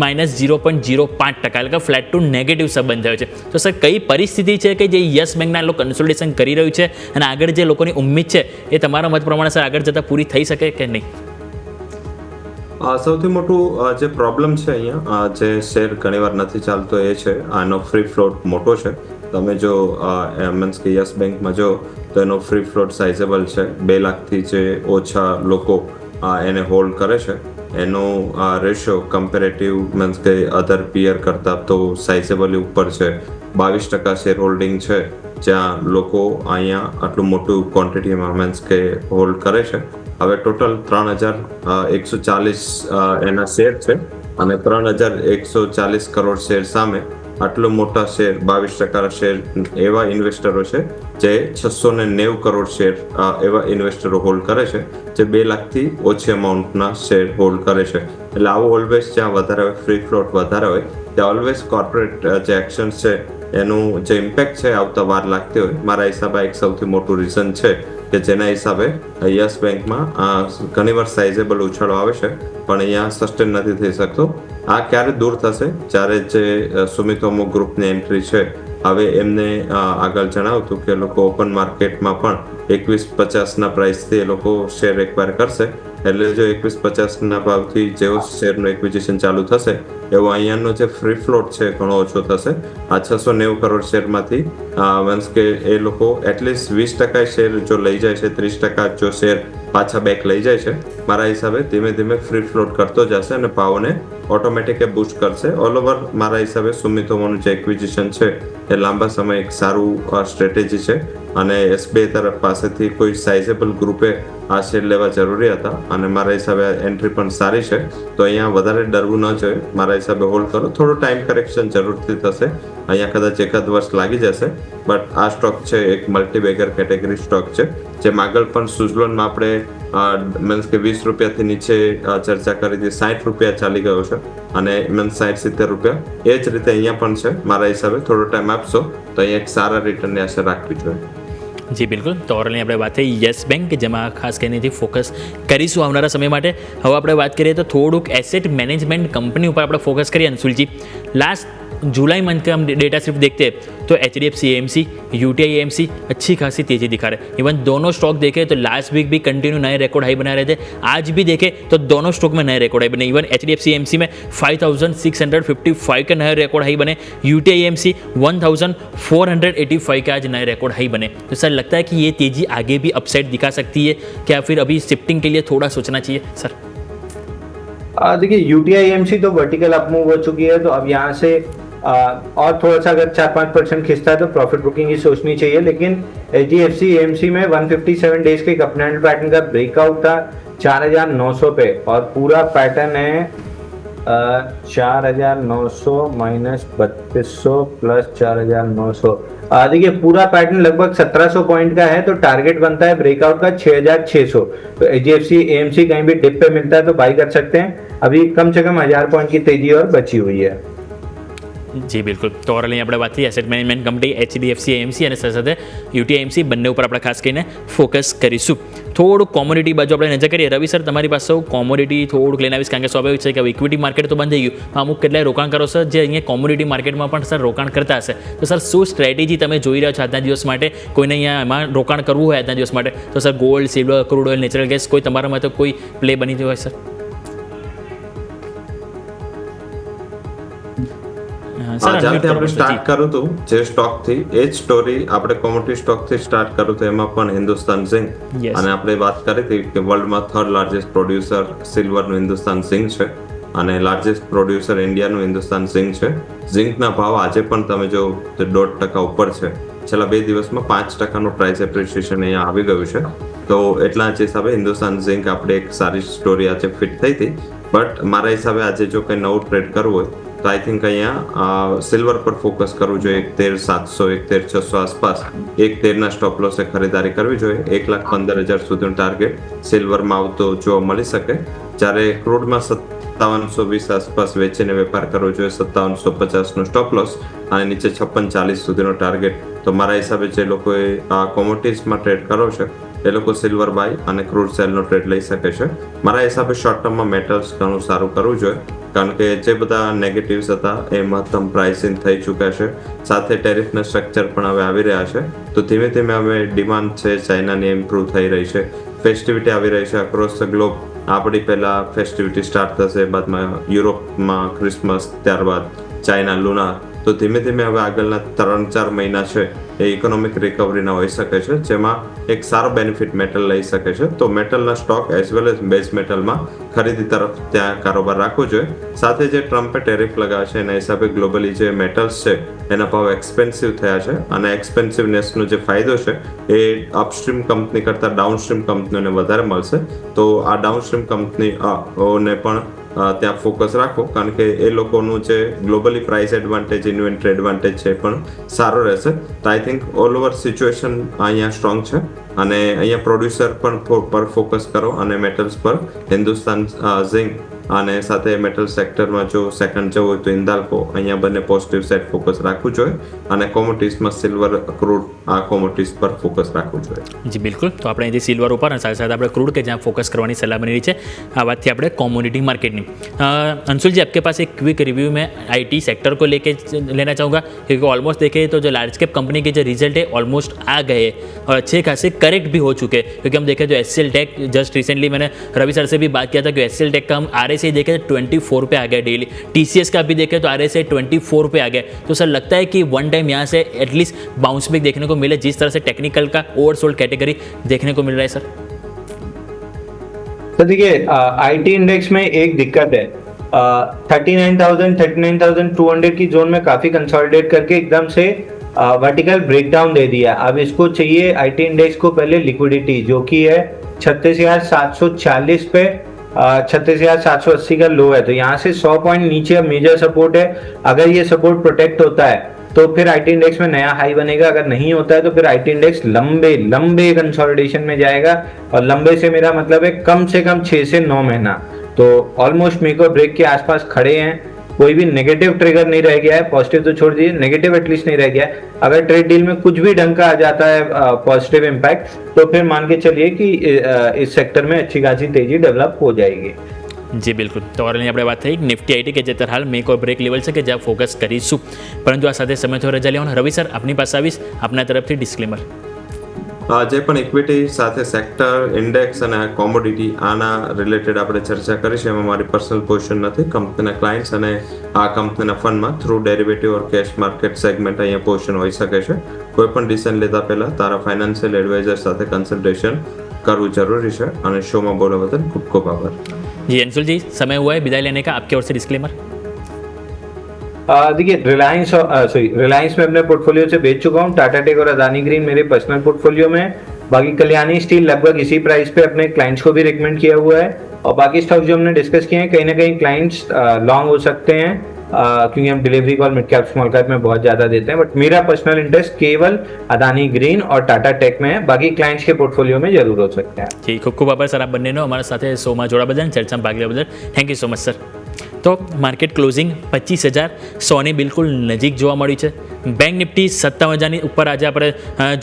-0.05% એટલે કે ફ્લેટ ટુ નેગેટિવ સંબંધ થયો છે. તો સર કઈ પરિસ્થિતિ છે કે જે યસ બેંકના લોકો કન્સોલિડેશન કરી રહ્યું છે અને આગળ જે લોકોની ઉમ્મીદ છે એ તમારા મત પ્રમાણે સર આગળ જતાં પૂરી થઈ શકે કે નહીં? સૌથી મોટું જે પ્રોબ્લેમ છે અહીંયા જે શેર ઘણીવાર નથી ચાલતો એ છે આનો ફ્રી ફ્લોટ મોટો છે. તમે જો મીન્સ કે યસ બેંકમાં જો તો એનો ફ્રી ફ્લોટ સાઇઝેબલ છે. 2 લાખથી જે ઓછા લોકો એને હોલ્ડ કરે છે એનો રેશિયો કમ્પેરેટિવ મીન્સ કે અધર પિયર કરતાં તો સાઇઝેબલી ઉપર છે. 22% શેર હોલ્ડિંગ છે, જ્યાં લોકો અહીંયા આટલું મોટું ક્વોન્ટિટીમાં મીન્સ કે હોલ્ડ કરે છે. હવે ટોટલ 3140 એના શેર છે અને 3140 કરોડ શેર સામે આટલો મોટા શેર 22% શેર એવા ઇન્વેસ્ટરો છે જે 690 કરોડ શેર એવા ઇન્વેસ્ટરો હોલ્ડ કરે છે જે 2 લાખથી ઓછી અમાઉન્ટના શેર હોલ્ડ કરે છે. એટલે આવું ઓલવેઝ જ્યાં વધારે હોય, ફ્રી ફ્લોટ વધારે હોય, ત્યાં ઓલવેઝ કોર્પોરેટ જે એક્શન છે એનું જે ઇમ્પેક્ટ છે આવતા વાર લાગતી હોય. મારા હિસાબે એક સૌથી મોટું રીઝન છે કે જેના હિસાબે યસ બેંકમાં ઘણીવાર સાઇઝેબલ ઉછાળો આવે છે પણ અહીંયા સસ્ટેન નથી થઈ શકતો. આ ક્યારે દૂર થશે? જ્યારે જે સુમિતોમો ગ્રુપની એન્ટ્રી છે હવે એમને આગળ જણાવ્યું હતું કે લોકો ઓપન માર્કેટમાં પણ 21.50 પ્રાઇસથી એ લોકો શેર એક્વાયર કરશે. એટલે જો 21.50 ભાવથી જેવો શેરનું એક્વિઝિશન ચાલુ થશે એવો અહીંયાનો જે ફ્રી ફ્લોટ છે ઘણો ઓછો થશે. આ 690 કરોડ શેરમાંથી મીન્સ કે એ લોકો એટલીસ્ટ 20% શેર જો લઈ જાય છે, 30% જો શેર પાછા બેક લઈ જાય છે, મારા હિસાબે ધીમે ધીમે ફ્રી ફ્લોટ કરતો જશે અને ભાવને ઓટોમેટિક બૂસ્ટ કરશે. ઓલ ઓવર મારા હિસાબે સુમિતોમોનું જે એક્વિઝિશન છે એ લાંબા સમય એક સારું સ્ટ્રેટેજી છે અને એસબીઆઈ તરફ પાસેથી કોઈ સાઇઝેબલ ગ્રુપે આ શેર લેવા જરૂરી હતા અને મારા હિસાબે એન્ટ્રી પણ સારી છે. તો અહીંયા વધારે ડરવું ન જોઈએ, મારા હિસાબે હોલ્ડ કરો. થોડું ટાઈમ કરેક્શન જરૂરથી થશે, અહીંયા કદાચ એકાદ વર્ષ લાગી જશે, બટ આ સ્ટોક છે એક મલ્ટીબેગર કેટેગરી સ્ટોક છે. જેમ આગળ પણ સુઝલોનમાં આપણે મીન્સ કે 20 રૂપિયાથી નીચે ચર્ચા કરી હતી, 60 રૂપિયા ચાલી ગયો છે અને મીન્સ 60-70 રૂપિયા. એ જ રીતે અહીંયા પણ છે. મારા હિસાબે થોડો ટાઈમ આપશો તો અહીંયા એક સારા રિટર્નની આશા રાખવી જોઈએ. જી બિલકુલ. તો ઓવરઓલની આપણે વાત થઈ યસ બેંક, જેમાં ખાસ કરીને ફોકસ કરીશું આવનારા સમય માટે. હવે આપણે વાત કરીએ તો થોડુંક એસેટ મેનેજમેન્ટ કંપની ઉપર આપણે ફોકસ કરીએ. અંશુલજી, लास्ट जुलाई मंथ का हम डेटा सिर्फ देखते हैं तो HDFC AMC, UTI AMC अच्छी खासी तेजी दिखा रहे हैं. इवन दोनों स्टॉक देखें तो लास्ट वीक भी कंटिन्यू नए रिकॉर्ड हाई बना रहे थे. आज भी देखें तो दोनों स्टॉक में नए रिकॉर्ड हाई बने. इवन HDFC AMC में 5655 के नए रिकॉर्ड हाई बने. UTI AMC 1485 के आज नए रिकॉर्ड हाई बने. तो सर लगता है कि ये तेजी आगे भी अपसाइड दिखा सकती है क्या, फिर अभी शिफ्टिंग के लिए थोड़ा सोचना चाहिए सर? देखिए UTI AMC तो वर्टिकल अप मूव हो चुकी है, तो अब यहाँ से और थोड़ा सा अगर 4-5% खिसता है तो प्रॉफिट बुकिंग ही सोचनी चाहिए. लेकिन HDFC AMC में 157 डेज के अपनाइट पैटर्न का ब्रेकआउट था 4900 पे और पूरा पैटर्न है 4900 माइनस 3200 प्लस 4900. देखिए पूरा पैटर्न लगभग 1700 पॉइंट का है, तो टारगेट बनता है ब्रेकआउट का 6600. तो HDFC AMC कहीं भी डिप पे मिलता है तो बाई कर सकते हैं. अभी कम से कम 1000 पॉइंट की तेजी और बची हुई है. જી બિલકુલ. તો ઓવરઓલ આપણે વાત થઈ asset management company HDFC AMC અને સાથે સાથે UTI AMC બંને ઉપર આપણે ખાસ કરીને ફોકસ કરીશું. થોડુંક કોમોડિટી બાજુ આપણે નજર કરીએ. રવિ સર, તમારી પાસે કોમોડિટી થોડુંક લઈને આવીશ, કારણ કે સ્વાભાવિક છે કે ઇક્વિટી માર્કેટ તો બંધ થઈ ગયું, અમુક કેટલાય રોકાણકારો સર જે અહીંયા કોમોડિટી માર્કેટમાં પણ સર રોકાણ કરતા હશે. તો સર શું સ્ટ્રેટેજી તમે જોઈ રહ્યા છો આજના દિવસ માટે? કોઈને અહીંયા એમાં રોકાણ કરવું હોય આજના દિવસ માટે તો sir gold, silver, crude oil, natural gas કોઈ તમારા માટે કોઈ પ્લે બની ગયો હોય સર? જ્યાંથી આપણે સ્ટાર્ટ કર્યું હતું જે સ્ટોક થી, એ જ સ્ટોરી આપણે કોમોડિટી સ્ટોક થી સ્ટાર્ટ કર્યું હતું. એમાં પણ હિન્દુસ્તાન ઝિંક, અને આપણે વાત કરી હતી કે વર્લ્ડમાં 3rd લાર્જેસ્ટ પ્રોડ્યુસર સિલ્વરનું હિન્દુસ્તાન ઝિંક છે અને લાર્જેસ્ટ પ્રોડ્યુસર ઇન્ડિયાનું હિન્દુસ્તાન ઝિંક છે. ઝિંકના ભાવ આજે પણ તમે જો 1.5% ઉપર છે. છેલ્લા 2 દિવસમાં 5%નું પ્રાઇસ એપ્રિસિએશન અહીંયા આવી ગયું છે. તો એટલા જ હિસાબે હિન્દુસ્તાન ઝિંક આપણે એક સારી સ્ટોરી આજે ફિટ થઈ હતી. બટ મારા હિસાબે આજે જો કંઈ નવું ટ્રેડ કરવું હોય તો આઈ થિંક અહીંયા સિલ્વર પર ફોકસ કરવું જોઈએ. 13700, 13600 આસપાસ 113ના સ્ટોપ લોસે ખરીદારી કરવી જોઈએ. 1,15,000 સુધીનું ટાર્ગેટ સિલ્વરમાં આવતો જોવા મળી શકે. જ્યારે ક્રૂડમાં 5720 આસપાસ વેચીને વેપાર કરવો જોઈએ. 5750નો સ્ટોપ લોસ અને નીચે 5640 સુધીનો ટાર્ગેટ. તો મારા હિસાબે જે લોકોએ કોમોડિટીઝમાં ટ્રેડ કરવો છે એ લોકો સિલ્વર બાય અને ક્રૂડ સેલનો ટ્રેડ લઈ શકે છે. મારા હિસાબે શોર્ટ ટર્મમાં મેટલ્સ ઘણું સારું કરવું જોઈએ, કારણ કે જે બધા નેગેટિવ્સ હતા એ મહત્તમ પ્રાઇસિંગ થઈ ચૂક્યા છે. સાથે ટેરિફના સ્ટ્રક્ચર પણ હવે આવી રહ્યા છે. તો ધીમે ધીમે હવે ડિમાન્ડ છે ચાઇનાની ઇમ્પ્રૂવ થઈ રહી છે. ફેસ્ટિવિટી આવી રહી છે અક્રોસ ધ ગ્લોબ. આપણી પહેલા ફેસ્ટિવિટી સ્ટાર્ટ થશે, બાદમાં યુરોપમાં ક્રિસમસ, ત્યારબાદ ચાઇના લુનાર. તો ધીમે ધીમે હવે આગળના 3-4 મહિના છે એ ઇકોનોમિક રિકવરીના હોઈ શકે છે, જેમાં એક સારો બેનિફિટ મેટલ લઈ શકે છે. તો મેટલના stock as well as base મેટલમાં ખરીદી તરફ ત્યાં કારોબાર રાખવો જોઈએ. સાથે જે ટ્રમ્પે ટેરિફ લગાવ્યા છે એના હિસાબે ગ્લોબલી જે મેટલ્સ છે એના ભાવ એક્સપેન્સિવ થયા છે અને એક્સપેન્સિવનેસનો જે ફાયદો છે એ અપસ્ટ્રીમ કંપની કરતાં ડાઉનસ્ટ્રીમ કંપનીઓને વધારે મળશે. તો આ ડાઉનસ્ટ્રીમ કંપનીઓને પણ ત્યાં ફોકસ રાખો, કારણ કે એ લોકોનું જે globally price advantage, inventory advantage છે એ પણ સારો રહેશે. તો I think all over situation અહીંયા સ્ટ્રોંગ છે અને અહીંયા પ્રોડ્યુસર પણ પર ફોકસ કરો અને મેટલ્સ પર હિન્દુસ્તાન ઝિંક અને સાથે મેટલ સેક્ટરમાં જો સેકન્ડ જવું હોય તો ઇન્દાલ્કો, અહીંયા બંને પોઝિટિવ સાઇડ ફોકસ રાખવું જોઈએ અને કોમોડિટીઝમાં સિલ્વર, ક્રૂડ, આ કોમોડિટીઝ પર ફોકસ રાખવું જોઈએ. જી બિલકુલ. તો આપણે અહીંથી સિલ્વર ઉપર અને સાથે સાથે આપણે ક્રૂડ કે જ્યાં ફોકસ કરવાની સલાહ બની રહી છે, આ વાતથી આપણે કોમોડિટી માर्केट अंशुल जी, आपके पास एक क्विक रिव्यू में आईटी सेक्टर को लेके लेना चाहूँगा, क्योंकि ऑलमोस्ट देखें तो जो लार्ज कैप कंपनी के जो रिजल्ट है ऑलमोस्ट आ गए हैं और अच्छे खासे करेक्ट भी हो चुके हैं. क्योंकि हम देखें तो एचसीएल टेक, जस्ट रिसेंटली मैंने रवि सर से भी बात किया था कि एचसीएल टेक का हम RSI देखें तो 24 पे आ गया डेली. TCS का भी देखें तो RSI 24 पे आ गया. तो सर लगता है कि वन टाइम यहाँ से एटलीस्ट बाउंस बैक देखने को मिले, जिस तरह से टेक्निकल का ओवरसोल्ड कैटेगरी देखने को मिल रहा है सर. तो देखिए आईटी इंडेक्स में एक दिक्कत है, 39,200 की जोन में काफी कंसोलिडेट करके एकदम से वर्टिकल ब्रेकडाउन दे दिया. अब इसको चाहिए आईटी इंडेक्स को पहले लिक्विडिटी, जो कि है 36,740 पे, 36,780 का लो है. तो यहाँ से 100 पॉइंट नीचे मेजर सपोर्ट है. अगर ये सपोर्ट प्रोटेक्ट होता है तो फिर आईटी इंडेक्स में नया हाई बनेगा. अगर नहीं होता है तो फिर आईटी इंडेक्स लंबे कंसोलिडेशन में जाएगा. और लंबे से मेरा मतलब है कम से कम 6 से 9 महीना. तो ऑलमोस्ट मेक और ब्रेक के आसपास खड़े हैं. कोई भी नेगेटिव ट्रिगर नहीं रह गया है, पॉजिटिव तो छोड़ दीजिए, नेगेटिव एटलीस्ट नहीं रह गया है. अगर ट्रेड डील में कुछ भी ढंग का आ जाता है पॉजिटिव इम्पैक्ट, तो फिर मान के चलिए कि इस सेक्टर में अच्छी खासी तेजी डेवलप हो जाएगी. જી બિલકુલ. તો ઓરલની આપણે વાત થઈ નિફ્ટી આઈટી કે જે હાલ મેક ઓર બ્રેક લેવલ છે કે જ્યાં ફોકસ કરીશું, પરંતુ આ સાથે સમય થયો રજા લેવાનો. રવિ સર, આપની પાસે આવીશ, આપના તરફથી ડિસ્ક્લેમર. જે પણ ઇક્વિટી સાથે સેક્ટર, ઇન્ડેક્સ અને કોમોડિટી આના રિલેટેડ આપણે ચર્ચા કરી છે, એમાં મારી પર્સનલ પોઝિશન નથી. કંપનીના ક્લાયન્ટ્સ અને આ કંપનીના ફંડમાં થ્રુ ડેરિવેટિવ ઓર કેશ માર્કેટ સેગમેન્ટ અહીંયા પોઝિશન હોઈ શકે છે. કોઈ પણ ડિસિઝન લેતા પહેલા તારા ફાઇનાન્શિયલ એડવાઇઝર સાથે કન્સલ્ટેશન કરવું જરૂરી છે. અને શોમાં બોલવા બદલ ખૂબ ખૂબ આભાર. जी अंशुल जी, समय हुआ है विदाई लेने का, आपकी ओर से डिस्क्लेमर. देखिए रिलायंस में अपने पोर्टफोलियो से बेच चुका हूँ. टाटा टेक और अदानी ग्रीन मेरे पर्सनल पोर्टफोलियो में. बाकी कल्याणी स्टील लगभग इसी प्राइस पे अपने क्लाइंट्स को भी रिकमेंड किया हुआ है. और बाकी स्टॉक जो हमने डिस्कस किए हैं, कहीं ना कहीं क्लाइंट्स लॉन्ग हो सकते हैं, क्योंकि हम delivery call mid cap small cap में बहुत ज्यादा देते हैं. बट मेरा पर्सनल इंटरेस्ट केवल अदानी ग्रीन और टाटा टेक में है. बाकी क्लाइंट्स के पोर्टफोलियो में जरूर हो सकते हैं. जी, खूब खूब आभार सर आप બંનેનો અમારા સાથે શોમાં જોડા બદલ, ચર્ચામાં ભાગ લેવા બદલ. Thank you so much sir. તો માર્કેટ ક્લોઝિંગ 25,100ની બિલકુલ નજીક જોવા મળ્યું છે. બેંક નિફ્ટી 57,000ની ઉપર આજે આપણે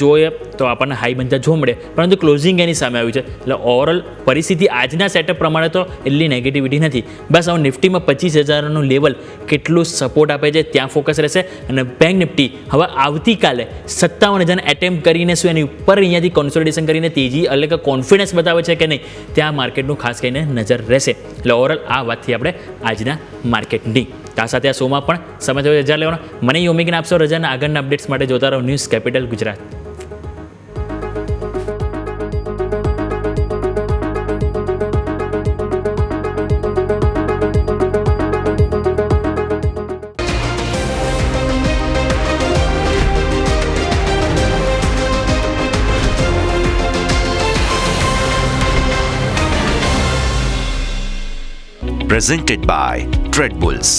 જોઈએ તો આપણને હાઈ બનતા જોવા મળે, પરંતુ ક્લોઝિંગ એની સામે આવ્યું છે. એટલે ઓવરઓલ પરિસ્થિતિ આજના સેટઅપ પ્રમાણે તો એટલી નેગેટિવિટી નથી. બસ હવે નિફ્ટીમાં 25,000નું લેવલ કેટલું સપોર્ટ આપે છે ત્યાં ફોકસ રહેશે. અને બેંક નિફ્ટી હવે આવતીકાલે 57,000 એટેમ્પ કરીને શું એની ઉપર અહીંયાથી કોન્સોલિડેશન કરીને તેજી એટલે કે કોન્ફિડન્સ બતાવે છે કે નહીં, ત્યાં માર્કેટનું ખાસ કરીને નજર રહેશે. એટલે ઓવરઓલ આ વાતથી આપણે આજના માર્કેટની આ સાથે આ શોમાં પણ સમય થયો રજા લેવાનો. મને યોમિકને આપશો રજાના આગળના અપડેટ્સ માટે જોતા રહો news capital Gujarat. Presented by Trade Bulls.